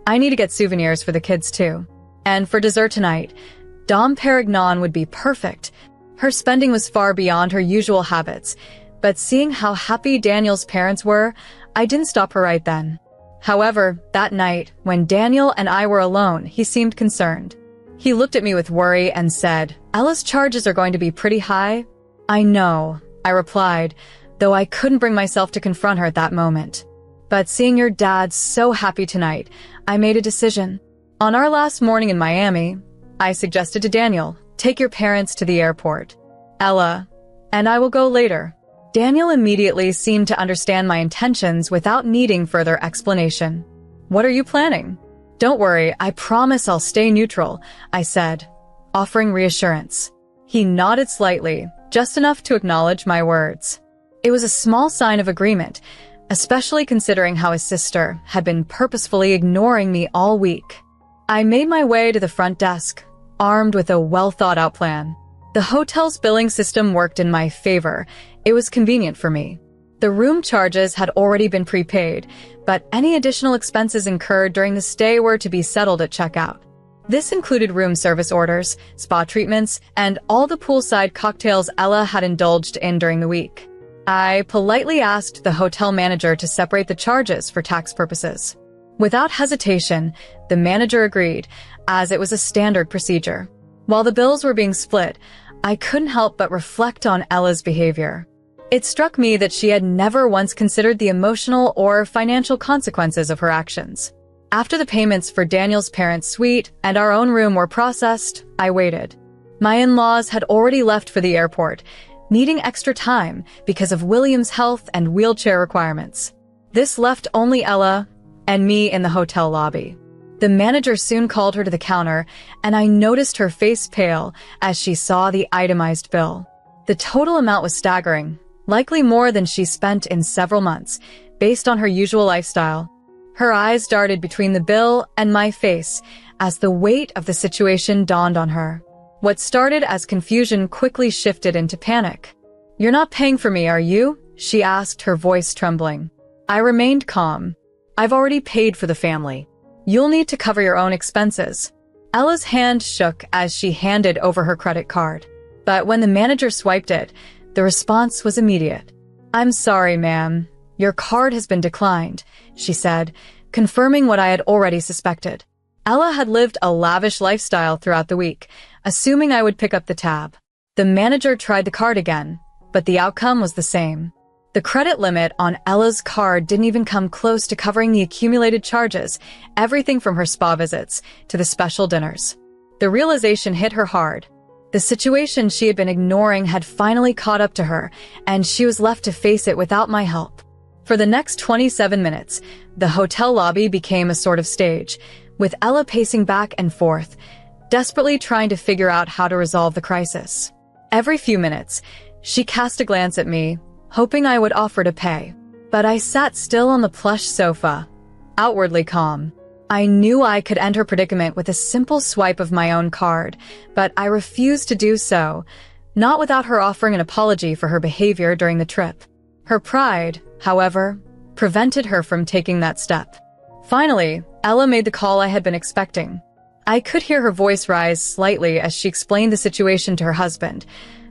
I need to get souvenirs for the kids too. And for dessert tonight, Dom Perignon would be perfect." Her spending was far beyond her usual habits, but seeing how happy Daniel's parents were, I didn't stop her right then. However, that night, when Daniel and I were alone, he seemed concerned. He looked at me with worry and said, "Ella's charges are going to be pretty high?" "I know," I replied, though I couldn't bring myself to confront her at that moment. "But seeing your dad so happy tonight, I made a decision." On our last morning in Miami, I suggested to Daniel, "Take your parents to the airport. Ella and I will go later." Daniel immediately seemed to understand my intentions without needing further explanation. "What are you planning?" "Don't worry, I promise I'll stay neutral," I said, offering reassurance. He nodded slightly, just enough to acknowledge my words. It was a small sign of agreement, especially considering how his sister had been purposefully ignoring me all week. I made my way to the front desk, armed with a well-thought-out plan. The hotel's billing system worked in my favor. It was convenient for me. The room charges had already been prepaid, but any additional expenses incurred during the stay were to be settled at checkout. This included room service orders, spa treatments, and all the poolside cocktails Ella had indulged in during the week. I politely asked the hotel manager to separate the charges for tax purposes. Without hesitation, the manager agreed, as it was a standard procedure. While the bills were being split, I couldn't help but reflect on Ella's behavior. It struck me that she had never once considered the emotional or financial consequences of her actions. After the payments for Daniel's parents' suite and our own room were processed, I waited. My in-laws had already left for the airport, needing extra time because of William's health and wheelchair requirements. This left only Ella and me in the hotel lobby. The manager soon called her to the counter, and I noticed her face pale as she saw the itemized bill. The total amount was staggering, likely more than she spent in several months, based on her usual lifestyle. Her eyes darted between the bill and my face as the weight of the situation dawned on her. What started as confusion quickly shifted into panic. "You're not paying for me, are you?" she asked, her voice trembling. I remained calm. "I've already paid for the family. You'll need to cover your own expenses." Ella's hand shook as she handed over her credit card. But when the manager swiped it, the response was immediate. "I'm sorry, ma'am. Your card has been declined," she said, confirming what I had already suspected. Ella had lived a lavish lifestyle throughout the week, assuming I would pick up the tab. The manager tried the card again, but the outcome was the same. The credit limit on Ella's card didn't even come close to covering the accumulated charges, everything from her spa visits to the special dinners. The realization hit her hard. The situation she had been ignoring had finally caught up to her, and she was left to face it without my help. For the next 27 minutes, the hotel lobby became a sort of stage, with Ella pacing back and forth, desperately trying to figure out how to resolve the crisis. Every few minutes, she cast a glance at me, hoping I would offer to pay. But I sat still on the plush sofa, outwardly calm. I knew I could end her predicament with a simple swipe of my own card, but I refused to do so, not without her offering an apology for her behavior during the trip. Her pride, however, prevented her from taking that step. Finally, Ella made the call I had been expecting. I could hear her voice rise slightly as she explained the situation to her husband,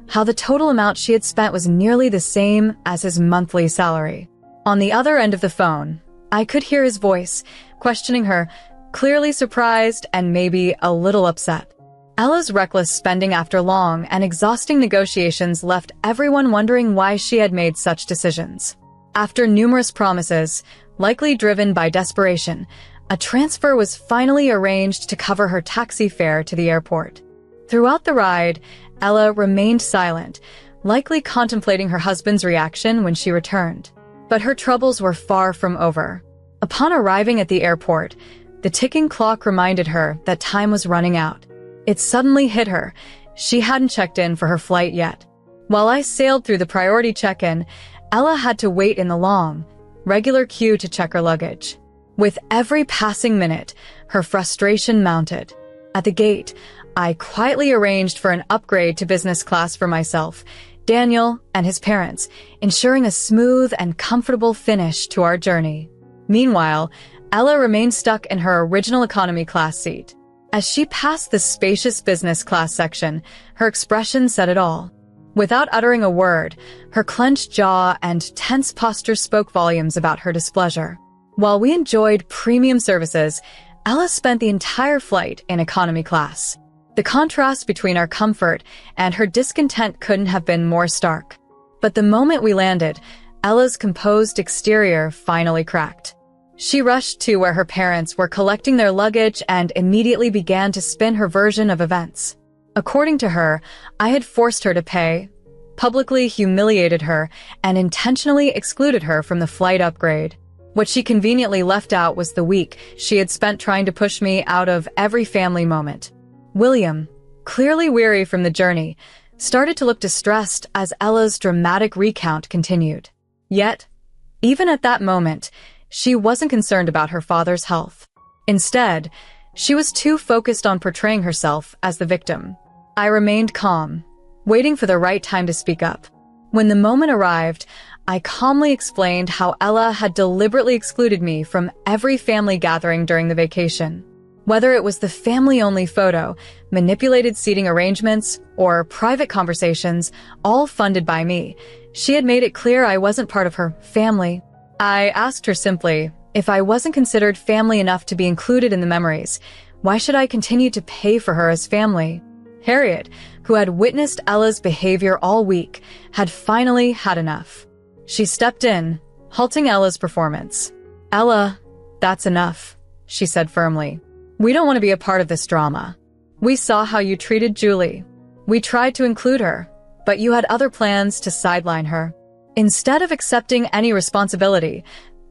how the total amount she had spent was nearly the same as his monthly salary. On the other end of the phone, I could hear his voice, questioning her, clearly surprised and maybe a little upset. Ella's reckless spending after long and exhausting negotiations left everyone wondering why she had made such decisions. After numerous promises, likely driven by desperation, a transfer was finally arranged to cover her taxi fare to the airport. Throughout the ride, Ella remained silent, likely contemplating her husband's reaction when she returned. But her troubles were far from over. Upon arriving at the airport, the ticking clock reminded her that time was running out. It suddenly hit her. She hadn't checked in for her flight yet. While I sailed through the priority check-in, Ella had to wait in the long, regular queue to check her luggage. With every passing minute, her frustration mounted. At the gate, I quietly arranged for an upgrade to business class for myself, Daniel, and his parents, ensuring a smooth and comfortable finish to our journey. Meanwhile, Ella remained stuck in her original economy class seat. As she passed the spacious business class section, her expression said it all. Without uttering a word, her clenched jaw and tense posture spoke volumes about her displeasure. While we enjoyed premium services, Ella spent the entire flight in economy class. The contrast between our comfort and her discontent couldn't have been more stark. But the moment we landed, Ella's composed exterior finally cracked. She rushed to where her parents were collecting their luggage and immediately began to spin her version of events. According to her, I had forced her to pay, publicly humiliated her, and intentionally excluded her from the flight upgrade. What she conveniently left out was the week she had spent trying to push me out of every family moment. William, clearly weary from the journey, started to look distressed as Ella's dramatic recount continued. Yet, even at that moment, she wasn't concerned about her father's health. Instead, she was too focused on portraying herself as the victim. I remained calm, waiting for the right time to speak up. When the moment arrived, I calmly explained how Ella had deliberately excluded me from every family gathering during the vacation. Whether it was the family-only photo, manipulated seating arrangements, or private conversations, all funded by me, she had made it clear I wasn't part of her family. I asked her simply, if I wasn't considered family enough to be included in the memories, why should I continue to pay for her as family? Harriet, who had witnessed Ella's behavior all week, had finally had enough. She stepped in, halting Ella's performance. "Ella, that's enough," she said firmly. "We don't want to be a part of this drama. We saw how you treated Julie. We tried to include her, but you had other plans to sideline her." Instead of accepting any responsibility,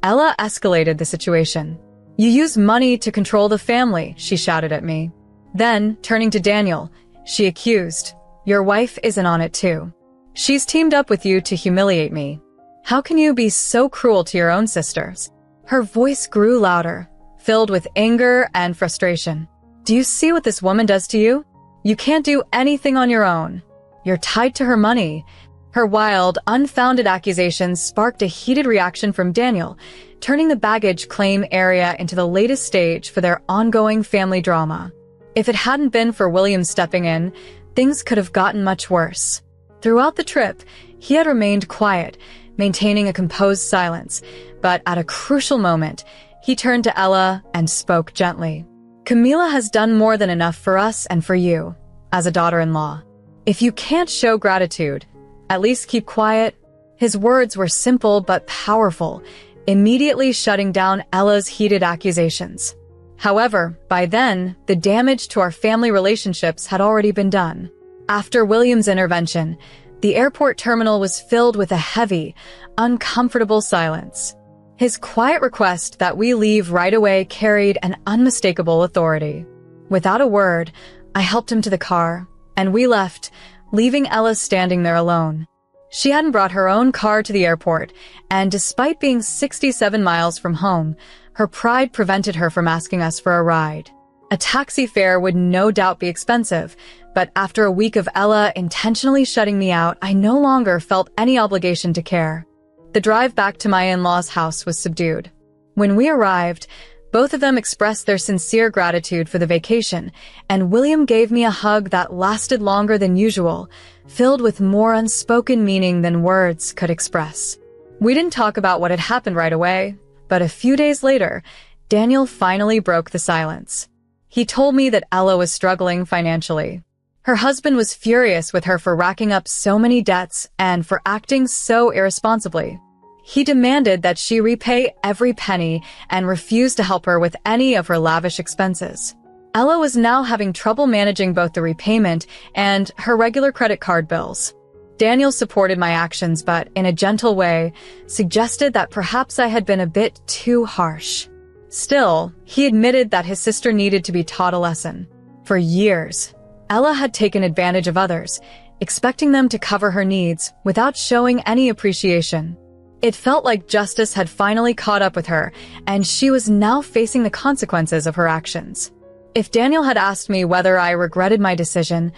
Ella escalated the situation. "You use money to control the family," she shouted at me. Then, turning to Daniel, she accused, "Your wife isn't on it too. She's teamed up with you to humiliate me. How can you be so cruel to your own sisters?" Her voice grew louder, filled with anger and frustration. "Do you see what this woman does to you? You can't do anything on your own. You're tied to her money." Her wild, unfounded accusations sparked a heated reaction from Daniel, turning the baggage claim area into the latest stage for their ongoing family drama. If it hadn't been for William stepping in, things could have gotten much worse. Throughout the trip, he had remained quiet, maintaining a composed silence, but at a crucial moment, he turned to Ella and spoke gently. "Camila has done more than enough for us and for you, as a daughter-in-law. If you can't show gratitude, at least keep quiet." His words were simple but powerful, immediately shutting down Ella's heated accusations. However, by then, the damage to our family relationships had already been done. After William's intervention, the airport terminal was filled with a heavy, uncomfortable silence. His quiet request that we leave right away carried an unmistakable authority. Without a word, I helped him to the car, and we left, leaving Ella standing there alone. She hadn't brought her own car to the airport, and despite being 67 miles from home, her pride prevented her from asking us for a ride. A taxi fare would no doubt be expensive, but after a week of Ella intentionally shutting me out, I no longer felt any obligation to care. The drive back to my in-laws' house was subdued. When we arrived, both of them expressed their sincere gratitude for the vacation, and William gave me a hug that lasted longer than usual, filled with more unspoken meaning than words could express. We didn't talk about what had happened right away, but a few days later, Daniel finally broke the silence. He told me that Ella was struggling financially. Her husband was furious with her for racking up so many debts and for acting so irresponsibly. He demanded that she repay every penny and refused to help her with any of her lavish expenses. Ella was now having trouble managing both the repayment and her regular credit card bills. Daniel supported my actions, but in a gentle way, suggested that perhaps I had been a bit too harsh. Still, he admitted that his sister needed to be taught a lesson. For years, Ella had taken advantage of others, expecting them to cover her needs without showing any appreciation. It felt like justice had finally caught up with her, and she was now facing the consequences of her actions. If Daniel had asked me whether I regretted my decision,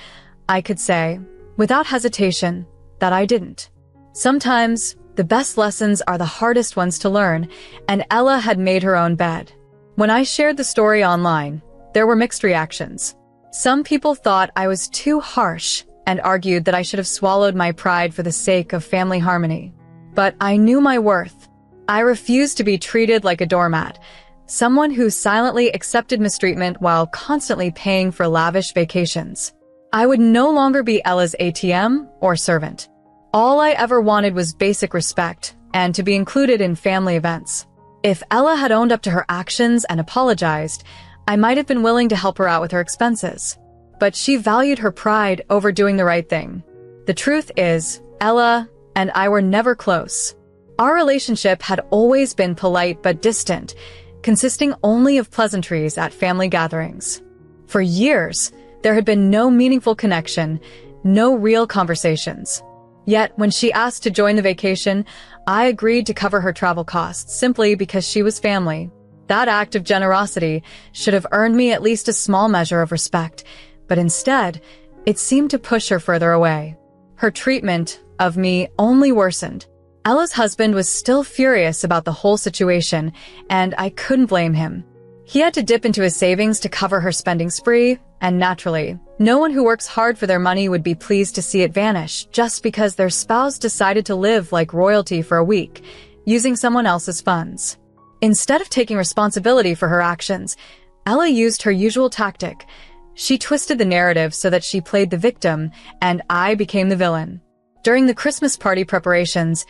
I could say, without hesitation, that I didn't. Sometimes, the best lessons are the hardest ones to learn, and Ella had made her own bed. When I shared the story online, there were mixed reactions. Some people thought I was too harsh and argued that I should have swallowed my pride for the sake of family harmony. But I knew my worth. I refused to be treated like a doormat, someone who silently accepted mistreatment while constantly paying for lavish vacations. I would no longer be Ella's ATM or servant. All I ever wanted was basic respect and to be included in family events. If Ella had owned up to her actions and apologized, I might have been willing to help her out with her expenses. But she valued her pride over doing the right thing. The truth is, Ella and I were never close. Our relationship had always been polite but distant, consisting only of pleasantries at family gatherings. For years, There had been no meaningful connection, no real conversations. Yet, when she asked to join the vacation, I agreed to cover her travel costs simply because she was family. That act of generosity should have earned me at least a small measure of respect, but instead, it seemed to push her further away. Her treatment of me only worsened. Ella's husband was still furious about the whole situation, and I couldn't blame him. He had to dip into his savings to cover her spending spree, and naturally, no one who works hard for their money would be pleased to see it vanish just because their spouse decided to live like royalty for a week, using someone else's funds. Instead of taking responsibility for her actions, Ella used her usual tactic. She twisted the narrative so that she played the victim, and I became the villain. During the Christmas party preparations,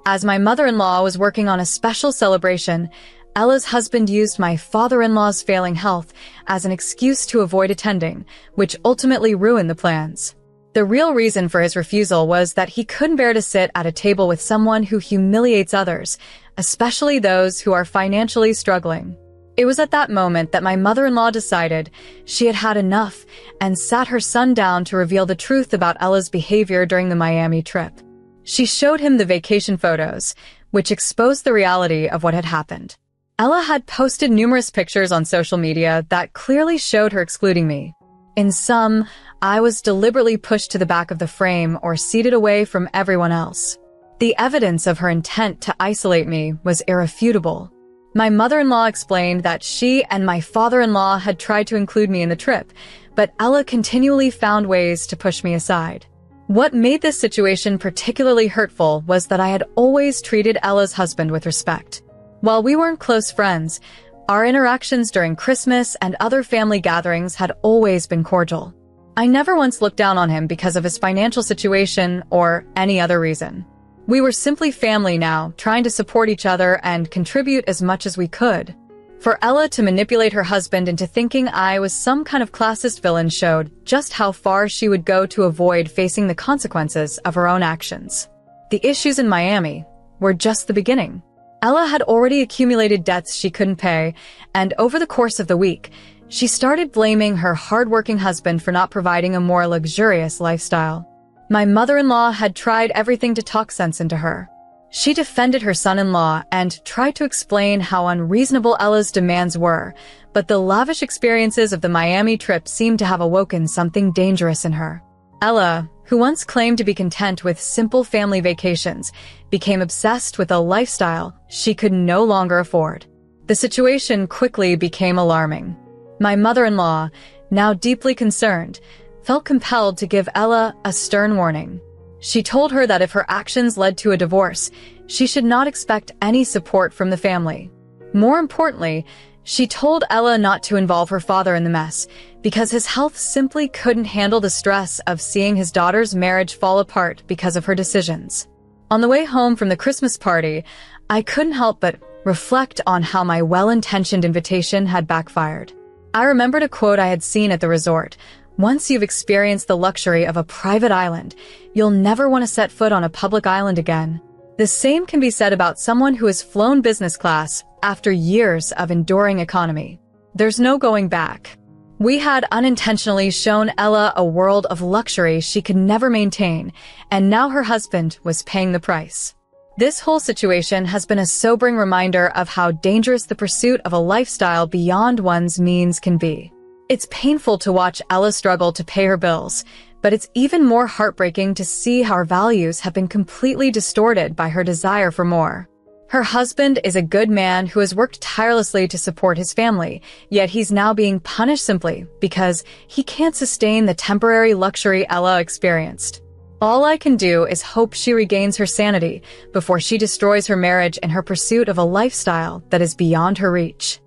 as my mother-in-law was working on a special celebration, Ella's husband used my father-in-law's failing health as an excuse to avoid attending, which ultimately ruined the plans. The real reason for his refusal was that he couldn't bear to sit at a table with someone who humiliates others, especially those who are financially struggling. It was at that moment that my mother-in-law decided she had had enough and sat her son down to reveal the truth about Ella's behavior during the Miami trip. She showed him the vacation photos, which exposed the reality of what had happened. Ella had posted numerous pictures on social media that clearly showed her excluding me. In some, I was deliberately pushed to the back of the frame or seated away from everyone else. The evidence of her intent to isolate me was irrefutable. My mother-in-law explained that she and my father-in-law had tried to include me in the trip, but Ella continually found ways to push me aside. What made this situation particularly hurtful was that I had always treated Ella's husband with respect. While we weren't close friends, our interactions during Christmas and other family gatherings had always been cordial. I never once looked down on him because of his financial situation or any other reason. We were simply family now, trying to support each other and contribute as much as we could. For Ella to manipulate her husband into thinking I was some kind of classist villain showed just how far she would go to avoid facing the consequences of her own actions. The issues in Miami were just the beginning. Ella had already accumulated debts she couldn't pay, and over the course of the week, she started blaming her hardworking husband for not providing a more luxurious lifestyle. My mother-in-law had tried everything to talk sense into her. She defended her son-in-law and tried to explain how unreasonable Ella's demands were, but the lavish experiences of the Miami trip seemed to have awoken something dangerous in her. Ella, who once claimed to be content with simple family vacations, became obsessed with a lifestyle she could no longer afford. The situation quickly became alarming. My mother-in-law, now deeply concerned, felt compelled to give Ella a stern warning. She told her that if her actions led to a divorce, she should not expect any support from the family. More importantly, she told Ella not to involve her father in the mess, because his health simply couldn't handle the stress of seeing his daughter's marriage fall apart because of her decisions. On the way home from the Christmas party, I couldn't help but reflect on how my well-intentioned invitation had backfired. I remembered a quote I had seen at the resort. Once you've experienced the luxury of a private island, you'll never want to set foot on a public island again. The same can be said about someone who has flown business class after years of enduring economy. There's no going back. We had unintentionally shown Ella a world of luxury she could never maintain, and now her husband was paying the price. This whole situation has been a sobering reminder of how dangerous the pursuit of a lifestyle beyond one's means can be. It's painful to watch Ella struggle to pay her bills, but it's even more heartbreaking to see how her values have been completely distorted by her desire for more. Her husband is a good man who has worked tirelessly to support his family, yet he's now being punished simply because he can't sustain the temporary luxury Ella experienced. All I can do is hope she regains her sanity before she destroys her marriage in her pursuit of a lifestyle that is beyond her reach.